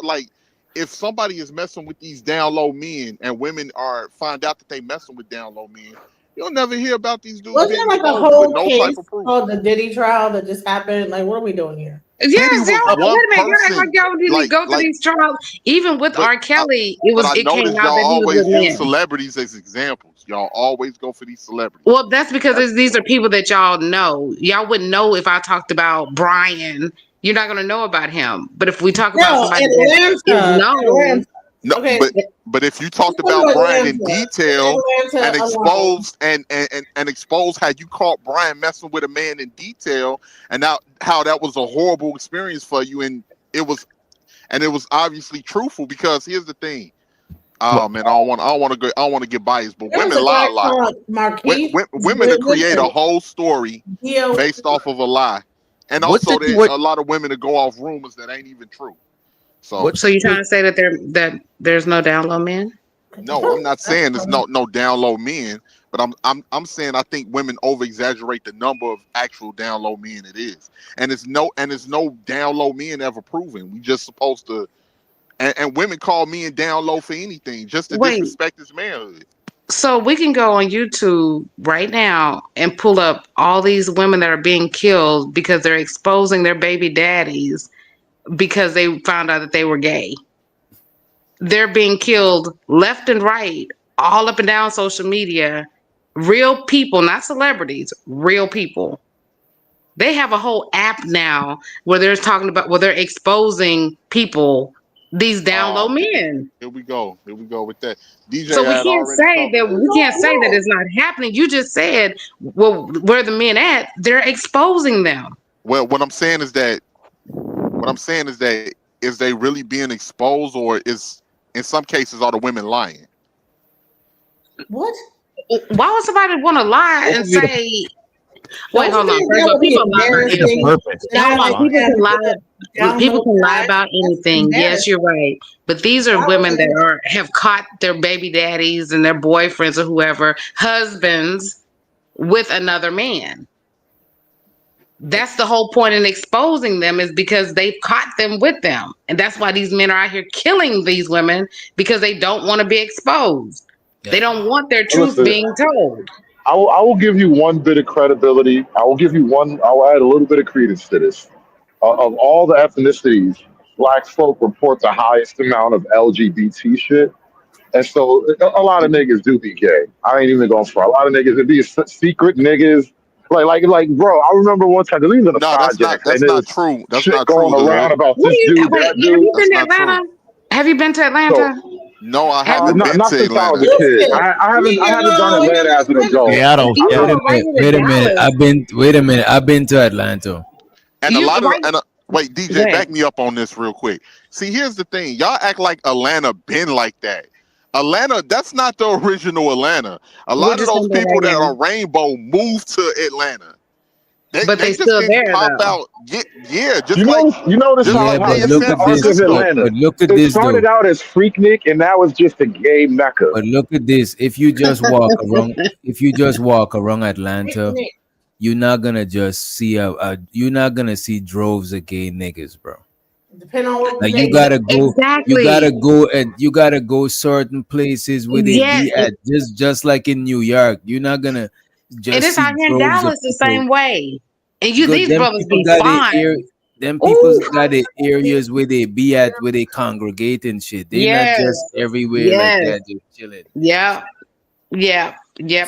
like if somebody is messing with these down low men and women find out that they messing with down low men, you'll never hear about these dudes. Wasn't being there like a exposed whole with no case type of proof. called the Diddy trial that just happened? Like, what are we doing here? Yes, was y'all, one wait a minute, y'all act person. like y'all didn't Like- go through like- these trials. Even with R. Kelly, it But I came noticed out y'all that he was always with use men. celebrities as examples. Y'all always go for these celebrities. Well, that's because these are people that y'all know. Y'all wouldn't know if I talked about Brian. You're not going to know about him. But if we talk about No, somebody that is known, No, Okay. but if you talked Let's talk about about Brian in Atlanta. detail Atlanta and alone. exposed and exposed how you caught Brian messing with a man in detail and how that was a horrible experience for you and it was obviously truthful because here's the thing. Oh man, I don't want to get biased, but There was women a lie guy a lot. called Marquise. Women to create a Listen, whole story Dio- based off of a lie, and What's also the- there's what- a lot of women to go off rumors that ain't even true. So so you're trying to say that there's no down low men? no, I'm not saying there's no down low men, but I'm saying I think women over exaggerate the number of actual down low men it is, and it's no down low men ever proven. We just supposed to, and women call men down low for anything, just to Wait. disrespect his manhood. So we can go on YouTube right now and pull up all these women that are being killed because they're exposing their baby daddies because they found out that they were gay. They're being killed left and right, all up and down social media. Real people, not celebrities, real people. They have a whole app now where they're exposing people, these down low men. Here we go with that. DJ So we had can't already say talked that about we it. can't say that it's not happening. You just said, well, where the men at? They're exposing them. Well, what I'm saying is that is they really being exposed, or is in some cases are the women lying? What? Why would somebody want to lie and say? Wait, hold on. Don't you think First that of all, would be people lie about embarrassing? anything. Purpose. Hold on, people can lie. Down People low can lie guys, about anything. Yes, you're right. But these are women that have caught their baby daddies and their boyfriends or whoever, husbands, with another man. That's the whole point in exposing them, is because they've caught them with them. And that's why these men are out here killing these women, because they don't want to be exposed. They don't want their truth Listen, being told. I will give you one bit of credibility. I will add a little bit of credence to this. Of all the ethnicities, black folk report the highest amount of LGBT shit. And so a lot of niggas do be gay. I ain't even going for a lot of niggas. It be secret niggas. Like, bro, I remember one time, because he was in the project. That's and there not was true. That's shit not going true. around about What this do you, dude, wait, that have you dude. been to That's not Atlanta? Have you been to Atlanta? No, I haven't Not, been not to since I was Atlanta. a kid. I haven't done Atlanta as an adult. Seattle. You Wait know, a why minute. you to Wait a minute. Dallas? Wait a minute. I've been to Atlanta. And a You- lot of why- wait, Go DJ, ahead. back me up on this real quick. See, here's the thing. Y'all act like Atlanta been like that. Atlanta, that's not the original Atlanta. A We're lot of just those gonna go people right that now. are rainbow moved to Atlanta. But they just still didn't there, pop though. out. Yeah, just You like notice just how, Yeah, like how but they look the at in San arc this. of Francisco. Atlanta. But look at It this started though. out as Freaknik, and now it's just a gay mecca. But look at this. If you just walk around Atlanta, you're not gonna just see you're not gonna see droves of gay niggas, bro. Depending on what Like they you gotta go, Exactly. you gotta go certain places where they Yes, be at. Just like in New York, you're not gonna and just it's see out here in droves of Dallas the people. same way. And you, Good, these them brothers people be got fine. them people Ooh, got the areas where they be at, where they congregate and shit. They not yes, just everywhere like yes, that, just chilling. yeah. Yep.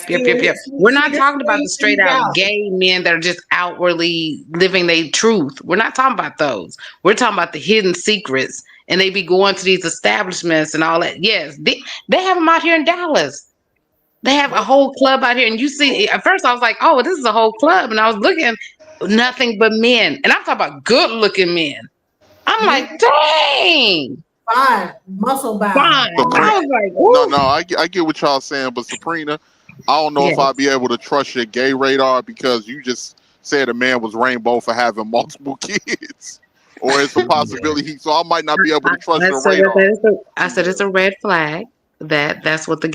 see when Yep. see, We're see not this talking about the thing straight things out out. gay men that are just outwardly living their truth. We're not talking about those. We're talking about the hidden secrets, and they be going to these establishments and all that. Yes, they have them out here in Dallas. They have a whole club out here, and you see. At first, I was like, "Oh, this is a whole club," and I was looking, nothing but men, and I'm talking about good-looking men. I'm like, dang, Fine, muscle bound. fine. I Sabrina, was like, no, ooh, I get what y'all saying, but Sabrina, I don't know if yeah. I'd be able to trust your gay radar because you just said a man was rainbow for having multiple kids, or it's a possibility. So I might not be able to trust I your said radar. I said it's a red flag. That's what the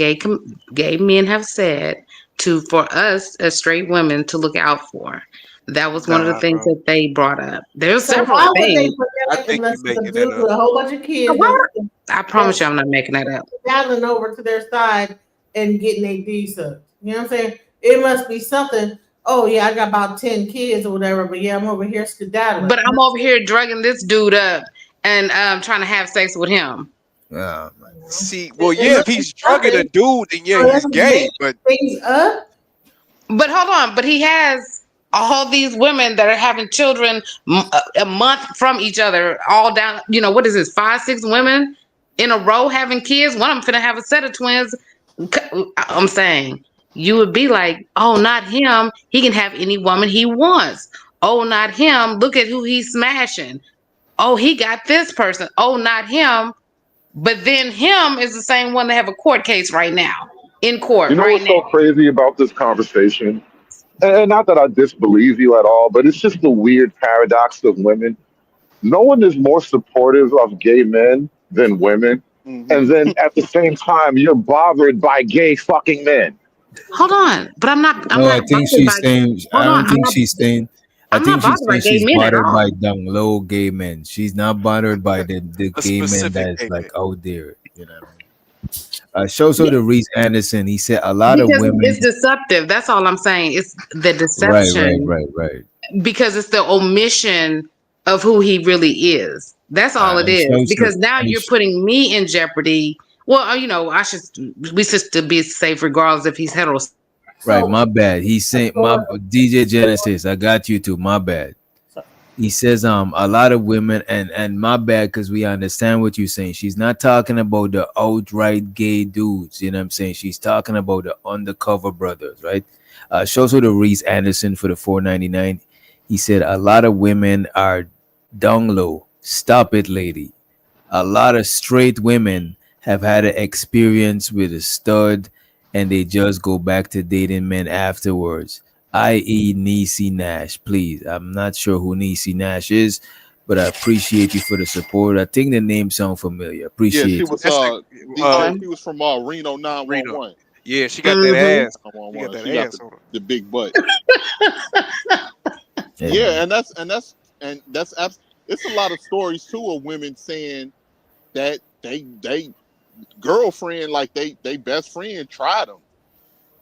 gay men have said for us as straight women to look out for. That was one of the Nah, things bro. that they brought up. There's So several why would they things. put I that think unless you it's a making dude that with up. a whole bunch of kids I promise you, that's I'm not making that up. paddling over to their side and getting a D sucked? You know what I'm saying? It must be something. Oh yeah, I got about 10 kids or whatever, but yeah, I'm over here skedaddling. But I'm over here drugging this dude up and trying to have sex with him. See, well, yeah, if he's drugging a dude, then yeah, So he's that's gay. making But things up. But hold on, but he has all these women that are having children a month from each other, all down. What is this? 5, 6 women in a row having kids. One of them finna have a set of twins. I'm saying you would be like, oh, not him. He can have any woman he wants. Oh, not him. Look at who he's smashing. Oh, he got this person. Oh, not him. But then him is the same one that have a court case right now in court You know right what's so now. crazy about this conversation? And not that I disbelieve you at all, but it's just the weird paradox of women. No one is more supportive of gay men than women. And then at the same time, you're bothered by gay fucking men. Hold on, but I'm not No, I bothered think by. she's saying. I Hold on, don't think she's saying. I I'm think not she's bothered by saying gay she's men at bothered all. by down low gay men. She's not bothered by the a gay men specific that's gay like man. out there. You know. Shows her to Reese Anderson. He said a lot of Because women. it's deceptive. That's all I'm saying. It's the deception Right. because it's the omission of who he really is. That's all it And is. shows her. Because now you're putting me in jeopardy. Well, we should be safe regardless if he's heterosexual. Right, my bad. He's saying my DJ Genesis. I got you too. My bad. He says a lot of women and my bad because we understand what you're saying. She's not talking about the outright gay dudes. You know what I'm saying? She's talking about the undercover brothers, right? Shows her to Reese Anderson for the $4.99. He said a lot of women are down low. Stop it, lady. A lot of straight women have had an experience with a stud and they just go back to dating men afterwards, i.e. Niecy Nash. Please, I'm not sure who Niecy Nash is, but I appreciate you for the support. I think the name sounds familiar. Yeah, Appreciate she it. was DJ. She was from Reno 911. Yeah, she got that ass. She got 911. that She got ass on her. the big butt. Yeah, and that's it's a lot of stories too of women saying that they girlfriend, like they best friend tried them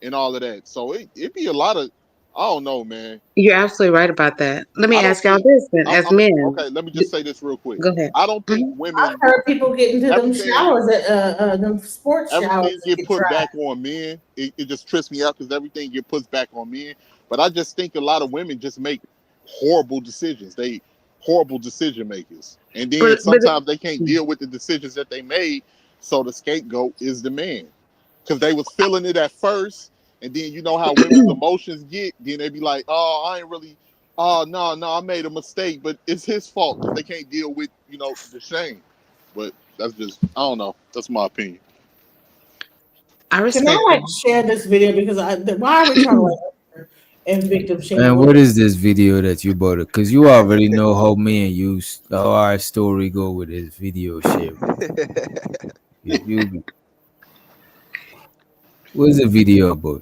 and all of that. So it be a lot of, I don't know, man. You're absolutely right about that. Let me I don't ask y'all think- this then, as men. Okay, let me just say this real quick. Go ahead. I don't think women I've heard people get into them everything- showers at them sports showers. everything and get put tried. back on men. It just trips me out because everything get put back on men. But I just think a lot of women just make horrible decisions. They horrible decision makers, and then But- sometimes they can't deal with the decisions that they made. So the scapegoat is the man, because they was feeling it at first, and then you know how women's emotions get. Then they be like, "Oh, I ain't really. Oh, no, I made a mistake, but it's his fault because they can't deal with the shame." But that's just, I don't know. That's my opinion. I respect Can I share this video because why are we trying to and victim shame? And what is this video that you bought? Because you already know how me and you, how our story go with this video shit. What's the video about?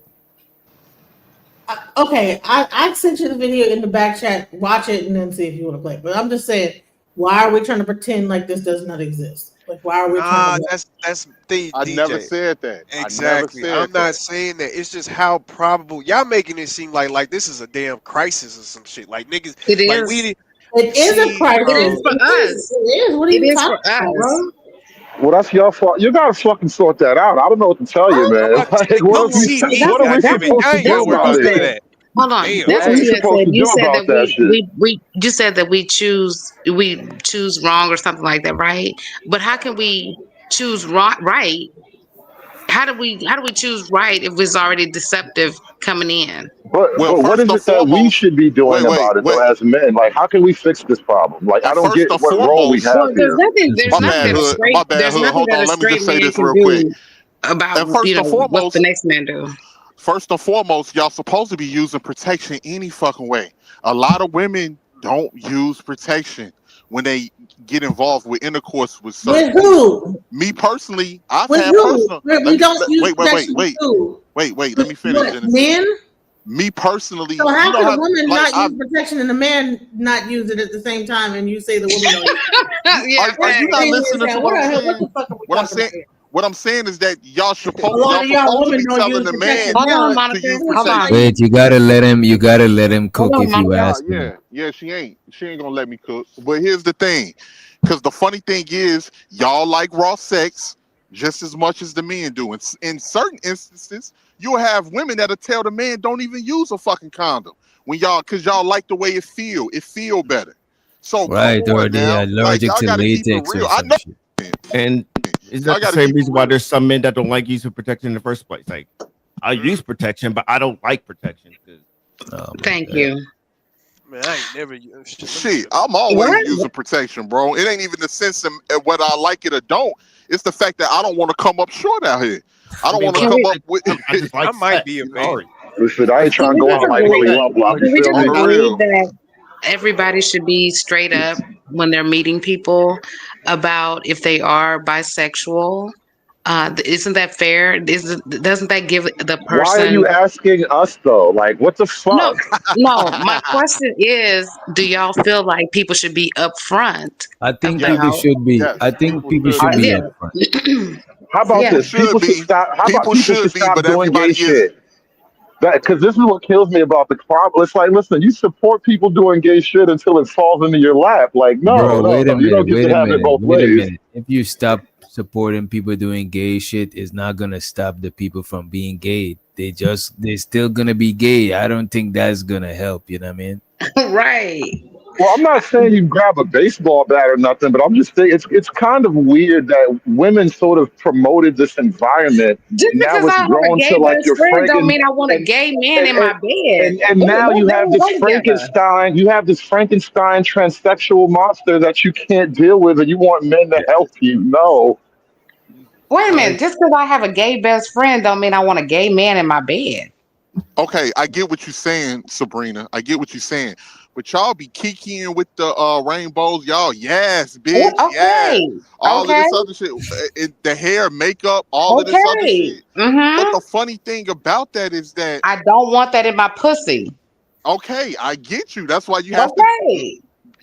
Okay, Okay, I sent you the video in the back chat. Watch it and then see if you want to play it. But I'm just saying, why are we trying to pretend like this does not exist? Like, why are we trying to? That's the I DJ. never said that. Exactly. I never I'm said not that. saying that. It's just how probable y'all making it seem like this is a damn crisis or some shit. Like niggas, It like is. we didn't. It is a See, crisis. It is for us. It is. What are It you is for talking about, us. bro? Well, that's your fault. You gotta fucking sort that out. I don't know what to tell you, I'm man. about to say, Like, come see me. what are we That's supposed I to ain't do gotta worry about about none of it? that. Hold on. Damn. What That's are what we you had supposed said. to You do said about that that shit? you said that we choose wrong or something like that, right? But how can we choose right? How do we choose right if it's already deceptive coming in? But Well, what first is and it that we foremost, should be doing about it though, wait. as men? Like, how can we fix this problem? Like, I And don't first get and what role we foremost, have There's here. nothing my bad, Hood. My bad, there's Hood. nothing Hold that on. a Let me just straight say man this can real quick. do about And first and what the foremost, next man do. First and foremost, y'all supposed to be using protection any fucking way. A lot of women don't use protection when they get involved with intercourse with certain With who? Me personally, I've With had who? personal. We don't use protection with who? Wait. Let me finish, What, Genesis. men? Me personally, So you how know could a how woman like not use protection and a man not use it at the same time, and you say the woman don't use it? are you not Crazy as listening to hell. what I'm What the saying? fuck are we What I'm talking saying. about here? What I'm saying is that y'all A supposed lot of y'all to women be don't telling use the protection man Hold on, now. to use Monica. Hold on. protection. Wait, you gotta let him cook Hold on, if you Monica. ask him. Yeah, she ain't gonna let me cook. But here's the thing, because the funny thing is, y'all like raw sex just as much as the men do. In certain instances, you'll have women that'll tell the man don't even use a fucking condom when because y'all like the way it feel better. So Right, come or on they now, like allergic y'all to gotta keep it latex or real. I some know. shit. And is Y'all that the gotta same keep it reason why real. there's some men that don't like using protection in the first place? Like, I use protection, but I don't like protection. Thank you. Man, I ain't never. Shit, I'm always using protection, bro. It ain't even the sense of whether I like it or don't. It's the fact that I don't want to come up short out here. I don't want to come up with. I might be a man. Listen, I ain't trying to Can go we out just like Willy Wump. You Can we feel just me? agree that everybody should be straight up when they're meeting people about if they are bisexual? Isn't that fair? Doesn't that give the Why are you person? asking us though? Like, what the No, fuck? no. My question is, do y'all feel like people should be upfront I think about? people should be. I think people should be Yeah. upfront. How about Yeah. this? People should stop. How about people should stop but doing gay everybody shit? Because this is what kills me about the problem. It's like, listen, you support people doing gay shit until it falls into your lap. Like, Bro, no, wait a you don't minute, get to have it both wait a ways. minute. If you stop supporting people doing gay shit, it's not gonna stop the people from being gay. They're still gonna be gay. I don't think that's gonna help. You know what I mean? Right. Well, I'm not saying you grab a baseball bat or nothing, but I'm just saying it's kind of weird that women sort of promoted this environment. Just And now because I it's have a grown gay to like best your friend don't Franken mean I want a gay man in my bed. and now you have this Frankenstein. You have this Frankenstein transsexual monster that you can't deal with, and you want men to help you. No. Wait a minute. Just because I have a gay best friend don't mean I want a gay man in my bed. Okay, I get what you're saying, Sabrina. I get what you're saying. But y'all be kikiing with the rainbows. Y'all, yes, bitch. Yes. All of this other shit. The hair, makeup, all of this other shit. But the funny thing about that is that I don't want that in my pussy. Okay, I get you. That's why you have to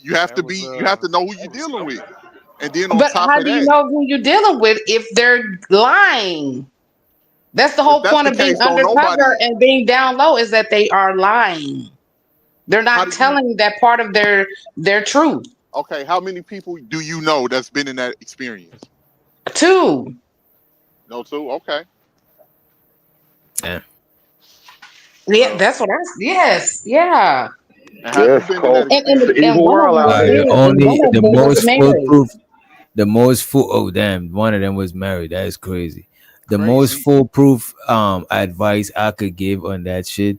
you have to know who you're dealing with. And then on But top how of do you that, know who you're dealing with if they're lying? That's the whole that's point the of being case, don't undercover and being down low is that they are lying. They're not telling that part of their truth. okay, how many people do you know that's been in that experience? 2. No, 2? Okay. Yeah. Yeah, that's what yes, yeah. Yes, Cole. It's the And evil one of world them out was here. The most married. foolproof. The most full. Oh damn! One of them was married. That is crazy. The most foolproof advice I could give on that shit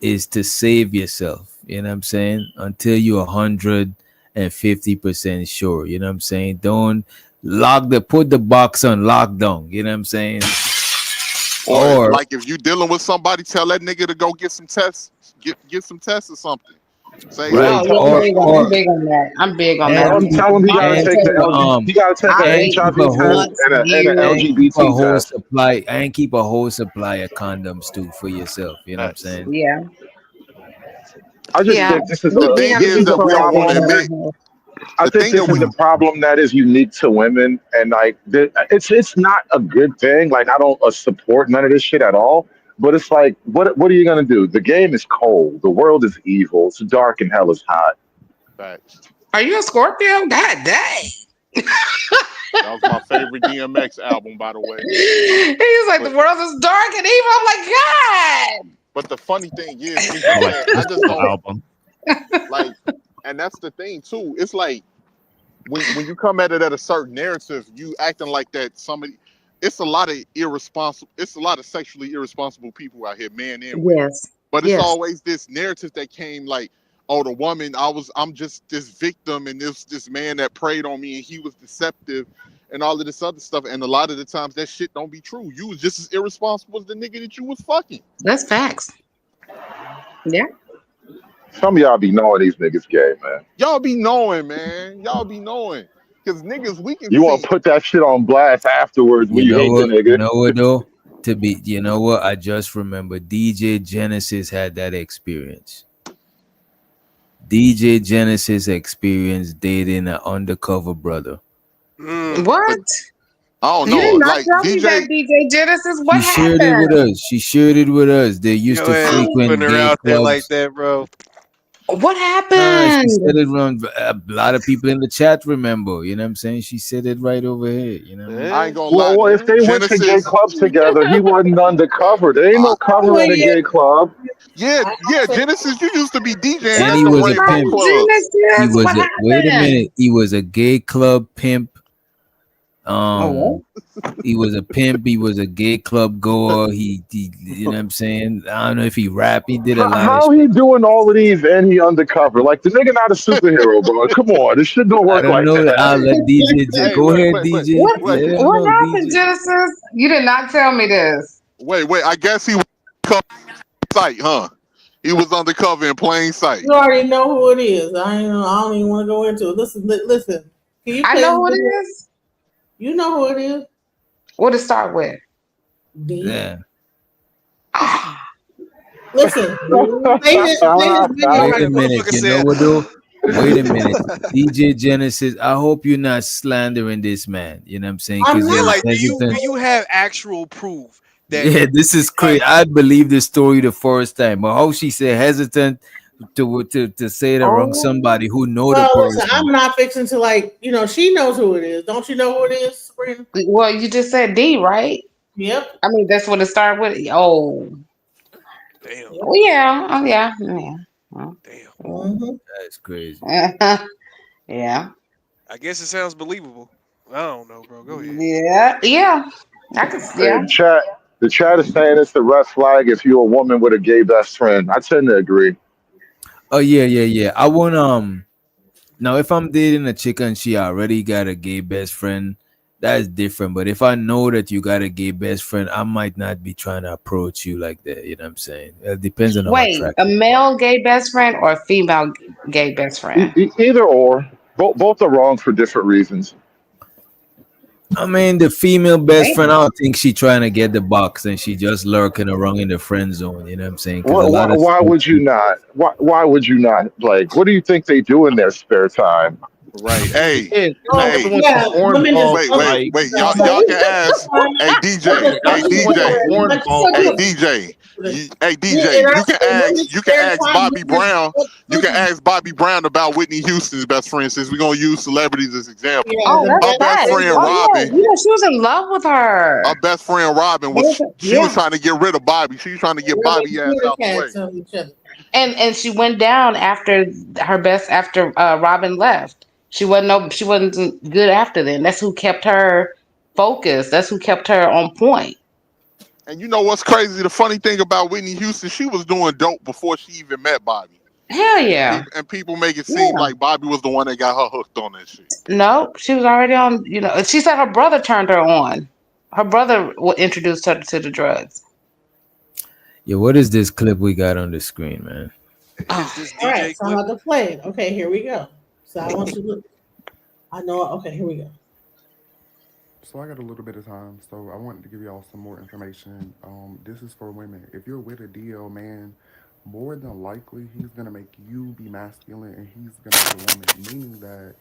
is to save yourself. You know what I'm saying? Until you're 150% sure. You know what I'm saying? Don't put the box on lockdown. You know what I'm saying? Or like if you dealing with somebody, tell that nigga to go get some tests, get some tests or something. Say Oh, right? yeah, Or I'm big on that. I'm big on that. and keep Tell him he gotta and take keep the a LG. He gotta take I an and wait keep HIV a whole test months, and an and years. keep a LGBT whole test. supply and keep a whole supply of condoms too for yourself. You know what I'm facts. saying? Yeah, I just yeah. think this is The We thing have this to is is be a that we don't want to problem. proactive. admit I the think thing that this is we a problem that is unique to women, and like it's not a good thing. Like I don't support none of this shit at all. But it's like, what are you gonna do? The game is cold. The world is evil. It's dark and hell is hot. facts. Are you a Scorpio? God dang. That was my favorite DMX album, by the way. He was like, But the world is dark and evil. I'm like, God. but the funny thing is I like that I this just whole don't album. like, and that's the thing too. It's like when you come at it at a certain narrative, you acting like that somebody. It's a lot of irresponsible. It's a lot of sexually irresponsible people out here, men and women. Yes. But it's Yes. always this narrative that came like, oh, the woman, I'm just this victim, and this man that preyed on me, and he was deceptive, and all of this other stuff. And a lot of the times that shit don't be true. You was just as irresponsible as the nigga that you was fucking. That's facts. Yeah. Some of y'all be knowing these niggas gay, man. Y'all be knowing, man. Y'all be knowing. Because niggas, we can You want see. to put that shit on blast afterwards when You you know hate the what? You nigga. know what though? You know what? I just remember DJ Genesis had that experience. DJ Genesis experienced dating an undercover brother. What? I don't You know. did not Like tell me that, DJ, DJ Genesis. What She shared it with happened? us. She shared it with us. They used Yo, to ass frequent putting her gay out there like clubs. that, bro. What She happened? said it around a lot of people in the chat remember. You know what I'm saying? She said it right over here. You know what I mean? I ain't gonna lie. Well, if they went to gay Genesis, clubs together, he wasn't undercover. There ain't no cover in a gay club. yeah, Genesis, you used to be DJing And at he the was a rave pimp. clubs. He was What a wait a happened? minute. He was a gay club pimp. Oh, He was a pimp. He was a gay club goer. He you know what I'm saying? I don't know if he rapped. He did a lot of How shit. he doing all of these and he undercover? Like the nigga not a superhero, bro. Come on, this shit don't I work don't like know. I'll that. let DJ Hey, go ahead, wait, DJ. what Let him what know, happened, DJ. Genesis? You did not tell me this. wait. I guess he was sight, huh? He was undercover in plain sight. You already know who it is. I don't even want to go into it. Listen. Can you I play know who it this? is. You know who it is. What to start with? D. Yeah. Listen. Play this video Wait a right minute. Motherfucker You know said, what though? Wait a minute. DJ Genesis, I hope you're not slandering this man. You know what I'm saying? I'm Because yeah, he's not. like, do hesitant. you have actual proof that Yeah, this is crazy. like I'd believe the story the first time, but how she said hesitant to say it around Oh. somebody who know the Well, listen, person. I'm not fixing to she knows who it is. Don't you know who it is, Sabrina? Well, you just said D, right? Yep. I mean, that's what it started with. Oh, damn, well, yeah. Oh, yeah. Yeah. Well, damn. Mm-hmm. That's crazy. yeah. I guess it sounds believable. I don't know, bro. Go ahead. Yeah. Yeah. I could. Hey, Yeah. the chat is saying it's a red flag if you're a woman with a gay best friend. I tend to agree. Oh yeah. I want now if I'm dating a chick and she already got a gay best friend, that's different. But if I know that you got a gay best friend, I might not be trying to approach you like that. You know what I'm saying? It depends on how Wait, attractive. a male gay best friend or a female gay best friend? Either or. Both are wrong for different reasons. I mean, the female best Damn. friend, I don't think she trying to get the box and she just lurking around in the friend zone. You know what I'm saying? Because a lot of Why would you not? Why would you not? Like, what do you think they do in their spare time? Right. Hey, Yeah, hey. Yeah, women is Wait. Y'all can ask. Hey, DJ. Hey, DJ. Hey, DJ. You can ask Bobby Brown. You can ask Bobby Brown about Whitney Houston's best friend, since we're gonna use celebrities as example. Oh, that's Her best facts. friend Oh, yeah. Robin. You know, she was in love with her. Her best friend Robin was trying to get rid of Bobby. She was trying to get Bobby ass out the way. And she went down after Robin left. She wasn't good after then. That's who kept her focused. That's who kept her on point. And you know what's crazy? The funny thing about Whitney Houston, she was doing dope before she even met Bobby. Hell yeah. And people make it seem like Bobby was the one that got her hooked on that shit. No, she was already on. You know, she said her brother turned her on. Her brother introduced her to the drugs. Yeah, what is this clip we got on the screen, man? Is this All DJ right, so I'm clip? about to play it. Okay, here we go. So I want you to look. I know. Okay, here we go. So I got a little bit of time, so I wanted to give y'all some more information. This is for women. If you're with a DL man, more than likely he's gonna make you be masculine and he's gonna be a woman, meaning that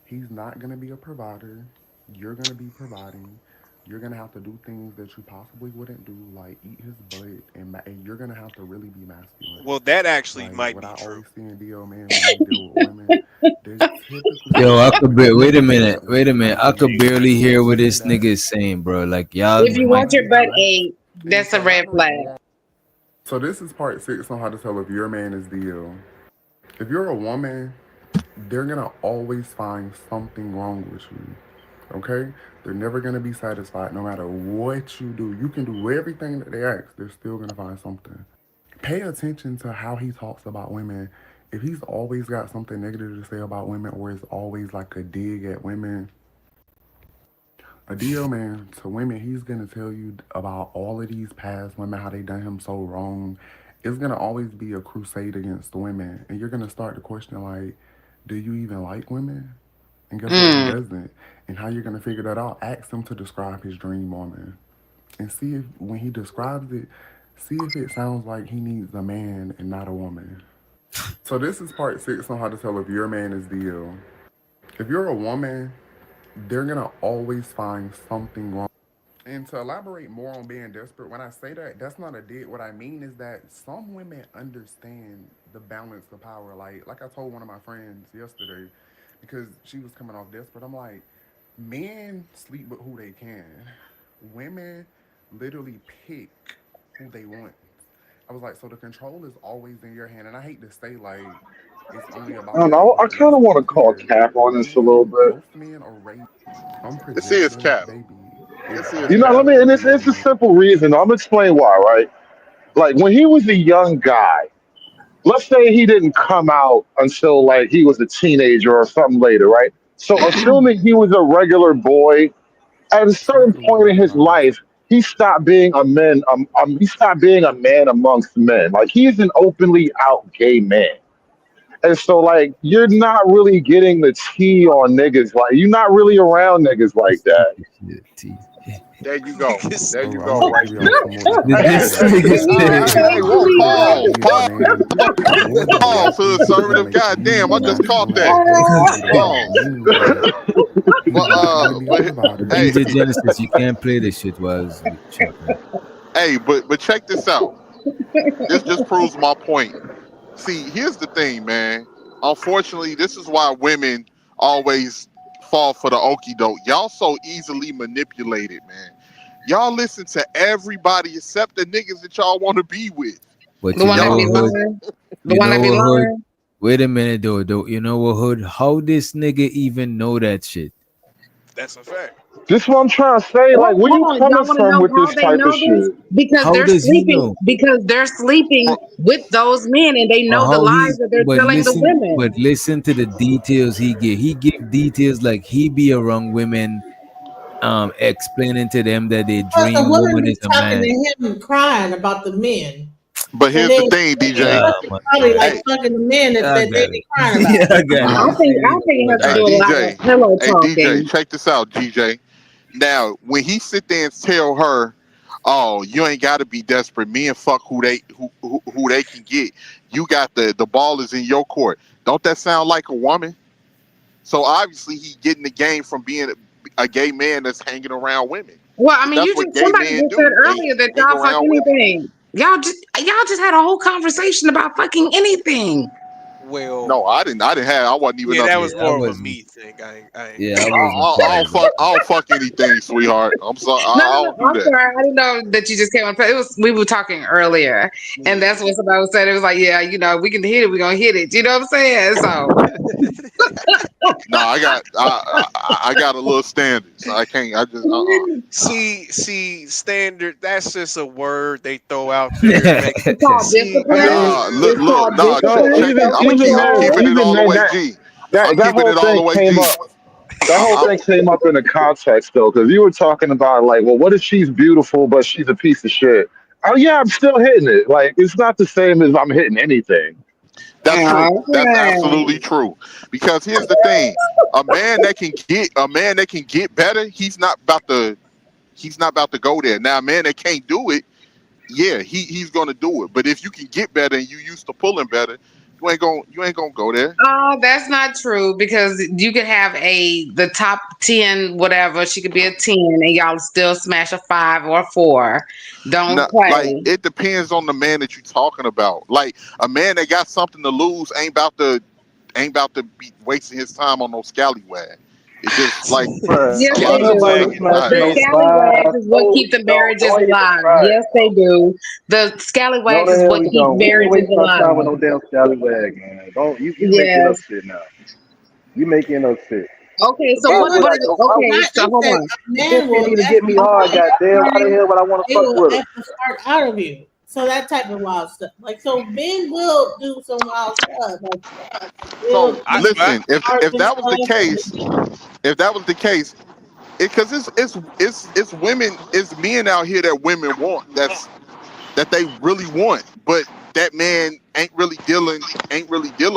he's not gonna be a provider. You're gonna be providing. You're gonna have to do things that you possibly wouldn't do, like eat his butt, and you're gonna have to really be masculine. Well, that actually Like might what be I true. always see in DL man when they deal with women, they typically Yo, I could wait a minute. I could barely hear what this nigga is saying, bro. Like y'all If you might want your butt ate, that's a red flag. So this is part 6 on how to tell if your man is DL. If you're a woman, they're gonna always find something wrong with you. Okay? They're never gonna be satisfied no matter what you do. You can do everything that they ask, they're still gonna find something. Pay attention to how he talks about women. If he's always got something negative to say about women, or it's always like a dig at women, a DL man to women, he's gonna tell you about all of these past women, how they done him so wrong. It's gonna always be a crusade against the women, and you're gonna start to question like, do you even like women? And guess what? He doesn't. And how you're gonna figure that out? Ask him to describe his dream woman, and see if when he describes it, see if it sounds like he needs a man and not a woman. So this is part 6 on how to tell if your man is DL. If you're a woman, they're gonna always find something wrong. And to elaborate more on being desperate, when I say that, that's not a dig. What I mean is that some women understand the balance of power. Like I told one of my friends yesterday, because she was coming off desperate. I'm like, men sleep with who they can. Women literally pick who they want. I was like, so the control is always in your hand. And I hate to say like it's only about I don't know. I kind of want to call cap on this a little bit. most men are raped. I'm This is projecting, cap. baby. This is You know, cap. and it's a simple reason. I'm gonna explain why, right? Like when he was a young guy, let's say he didn't come out until like he was a teenager or something later, right? So assuming he was a regular boy, at a certain point in his life, he stopped being a man. He stopped being a man amongst men. Like he's an openly out gay man. And so, like, you're not really getting the tea on niggas. Like, you're not really around niggas like that. There you go. There you I'm go. gonna Right give there. y'all some more This information. nigga said. Hey, whoa, pause to the assertive. God damn, I just caught that. But hey, DJ Genesis, you can't play this shit while it's checking. hey, but check this out. This just proves my point. See, here's the thing, man. Unfortunately, this is why women always fall for the okie doke. Y'all so easily manipulated, man. Y'all listen to everybody except the niggas that y'all want to be with. But The you one that know be what, Hood? lying. The You one know that be what, Hood? lying. Wait a minute, though. You know what, Hood? How this nigga even know that shit? That's a fact. This is what I'm trying to say. Like, where you Hold on, coming y'all want to from know with how this they type know of this? shit? Because How they're does he sleeping. know? Because they're sleeping with those men, and they Or know the how lies he's that they're but telling the women. listen to the details he give. He give details like he be around women, explaining to them that their But the dream women woman be is a talking to man. him and crying about the men. But And here's then the thing, DJ. probably like Hey, fucking the men that I they got be it. crying about. I got I it. think it has to hey, do with a lot DJ. of pillow Hey, DJ. talking. Check this out, DJ. Now, when he sit there and tell her, "Oh, you ain't got to be desperate. Me and fuck who they can get. You got the ball is in your court." Don't that sound like a woman? So obviously he getting the game from being a gay man that's hanging around women. Well, I mean, That's you what just gay somebody men just do. said They earlier that hang y'all fuck around women. anything. Y'all just had a whole conversation about fucking anything. Well, No, I didn't. I wasn't even yeah, up that there. was I more of a wasn't. me thing. I ain't. Yeah, I I, wasn't I, I part don't of it. fuck. I don't fuck anything, sweetheart. I'm sorry. I No, don't do I'm that. sorry. I didn't know that you just came on. It was we were talking earlier, and that's what somebody was saying. It was like, yeah, we can hit it. We're gonna hit it. You know what I'm saying? So No, I got a little standard, so I can't. I just See, standard. That's just a word they throw out there. To make it's called see, discipline. Look, It's called nah. No, discipline. even So I'm people even I'm then, know. keeping it even all the then, way G. I'm that keeping whole it all the thing way came G. up. That whole thing came up in the context though, because you were talking about like, well, what if she's beautiful but she's a piece of shit? Oh yeah, I'm still hitting it. Like it's not the same as I'm hitting anything. That's true. That's Okay. absolutely true. Because here's the thing: a man that can get better, he's not about to go there. Now, a man that can't do it, yeah, he's gonna do it. But if you can get better and you used to pulling better, you ain't gonna go there. Oh, that's not true because you could have the top 10, whatever. She could be a 10 and y'all still smash a 5 or a 4. Don't No, play. like it depends on the man that you're talking about. Like a man that got something to lose ain't about to be wasting his time on no scallywag. It's just like Yes, a they lot of do. times. Right. The scallywags is what keep the marriages alive. Yes, they do. The scallywags is what keep marriages alive. with no damn scallywag, man. Don't you making up Yes. shit now. You making up shit. Okay, The so man what? was What? like, Okay, so hold on. This can't even get me hard, goddamn. Why the hell would I want to They fuck will with her? F the start out of you. So that type of wild stuff. Like so men will do some wild stuff. Like So they'll listen, if start that was the themselves. case, because it's women, it's men out here that women want that they really want, but that man ain't really dealing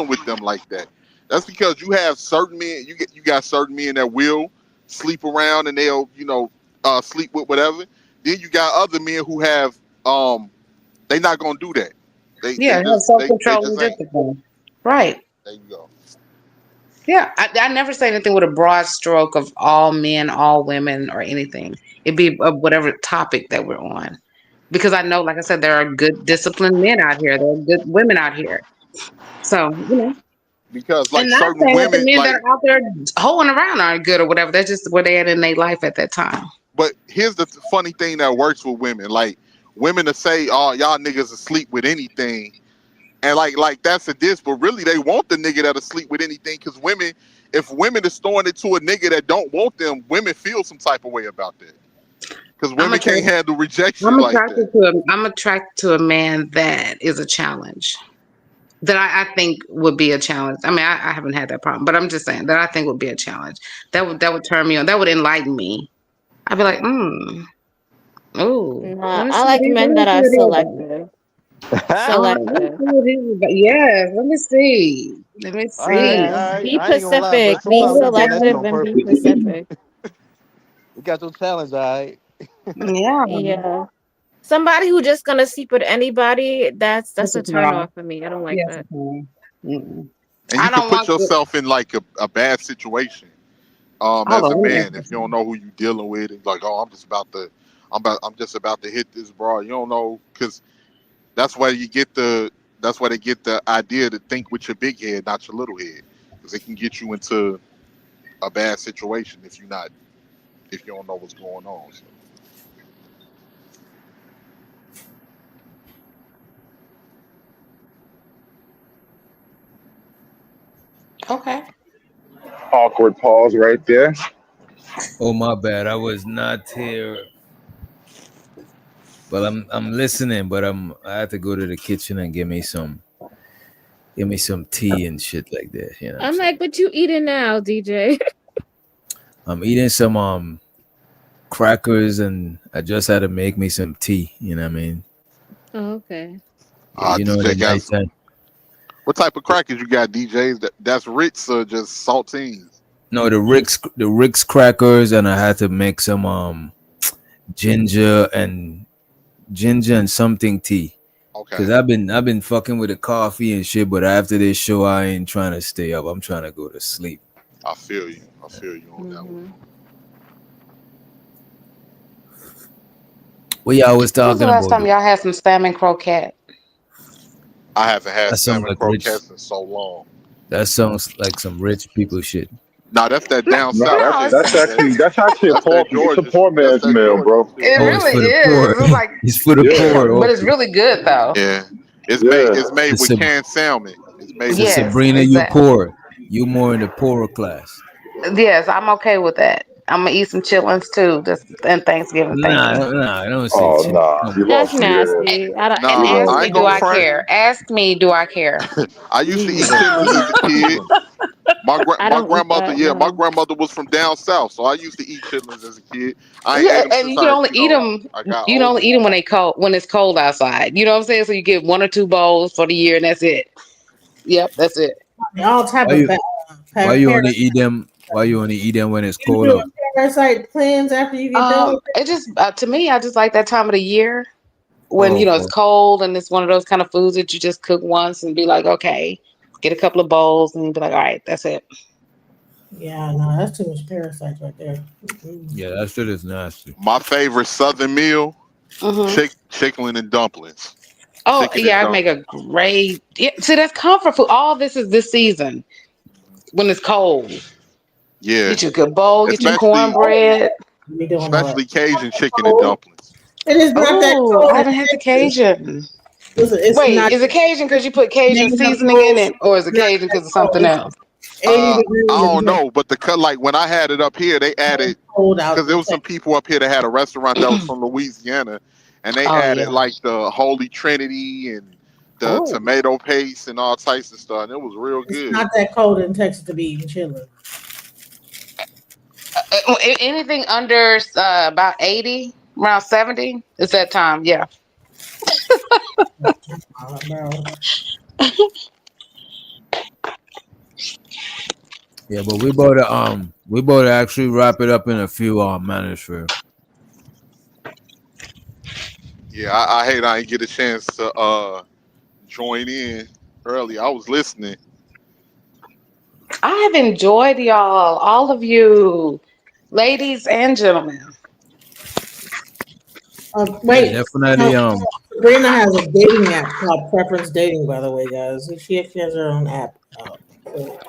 with them like that. That's because you have certain men, you got certain men that will sleep around and they'll sleep with whatever. Then you got other men who have they not gonna do that. They Yeah, just self-control and ain't. discipline. Right. There you go. Yeah, I never say anything with a broad stroke of all men, all women, or anything. It'd be whatever topic that we're on. Because I know, like I said, there are good disciplined men out here. There are good women out here. So, Because like and not certain saying that the women, men that like, are out there hoeing around aren't good or whatever. That's just where they at in their life at that time. but here's the funny thing that works with women. Like women to say, "Oh, y'all niggas asleep with anything," and like that's a diss, but really they want the nigga that'll sleep with anything. Because women, if women is throwing it to a nigga that don't want them, women feel some type of way about that. Because women can't handle rejection like that. I'm attracted to a man that is a challenge. That I think would be a challenge. I mean, I haven't had that problem, but I'm just saying that I think would be a challenge. That would turn me on. That would enlighten me. I'd be like, oh, Nah, I like men that are selective. Selective. Yes, let me see. Let me see. Yeah. Be I ain't gonna lie, Pacific. bro. Be Sometimes we doing that shit selective on and be purpose. Pacific. We got your challenge, all right. Yeah. Yeah. Somebody who just gonna sleep with anybody, that's a turn No. off for me. I don't like that. Mm-mm. And I you can don't put want to. yourself in like a bad situation Hold as on, a let me man ask you if you don't know who you dealing with and like, oh, I'm just about to hit this bra. You don't know, because that's why they get the idea to think with your big head, not your little head, because it can get you into a bad situation if you don't know what's going on. So. Okay. Awkward pause right there. Oh my bad, I was not here. Well, I'm listening, but I have to go to the kitchen and give me some tea and shit like that. You know, I'm like, what you eating now, DJ? I'm eating some crackers and I just had to make me some tea. You know what I mean? Oh, okay. You know, DJ the got nighttime. what type of crackers you got, DJs? That's Ritz or just saltines? No, the Rick's crackers, and I had to make some ginger and something tea. Okay. Cause I've been fucking with the coffee and shit, but after this show, I ain't trying to stay up. I'm trying to go to sleep. I feel you on that one. What y'all was When was the talking last about? time y'all had some salmon croquette? I haven't had That sounds salmon like rich. croquettes in so long. That sounds like some rich people shit. Nah, that's that down No, south. that's actually a That's that it's a Georgia. poor man's meal, bro. It Oh, really it's for the is. poor. It was like, It's for the Yeah. poor. but it's Okay. really good though. Yeah, it's Yeah. made So, with canned salmon. It's made so with Yes, Sabrina, you exactly. poor. You more in the poorer class. Yes, I'm okay with that. I'm gonna eat some chitlins too, just and Thanksgiving. Thank you. Nah, I don't say Oh shit. nah, you That's lost me there. nasty. I don't. And Nah, You ask lost I me, ain't do gonna I front. care? Ask me, do I care? I used to eat Chitlins are chitlins as a kid. My I my don't eat grandmother, that. my No. grandmother was from down south, so I used to eat chitlins as a kid. I ain't ate Yeah, them and since you can only eat them. I got You can only older. eat them when they cold, when it's cold outside. You know what I'm saying? So you get 1 or 2 bowls for the year, and that's it. Yep, that's it. All type Why of you why you only parasites. eat them? Why you only eat them when it's You cold do out? a parasite cleanse after you get done with It just to me, I just like that time of the year when Oh, it's cold and it's one of those kind of foods that you just cook once and be like, okay, get a couple of bowls and be like, all right, that's it. Yeah, no, that's too much parasites right there. yeah, that shit is nasty. My favorite Southern meal: Mhm. chicken and dumplings. Oh Chicken yeah, I and make dumplings. a great. Yeah, see, that's comfort food. All this is this season when it's cold. Yeah, Get you a good bowl. Get your especially cornbread. We doing all that. especially Cajun chicken and dumplings. It is not that Oh, cold I in haven't had the Texas. Cajun. Listen, it's Wait, not is it Cajun because you put Cajun not seasoning in cold. it, or is it Not Cajun that because of cold. something It's else? 80 degrees. I don't and know, but like when I had it up here, they added cold out because there was some people up here that had a restaurant that was from Louisiana, and they Oh, added yeah. like the Holy Trinity and the Oh. tomato paste and all types of stuff, and it was real It's good. not that cold in Texas to be eating chili. Anything under about 80, around 70, it's that time. Yeah. Bro. Yeah, but we about to actually wrap it up in a few minutes for. Yeah, I hate I didn't get a chance to join in early. I was listening. I have enjoyed y'all, all of you, ladies and gentlemen. Wait, Definitely Sabrina has a dating app called Preference Dating, by the way, guys. She actually has her own app.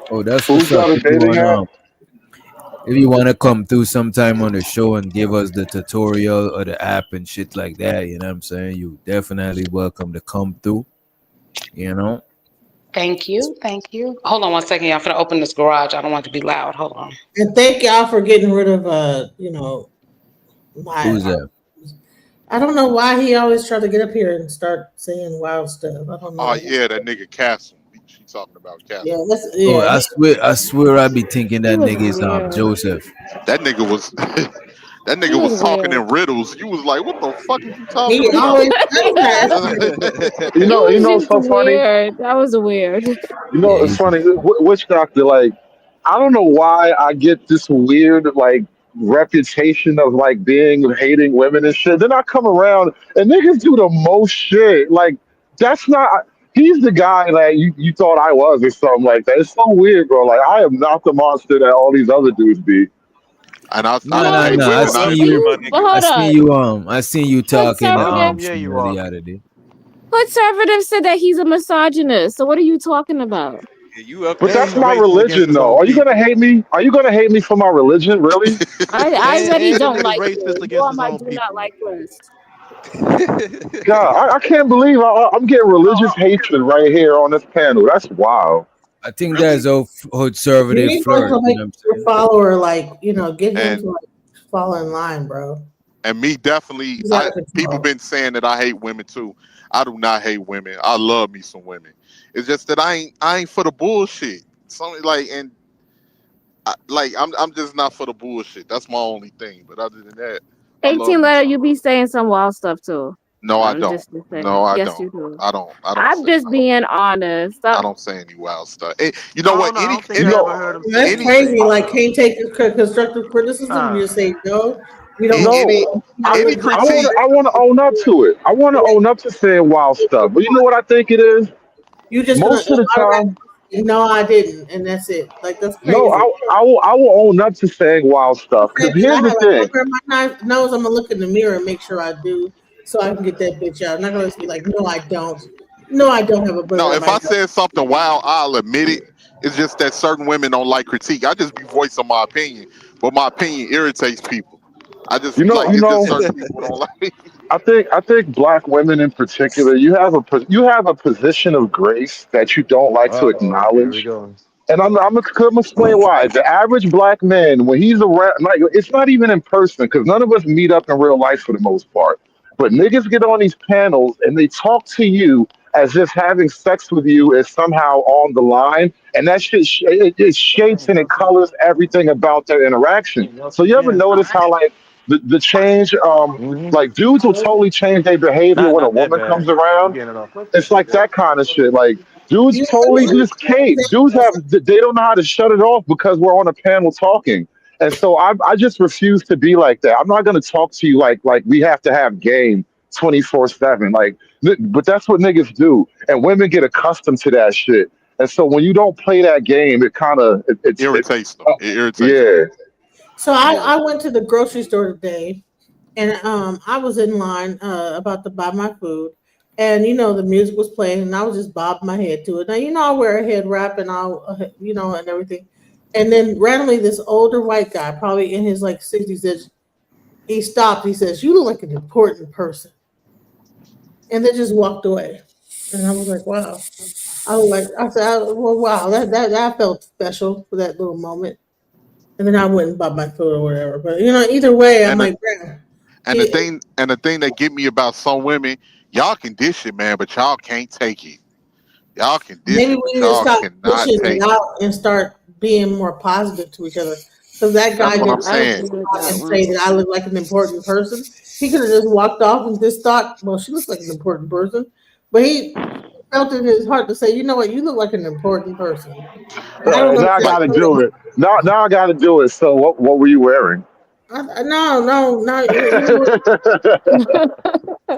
Oh, that's Who's what's up. got a dating app? If you wanna come through sometime on the show and give us the tutorial or the app and shit like that, you know what I'm saying? You definitely welcome to come through. You know? Thank you. Thank you. Hold on one second, y'all. I'm going to open this garage. I don't want it to be loud. Hold on. And thank y'all for getting rid of Who's that? I don't know why he always try to get up here and start saying wild stuff. I don't know. Oh yeah, that nigga Castle. She talking about Castle. Yeah, Oh, I swear I be thinking that nigga is Joseph. That nigga was that nigga was talking in riddles. You was like, what the fuck is you talking He about? always does that. You know It was what's so just funny? weird. That was weird. You know, it's funny. Witch doctor, like, I don't know why I get this weird, like, reputation of, like, hating women and shit. Then I come around and niggas do the most shit. Like, that's not, he's the guy that you thought I was or something like that. It's so weird, bro. Like, I am not the monster that all these other dudes be. And I No, don't hate I women seen either. you. But hold on. I seen you talking Conservative. the other day. Conservative said that he's a misogynist. So what are you talking about? Yeah, you up But there? that's my religion, though. Are you gonna hate me? Are you gonna hate me for my religion? Really? I really And don't nigga like racist this. You against are his my own do people. not like list. God, I can't believe I'm getting religious hatred right here on this panel. That's wild. I think that's old conservative You flirt. need to You make know what I'm your follower get him And to fall in line, bro. and me definitely He's out of people control. been saying that I hate women too. I do not hate women. I love me some women. It's just that I ain't for the bullshit. Something like I'm just not for the bullshit. That's my only thing. But other than that, I love 18 me letter, some. you be saying some wild stuff too. No, I I'm don't. just saying. No, I Yes, don't. you do. I don't I'm say just being honest. I Stop. don't say any wild stuff. You know what? I don't think You I know, ever heard him say That's anything. crazy. Like, can't take constructive criticism. You just say no. We don't. no, any critique. I want to own up to it. I want to own up to saying wild stuff. But you know what I think it is? You just Most of the time, no, I didn't, and that's it. Like, that's crazy. no, I will own up to saying wild stuff. Because I here's have the a thing. finger in my nose. I'm gonna look in the mirror and make sure I do, so I can get that bitch out. I'm not gonna just be like, no, I don't. No, I don't have a booger No, in if my I nose. said something wild, I'll admit it. It's just that certain women don't like critique. I just be voicing my opinion, but my opinion irritates people. I just You know, it's just certain people don't like. I think black women in particular, you have a position of grace that you don't like to Here we acknowledge. go. And I'm gonna explain why. The average black man, when he's around, like, it's not even in person because none of us meet up in real life for the most part. But niggas get on these panels and they talk to you as if having sex with you is somehow on the line, and that shit it shapes and it colors everything about their interaction. So you ever notice how, like, the change, like, dudes will totally change their behavior when a Not that woman bad. comes You around? getting it off? It's like that kind of shit. Like, Dudes You totally just cape. Dudes they don't know how to shut it off because we're on a panel talking. And so I just refuse to be like that. I'm not gonna talk to you like we have to have game 24/7. But that's what niggas do. And women get accustomed to that shit. And so when you don't play that game, it kind of irritates them. It irritates them. Yeah. So I went to the grocery store today, and I was in line about to buy my food, and the music was playing, and I was just bobbing my head to it. Now I wear a head wrap and and everything, and then randomly this older white guy, probably in his 60s, he stopped. He says, "You look like an important person," and then just walked away, and I was like, "Wow." I said, "Well, wow, that felt special for that little moment." And then I went and bought my food or whatever. But either way, I'm like, And the thing that get me about some women, y'all can dish it, man, but y'all can't take it. Y'all can dish maybe it, we but need to y'all stop cannot pushing take it it. out and start being more positive to each other. So that guy That's what I'm didn't saying. say that I look like an important person. He could have just walked off and just thought, well, she looks like an important person. But he felt in his heart to say, you know what, you look like an important person. I don't know. Now I gotta do it. Now I gotta do it. So what were you wearing? No.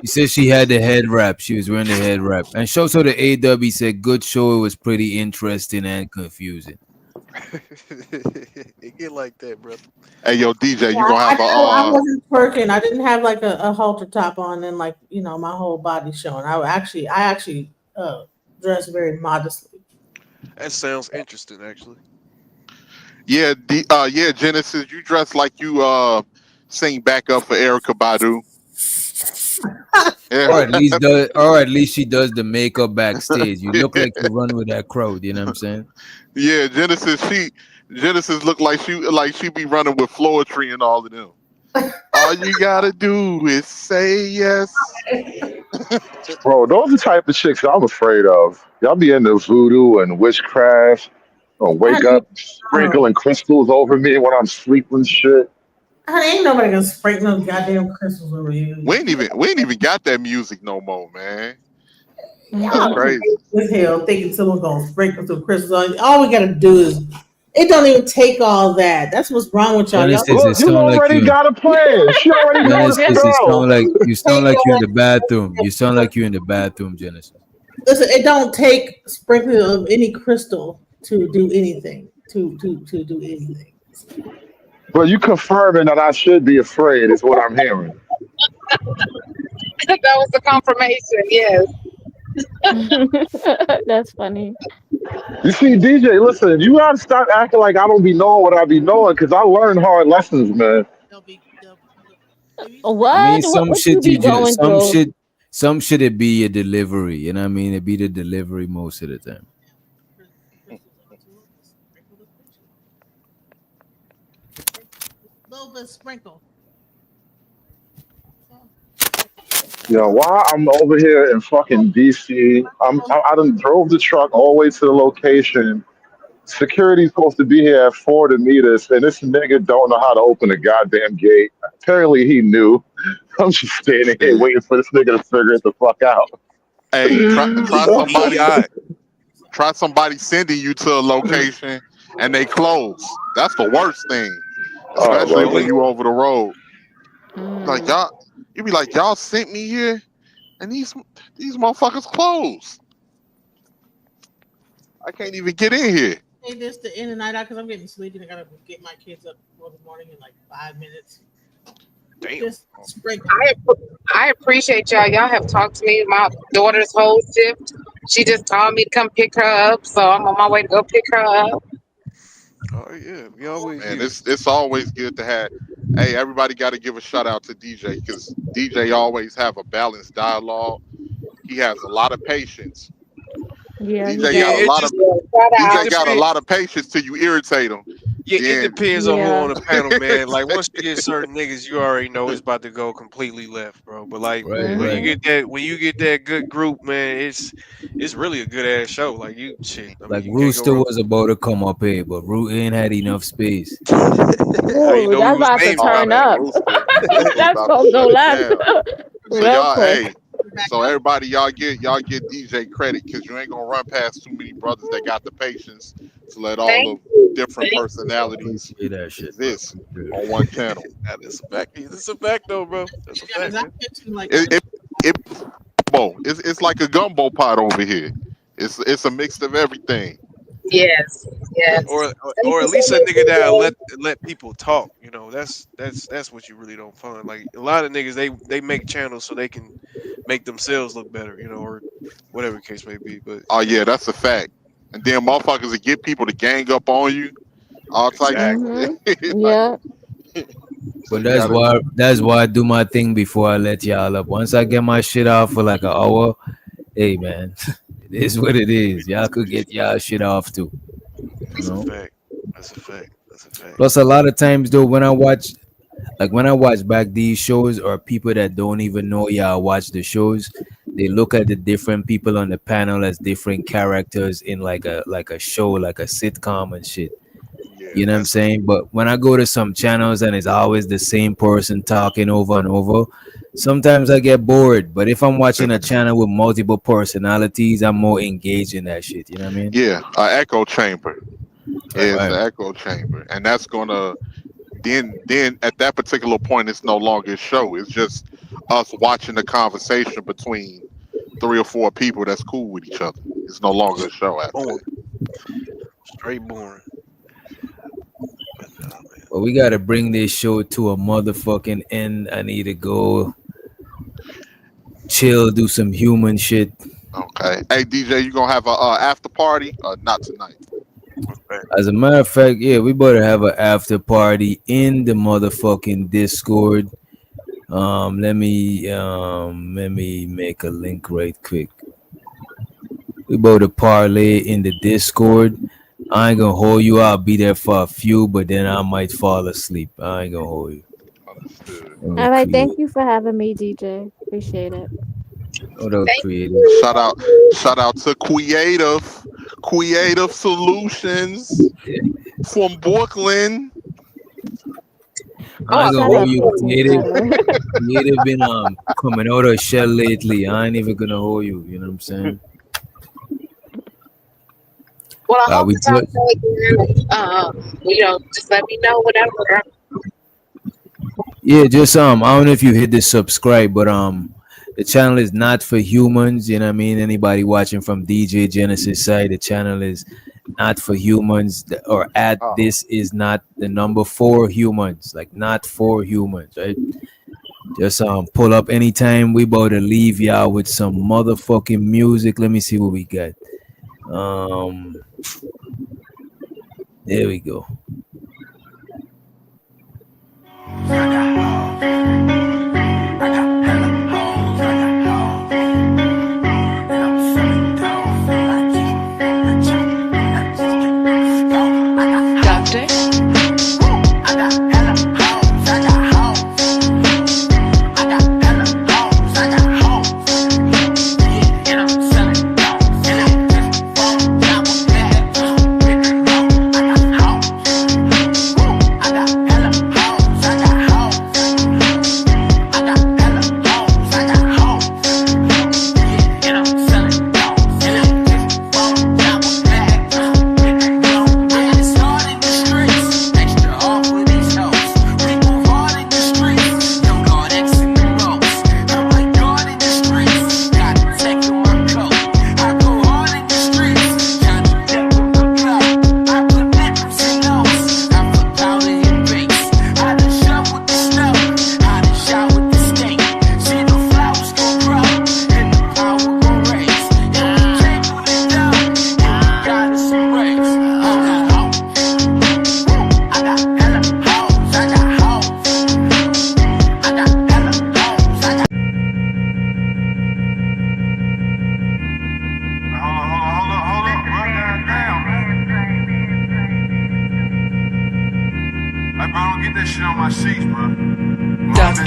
She said she had the head wrap. She was wearing the head wrap. And show so the AW said good show. It was pretty interesting and confusing. It get like that, brother. Hey, yo, DJ, you Yeah, gonna have I a wasn't twerking. I didn't have a halter top on and my whole body showing. I actually dressed very modestly. That sounds interesting, actually. yeah, Genesis, you dress like you sing backup for Erica Badu. Or at least she does the makeup backstage. You look like you run with that crowd. You know what I'm saying? Yeah, Genesis look like she be running with Floetry and all of them. All you gotta do is say yes. Bro, those are the type of chicks I'm afraid of. Y'all be into voodoo and witchcraft or wake up sprinkling crystals over me when I'm sleeping shit. Ain't nobody gonna sprinkle no goddamn crystals over you. We ain't even got that music no more, man. That's Y'all crazy. as hell thinking someone's gonna sprinkle some crystals on you. All we gotta do is it don't even take all that. That's what's wrong with y'all. Genesis, Y'all it sound like you. got a plan. She already knows Genesis, to it go. sound like you're in the bathroom. You sound like you're in the bathroom, Genesis. Listen, it don't take sprinkling of any crystal to do anything. To do anything. But you confirming that I should be afraid is what I'm hearing. That was the confirmation, yes. That's funny. You see, DJ, listen, you gotta stop acting like I don't be knowing what I be knowing because I learned hard lessons, man. What? I mean, some what shit you be you just going through? some shit it be a delivery. You know what I mean? It be the delivery most of the time. Little bit sprinkle. While I'm over here in fucking DC, I done drove the truck all the way to the location. Security's supposed to be here at 4 to meet us, and this nigga don't know how to open the goddamn gate. Apparently he knew. I'm just standing here waiting for this nigga to figure it the fuck out. Hey, try somebody sending you to a location and they close. That's the worst thing, especially when you over the road. Like y'all, you be like, y'all sent me here, and these motherfuckers closed. I can't even get in here. Hey, this to end the night out because I'm getting sleepy and I gotta get my kids up for the morning in like 5 minutes. Damn. Just sprinkle. I appreciate y'all. Y'all have talked to me. My daughter's whole shift. She just called me to come pick her up, so I'm on my way to go pick her up. Oh yeah, we always. Man, it's always good to have. Hey, everybody got to give a shout out to DJ because DJ always have a balanced dialogue. He has a lot of patience. Yeah, DJ got a lot of patience till you irritate him. Yeah, it depends on who on the panel, man. Like once you get certain niggas, you already know it's about to go completely left, bro. But like when you get that good group, man, it's really a good ass show. Like you shit. I mean, Like you can't go Rooster wrong. was about to come up here, but Root ain't had enough space. Ooh, that's about to turn up. That's gonna go left. So Real y'all, quick. hey, So everybody, y'all get DJ credit because you ain't gonna run past too many brothers that got the patience to let all Thank the different personalities exist on one channel. That is a fact. It's a fact, though, bro. That's a fact. Man. It's like a gumbo pot over here. It's a mix of everything. Yes, yes. Or at least a nigga that let people talk. You know, that's what you really don't find. Like a lot of niggas, they make channels so they can make themselves look better. You know, or whatever the case may be. But oh yeah, that's a fact. And then motherfuckers that get people to gang up on you, all types. Yeah. But that's why I do my thing before I let y'all up. Once I get my shit off for like an hour, hey man, it is what it is. Y'all could get y'all shit off too. That's a fact. That's a fact. That's a fact. Plus, a lot of times though, when I watch back these shows, or people that don't even know y'all watch the shows, they look at the different people on the panel as different characters in like a show, like a sitcom and shit. You know what I'm saying? But when I go to some channels and it's always the same person talking over and over, sometimes I get bored. But if I'm watching a channel with multiple personalities, I'm more engaged in that shit. You know what I mean? Yeah, an echo chamber is the echo chamber, and that's gonna then at that particular point, it's no longer a show. It's just us watching the conversation between 3 or 4 people that's cool with each other. It's no longer a show after that. Straight boring. But we gotta bring this show to a motherfucking end. I need to go chill, do some human shit. Okay. Hey DJ, you gonna have a after party? Not tonight. As a matter of fact, yeah, we better have an after party in the motherfucking Discord. Let me make a link right quick. We better parlay in the Discord. I ain't gonna hold you. I'll be there for a few, but then I might fall asleep. I ain't gonna hold you. All right, thank you for having me, DJ. Appreciate it. What up, creative? Shout out to Creative Solutions from Brooklyn. I ain't gonna hold you, creative. Creative been coming out of shell lately. I ain't even gonna hold you. You know what I'm saying? Well, I hope we it's out there again. Just let me know whatever. Yeah, just I don't know if you hit the subscribe, but the channel is not for humans. You know what I mean? Anybody watching from DJ Genesis side, the channel is not for humans, or this is not the number for humans, like not for humans, right? Just pull up anytime. We about to leave y'all with some motherfucking music. Let me see what we got. There we go. Doctor?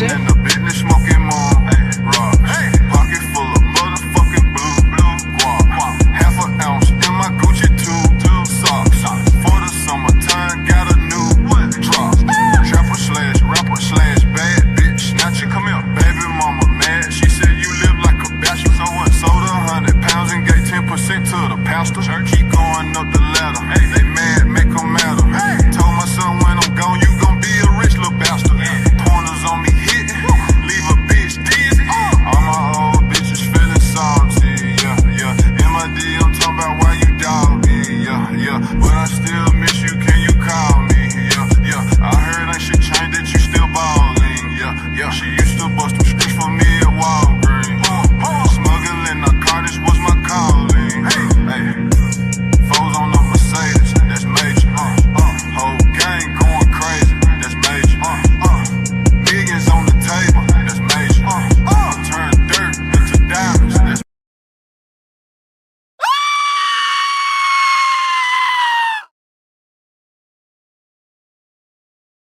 Doctor?